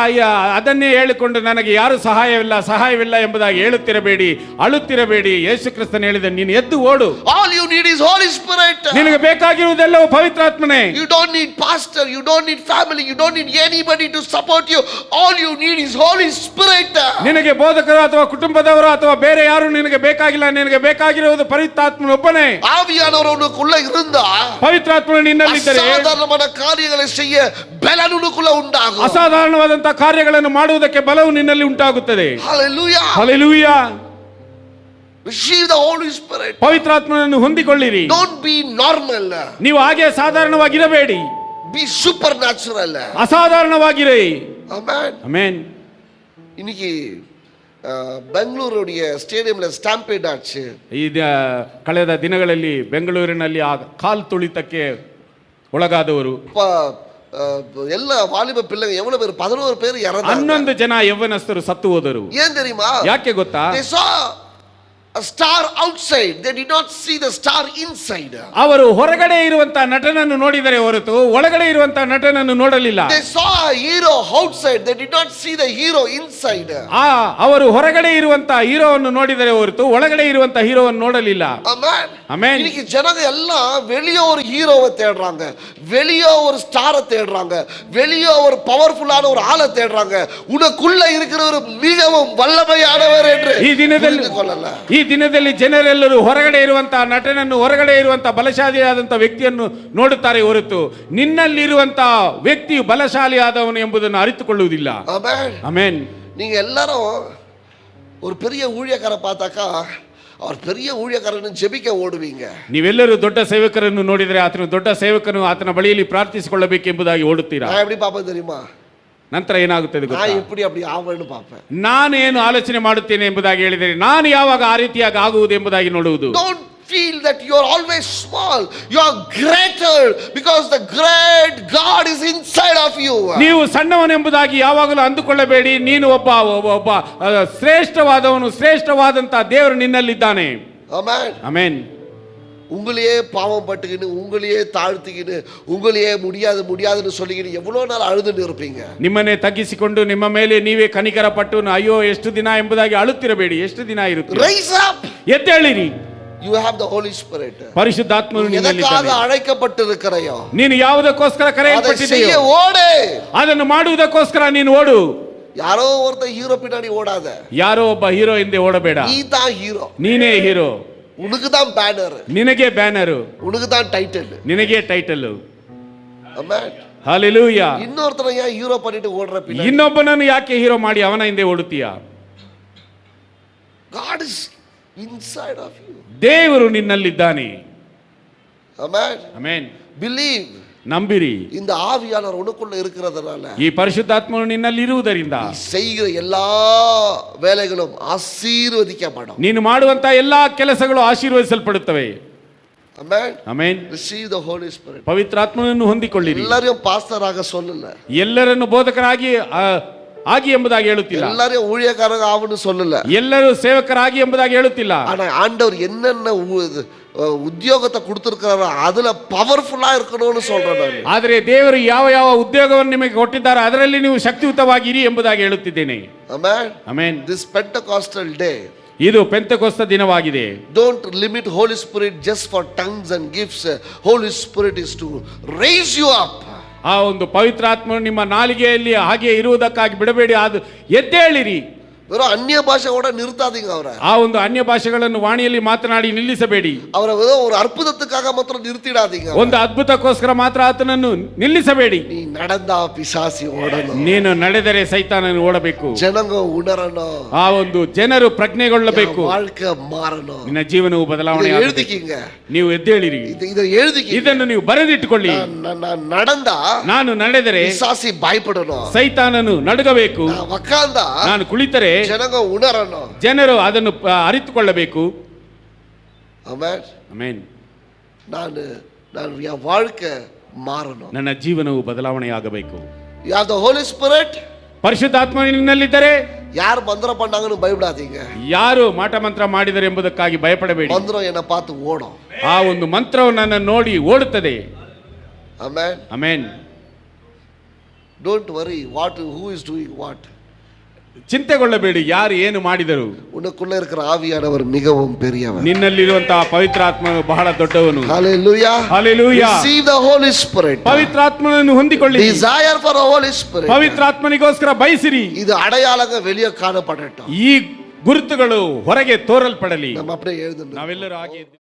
ಅದನ್ನೇ ಹೇಳಿಕೊಂಡು ನನಗೆ ಯಾರು ಸಹಾಯವಿಲ್ಲ ಎಂಬುದಾಗಿ ಹೇಳುತ್ತಿರಬೇಡಿ, ಅಳುತ್ತಿರಬೇಡಿ. ಯೇಸು ಕ್ರಿಸ್ತನು ಹೇಳಿದ, ನೀನು ಎದ್ದು ಓಡು. All you need is Holy Spirit. ನಿನಗೆ ಬೇಕಾಗಿರುವುದೆಲ್ಲವೂ ಪವಿತ್ರಾತ್ಮನೇ. You don't need pastor, you don't need family, you don't need anybody to support you. All you need is Holy Spirit. ನಿನಗೆ ಬೋಧಕರು ಅಥವಾ ಕುಟುಂಬದವರು ಅಥವಾ ಬೇರೆ ಯಾರು ನಿನಗೆ ಬೇಕಾಗಿಲ್ಲ. ನಿನಗೆ ಬೇಕಾಗಿರುವುದು ಪವಿತ್ರಾತ್ಮನೊಬ್ಬನೇ. ஆவியானவர் உனக்குள்ள இருந்தா ಪವಿತ್ರಾತ್ಮನು ನಿನ್ನಲ್ಲಿದ್ದರೆ ಅಸಾಧಾರಣமான காரியங்களை செய்ய பலன் உனக்குள்ள உண்டாகும். ಅಸಾಧಾರಣವಾದಂತಹ ಕಾರ್ಯಗಳನ್ನು ಮಾಡುವುದಕ್ಕೆ ಬಲವು ನಿನ್ನಲ್ಲಿ ಉಂಟಾಗುತ್ತದೆ. Hallelujah. Hallelujah. Receive the Holy Spirit. ಪವಿತ್ರಾತ್ಮನನ್ನು ಹೊಂದಿಕೊಳ್ಳಿರಿ. Don't be normal. ನೀವು ಹಾಗೆ ಸಾಧಾರಣವಾಗಿರಬೇಡಿ. Be supernatural. ಅಸಾಧಾರಣವಾಗಿರಿ. Amen. ಆಮೆನ್. இன்னைக்கு ಬೆಂಗಳೂರುடைய ಸ್ಟೇಡಿಯಂல ಸ್ಟಾಂಪೇಡ್ ಆச்சு. ಕಳೆದ ದಿನಗಳಲ್ಲಿ ಬೆಂಗಳೂರಿನಲ್ಲಿ ಆ ಕಾಲ್ ತುಳಿತಕ್ಕೆ ಒಳಗಾದವರು ಎಲ್ಲ ವಾಲಿಬ ಪಿಳ್ಳೆங்க எவ்வளவு பேர் 11 பேர் இறந்தாங்க. 11 ಜನ ಯೌವನಸ್ಥರು ಸತ್ತು ಹೋದರು. ಏನ್ தெரியுமா? ಯಾಕೆ ಗೊತ್ತಾ? They saw a star outside, they did not see the star inside. ಅವರು ಹೊರಗಡೆ ಇರುವಂತ ನಟನನ್ನು ನೋಡಿದರೆ ಹೊರತು ಒಳಗಡೆ ಇರುವಂತ ನಟನನ್ನು ನೋಡಲಿಲ್ಲ. They saw a hero outside, they did not see the hero inside. ಅವರು ಹೊರಗಡೆ ಇರುವಂತ ಹೀರೋವನ್ನು ನೋಡಿದರೆ ಹೊರತು ಒಳಗಡೆ ಇರುವಂತ ಹೀರೋವನ್ನು ನೋಡಲಿಲ್ಲ. Amen. Amen. இன்னைக்கு ஜனங்க எல்லாம் வெளியே ஒரு ஹீரோவை தேடுறாங்க, வெளியே ஒரு ஸ்டாரை தேடுறாங்க, வெளியே ஒரு பவர்ஃபுல்லான ஒரு ஆளை தேடுறாங்க. உனக்குள்ள இருக்கிறவர் மிகவும் வல்லமையானவர் என்று ಈ ದಿನದಲ್ಲಿ ಜನರೆಲ್ಲರೂ ಹೊರಗಡೆ ಇರುವಂತಹ ನಟನನ್ನು, ಹೊರಗಡೆ ಇರುವಂತಹ ಬಲಶಾಲಿಯಾದಂತಹ ವ್ಯಕ್ತಿಯನ್ನು ನೋಡುತ್ತಾರೆ ಹೊರತು ನಿನ್ನಲ್ಲಿರುವಂತಹ ವ್ಯಕ್ತಿಯು ಬಲಶಾಲಿಯಾದವನು ಎಂಬುದನ್ನು ಅರಿತುಕೊಳ್ಳುವುದಿಲ್ಲ. ಆಮೆನ್. நீங்க எல்லாரும் ஒரு பெரிய ஊழியக்காரரை பார்த்தாக்கா அவர் பெரிய ஊழியக்காரರನ್ನು ಜೆಬಿಕೆ ಓಡುವೀங்க. ನೀವೆಲ್ಲರೂ ದೊಡ್ಡ ಸೇವಕರನ್ನು ನೋಡಿದರೆ ಆತನ ದೊಡ್ಡ ಸೇವಕನು ಆತನ ಬಳಿಯಲ್ಲಿ ಪ್ರಾರ್ಥಿಸಿಕೊಳ್ಳಬೇಕೆಂಬುದಾಗಿ ಓಡುತ್ತೀರಾ. நான் எப்படி பாப்பேன் தெரியுமா? ನಂತರ ಏನಾಗುತ್ತದೆ ಗೊತ್ತಾ? ನಾನು எப்படி அப்படி ஆவேன்னு பாப்பேன். ನಾನು ಏನು ಆಲೋಚನೆ ಮಾಡುತ್ತೇನೆ ಎಂಬುದಾಗಿ ಹೇಳಿದರೆ ನಾನು ಯಾವಾಗ ಆ ರೀತಿಯಾಗಿ ಆಗುವುದು ಎಂಬುದಾಗಿ ನೋಡುವುದು. Don't feel that you are always small, you are greater because the great God is inside of you. ನೀವು ಸಣ್ಣವನೆಂಬುದಾಗಿ ಯಾವಾಗಲೂ ಅಂದುಕೊಳ್ಳಬೇಡಿ. ನೀನು ಒಬ್ಬ ಶ್ರೇಷ್ಠವಾದಂತ ದೇವರು ನಿನ್ನಲ್ಲಿದ್ದಾನೆ. ಆಮೆನ್. ಆಮೆನ್. உங்களையே பாவம் பட்டுக்கின்னு, உங்களையே தாழ்த்திக்கின்னு, உங்களையே முடியாதுன்னு சொல்லிக்கின்னு எவ்வளவு நாள் அழுதுன்னு இருப்பீங்க. ನಿಮ್ಮನ್ನೇ ತಗ್ಗಿಸಿಕೊಂಡು ನಿಮ್ಮ ಮೇಲೆ ನೀವೇ ಕನಿಕರ ಪಟ್ಟು ಅಯ್ಯೋ ಎಷ್ಟು ದಿನ ಎಂಬುದಾಗಿ ಅಳುತ್ತಿರಬೇಡಿ. ಎಷ್ಟು ದಿನ ಇರುತ್ತೆ? Rise up. ಎದ್ದೇಳಿರಿ. You have the Holy Spirit. ಪರಿಶುದ್ಧಾತ್ಮನು ನಿನ್ನಲ್ಲಿದ್ದಾನೆ. ಎದಕ್ಕಾಗಿ ಅழைக்கப்பட்டிருக்கறைಯೋ, ನೀನು ಯಾವುದಕ್ಕೋಸ್ಕರ ಕರೆಯಲ್ಪಟ್ಟಿದೆಯೋ ಓಡೆ, ಅದನ್ನು ಮಾಡುವುದಕ್ಕೋಸ್ಕರ ನೀನು ಓಡು. ಯಾರೋ ಒಬ್ಬ ಹೀರೋ ಪಿನ್ನಾಡಿ ಓಡಾದ. ಯಾರೋ ಒಬ್ಬ ಹೀರೋ ಹಿಂದೆ ಓಡಬೇಡ. ನೀತಾ ಹೀರೋ. ನೀನೇ ಹೀರೋ. உனக்கு தான் பேனர். ನಿನಗೆ ಬ್ಯಾನರ್. உனக்கு தான் டைட்டில். ನಿನಗೆ ಟೈಟಲ್. ಆಮೆನ್. ಹalleluya. ಇನ್ನೊருத்தನ ಯಾ ಹೀರೋ பண்ணிட்டு ಓಡ್ற ಪಿನ್ನಾಡಿ, ಇನ್ನೊಬ್ಬನನ್ನು ಯಾಕೆ ಹೀರೋ ಮಾಡಿ ಅವನ ಹಿಂದೆ ಓಡುತ್ತೀಯಾ? God is inside of you. ದೇವರು ನಿನ್ನಲ್ಲಿದ್ದಾನೆ. ಆಮೆನ್. ಆಮೆನ್. Believe. ನಂಬಿರಿ. இந்த ஆவியானவர் உனக்குள்ள இருக்கிறதுனால, ಈ ಪರಿಶುದ್ಧಾತ್ಮನು ನಿನ್ನಲ್ಲಿ ಇರುವುದರಿಂದ செய்கிற எல்லா வேலைகளும் ஆசீர்வதிக்கப்படும். ನೀನು ಮಾಡುವಂತ ಎಲ್ಲಾ ಕೆಲಸಗಳು ಆಶೀರ್ವದಿಸಲ್ಪಡುತ್ತವೆ. Amen. Amen. Receive the Holy Spirit. ಪವಿತ್ರಾತ್ಮನನ್ನು ಹೊಂದಿಕೊಳ್ಳಿರಿ. ಎಲ್ಲರಿಗೂ ಪಾಸ್ಟರ್ ಆಗ சொல்லல, ಎಲ್ಲರನ್ನು ಬೋಧಕರಾಗಿ ಆಗಿ ಎಂಬುದಾಗಿ ಹೇಳುತ್ತಿಲ್ಲ. ಎಲ್ಲರಿಗೂ ஊழியக்காரங்க ஆவன்னு சொல்லல, ಎಲ್ಲರೂ ಸೇವಕರಾಗಿ ಎಂಬುದಾಗಿ ಹೇಳುತ್ತಿಲ್ಲ. ஆனா ஆண்டவர் என்னென்ன ಉದ್ಯೋಗத்தை கொடுத்திருக்கிறாரோ அதுல ಪವರ್ಫುಲ್ಲಾ இருக்கணும்னு சொல்றேன் ನಾನು. ಆದರೆ ದೇವರು ಯಾವ ಉದ್ಯೋಗವನ್ನು ನಿಮಗೆ ಕೊಟ್ಟಿದ್ದಾರೆ ಅದರಲ್ಲಿ ನೀವು ಶಕ್ತಿಯುತವಾಗಿರಿ ಎಂಬುದಾಗಿ ಹೇಳುತ್ತಿದ್ದೇನೆ. Amen. Amen. This Pentecostal day, ಇದು ಪೆಂತೆಕೋಸ್ತ ದಿನವಾಗಿದೆ. Don't limit Holy Spirit just for tongues and gifts. Holy Spirit is to raise you up. ಆ ಒಂದು ಪವಿತ್ರಾತ್ಮನು ನಿಮ್ಮ ನಾಲಿಗೆಯಲ್ಲಿ ಹಾಗೆ ಇರುವುದಕ್ಕಾಗಿ ಬಿಡಬೇಡಿ. ಅದು ಎದ್ದೇಳಿರಿ. வெறும் அந்நிய பாஷையோட நிறுத்தாதீங்க அவரை. ಆ ಒಂದು ಅನ್ಯ ಭಾಷೆಗಳನ್ನು ವಾಣಿಯಲ್ಲಿ ಮಾತನಾಡಿ ನಿಲ್ಲಿಸಬೇಡಿ. ಅವರ ஒரு அற்புதத்துக்காக ಮಾತ್ರ நிறுத்திடாதீங்க. ಒಂದು ಅದ್ಭುತಕ್ಕೋಸ್ಕರ ಮಾತ್ರ ಆತನನ್ನು ನಿಲ್ಲಿಸಬೇಡಿ. ನೀ நடந்தா பிசாசி ಓಡணும், ನೀನು ನಡೆದರೆ ಸೈತಾನನು ಓಡಬೇಕು. ಜನங்க ಉಣರணும், ಆ ಒಂದು ಜನರು ಪ್ರಜ್ಞೆಗೊಳ್ಳಬೇಕು, வாழ்க்கை ಮಾರணும், ನಿನ್ನ ಜೀವನವು ಬದಲಾವಣೆ எழுதிக்கீங்க. ನೀವು ಎದ್ದೇಳಿರಿ. இதை எழுதிக்கீங்க. ಇದನ್ನು ನೀವು ಬರೆದಿಟ್ಟುಕೊಳ್ಳಿ. நடந்தா ನಾನು ನಡೆದರೆ பிசாசி பயப்படணும், ಸೈತಾನನು ನಡುಗಬೇಕು. உட்கார்ந்தா ನಾನು ಕುಳಿತರೆ ಜನங்க ಉಣರணும், ಜನರು ಅದನ್ನು ಅರಿತುಕೊಳ್ಳಬೇಕು. ಆಮೆನ್. ಆಮೆನ್. ನಾನು என் வாழ்க்கை ಮಾರணும், ನನ್ನ ಜೀವನವು ಬದಲಾವಣೆಯಾಗಬೇಕು. You have the Holy Spirit. ಪರಿಶುದ್ಧಾತ್ಮ ನಿನ್ನಲ್ಲಿದ್ದರೆ ಯಾರು ಮಂತ್ರ பண்ணாங்கன்னு பயப்படாதீங்க. ಯಾರು ಮಾಟ ಮಂತ್ರ ಮಾಡಿದರೆ ಎಂಬುದಕ್ಕಾಗಿ ಭಯಪಡಬೇಡಿ. ಮಂತ್ರ என்ன பார்த்து ಓடும். ಆ ಒಂದು ಮಂತ್ರವು ನನ್ನ ನೋಡಿ ಓಡುತ್ತದೆ. Amen. Amen. Don't worry who is doing what. ಚಿಂತೆಗೊಳ್ಳಬೇಡಿ, ಯಾರು ಏನು ಮಾಡಿದರು. உனக்குள்ள இருக்கிற ஆவியானவர் மிகவும் பெரியவர். ನಿನ್ನಲ್ಲಿರುವಂತಹ ಪವಿತ್ರಾತ್ಮನು ಬಹಳ ದೊಡ್ಡವನು. Hallelujah. Hallelujah. Receive the Holy Spirit. ಪವಿತ್ರಾತ್ಮನನ್ನು ಹೊಂದಿಕೊಳ್ಳಿ. Desire for the Holy Spirit. ಪವಿತ್ರಾತ್ಮನಿಗೋಸ್ಕರ ಬಯಸಿರಿ. ಇದು ಅಡೆಯಾಳಗಳು வெளியே ಕಾಣப்படட்டும். ಈ ಗುರುತುಗಳು ಹೊರಗೆ ತೋರಲ್ಪಡಲಿ. நம்ம அப்படியே எழுதுங்க. ನಾವೆಲ್ಲರೂ ಹಾಗೆ